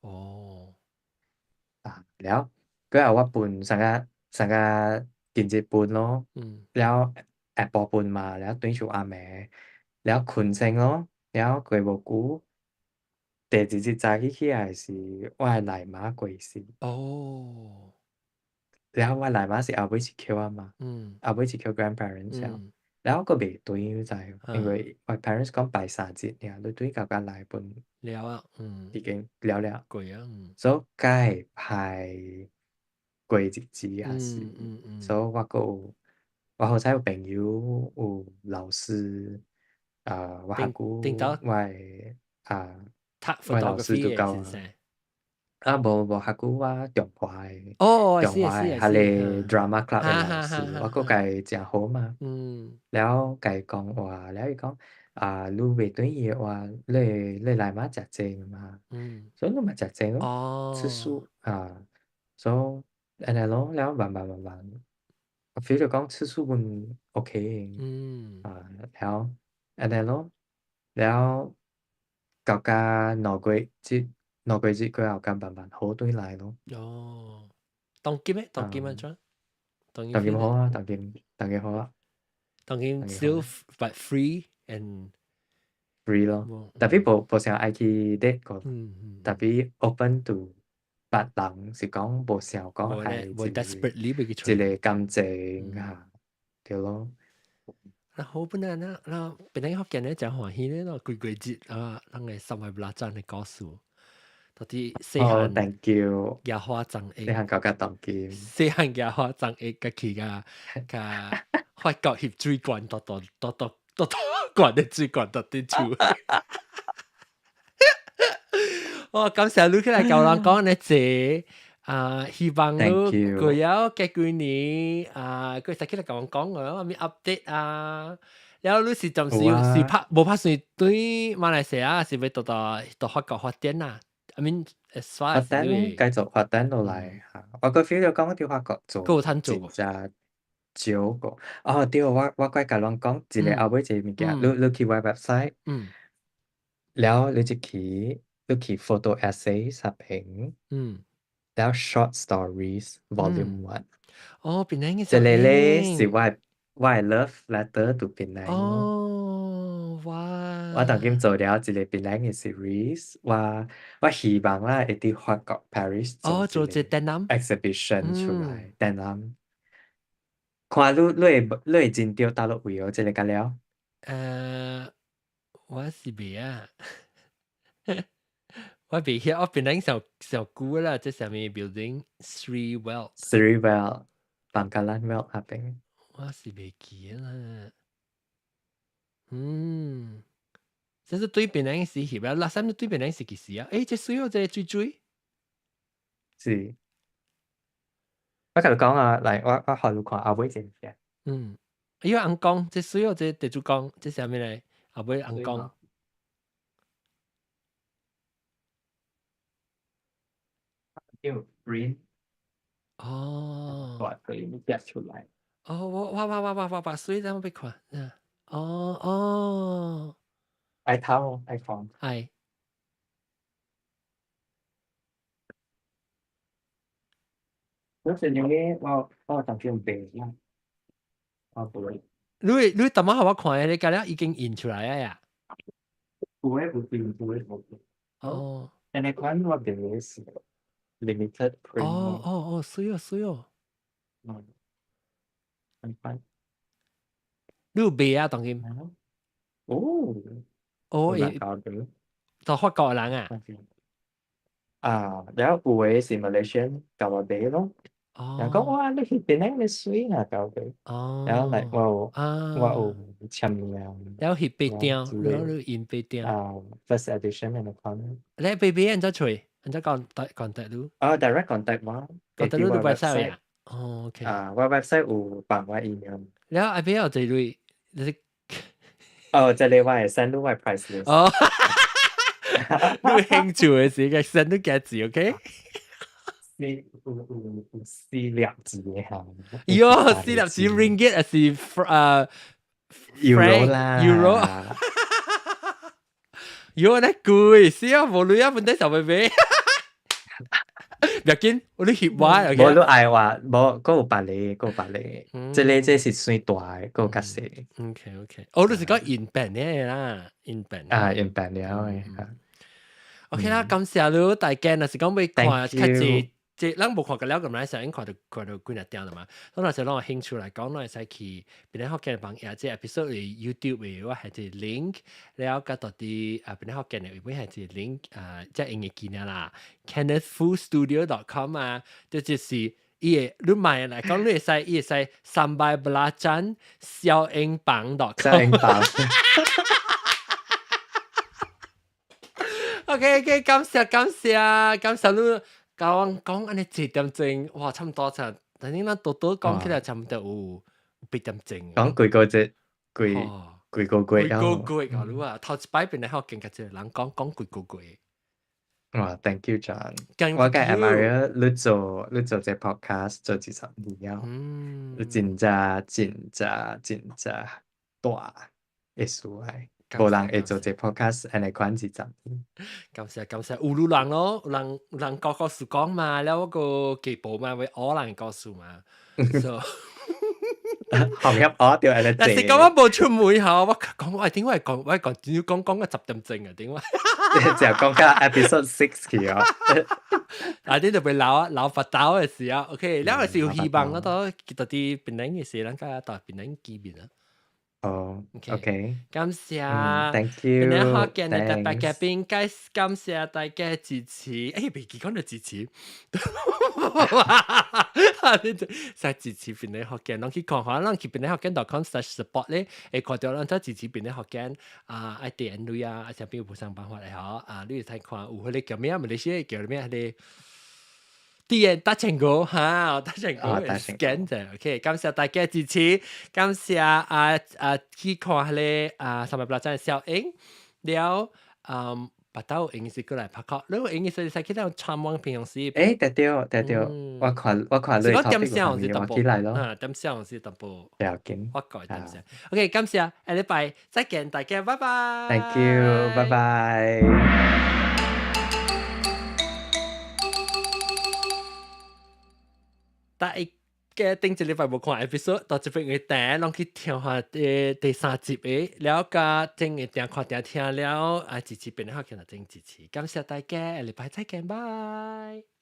แล้ว過後我分三個近日分咯，แล้ว แอบปอปุ่นมาแล้วตุ้ยชูอาแม่แล้วขุนเซ็งเนาะแล้วกวยบอกกูแต่จิจิใจที่ขี้อายสิว่าหลายมากกว่าสิโอ้แล้วว่าหลายมากสิเอาไว้สิเคียวมาเอาไว้สิเคียว grandparents แล้วก็เบ็ดตุ้ยใจ因为我 parents 講拜三節เนี่ยตุ้ยกับการหลายปุ่นแล้วอ่ะ已經了了貴啊所以該派貴節子還是所以我好彩有朋友有老師我下估我老師都教無下估我中華係你 drama club 嘅老師我個計真好嘛แล้วไก่กองว่าแล้วอีกกองรู้เวตัวนี้ว่าเลยลายมาจากเจงมาส่วนมาจากเจงซื้อสู้so อันนั้นแล้วบางฟีลก็ซื้อสู้มันโอเคแล้วอันนั้นแล้วกับการนอกจิตก็เอาการบาง好對來咯當劍咩當劍啊張當劍好啊當劍好啊當劍 still but free and free 咯特別冇想愛去 date 過特別 open to 別人是講冇想講係一個感情對咯然後本來呢，然後本來學見咧真歡喜咧，咯季節人哋三位拉贊嚟告訴，到底細漢 thank you 野花贈細漢搞個當劍，細漢野花贈嘅佢個發覺翕水管，多管的水管到啲處。哦，感謝你起來教人講咧這。希望你佢有幾幾年佢實際嚟講我咪 update แล้ว你是暫時拍冇拍算對馬來西亞是咪到法國發展啊 I mean as far as 繼續發展落嚟我個 feel 就講啲法國做真少個對我怪甲人講一個後尾一個物件你去 website แล้ว你去 photo essay 十篇แล้ว short stories volume 1เป็นไงจะเล่ๆสิว่า love letter to เป็นไงว่า當今做了一個เป็นไง嘅 series ว่า希望啦一啲法國 Paris 做一個exhibition 出來展覽看你會真掉大陸位這個了我是未啊我未曉，我本來小估啦，即係咩 building Three Well 班加蘭 Well 下邊，我是未記啦。這是對本來是翕啦，嗱，三對本來是幾時啊？這水哦，這追，是。我同你講嚟我學你看後尾一嘅。因為紅光，這水哦，這地主講，這係咩嚟？後尾紅光。叫 green 可以夾出來哇，水怎麼被看愛睇係嗰時你我當叫病啦你點麼我看嘅？你今日已經印出來呀？唔會但係看我病是limited print 水哦你有賣啊當今就法國人แล้ว有嘅是 Malaysian 教我賣咯然後講哇你去邊樣嘅水啊教佢然後嚟我有簽名แล้ว翕白點แล้ว你印白點first edition 嘅看你白點人家吹人家contact 你direct contact 我 contact 你 website 啊OK 我 website 有放我 email แล้วไอ้邊有這類這裡我係 send 我 price list 你有興趣嘅時嘅 send 你幾字 OK 四粒字嘅喲四粒字 ringgit 還是euro 啦 euro 咧貴，是啊，無女啊，問題就會買。要緊，我哋翕畫無你愛話無，佫有別個，這是算大嘅，佫有較細。OK，我哋是講印版嘅啦，印版印版了嘅。OK 啦，感謝你大家，若是講要看較濟。即係咱無看個了咁來時，已經看到幾日掉啦嘛。咁若是咱有興趣來講，咱會使去邊啲學嘅網頁，即係 episode 嘅 YouTube 嘅，我係隻 link，了解到啲邊啲學嘅嘅，會係隻 link 即係英語見啦 ，kennethfustudio.com 啊，就是伊你買嚟講，你會使300 belacan 小英鎊.com。小英鎊。OK，感謝你。講安尼幾點鐘？哇，差唔多就，但係咱多多講起來差唔多有8點鐘。講幾個月，幾個月啊！你話頭一擺邊嚟學見嘅啫，人講幾個月。哇 ，Thank you John。我嘅 admire 你做這 podcast 做20年了，你真大大嘅事愛。無人會做這 podcast，安尼款20年。感謝，有路人咯，有人告訴講嘛，แล้ว個記報嘛，會我人告訴嘛，所以行業我掉安尼。但是咁我冇出門嚇，我講我點解講個10點鐘啊？點解？就講緊 episode 6去啊！啊，啲就被老發抖嘅時候 ，OK，呢個是有希望啦，都見到啲變靚嘅事，人家到變靚見面啦。OK，感謝 ，Thank you，今日學見你特別嘉賓，感謝大家支持。未記講到支持，使支持邊你學見，攏去看下，攏去邊你學見.com/support 咧，會看到咱再支持邊你學見愛點類啊，上邊有上辦法嚟嗬，你睇看有嗰啲叫咩啊？馬來西亞叫咩啲？啲大成果嚇，大成果 scan 啫 ，OK， 感謝大家支持，感謝去看下咧300 belacan 小英了，巴兜英語過來拍卡，你個英語係使去到參網平常時。對，我看你 topic 我起來咯。點上是淡薄。了解。我改點上。OK， 感謝，下禮拜再見，大家拜拜。Thank you，拜拜。但係嘅頂一禮拜冇看 episode， 到這邊嘅頂，攏去聽下第3集嘅，了解正嘅頂看聽了，支持邊個學見就正支持，感謝大家，下禮拜再見，拜。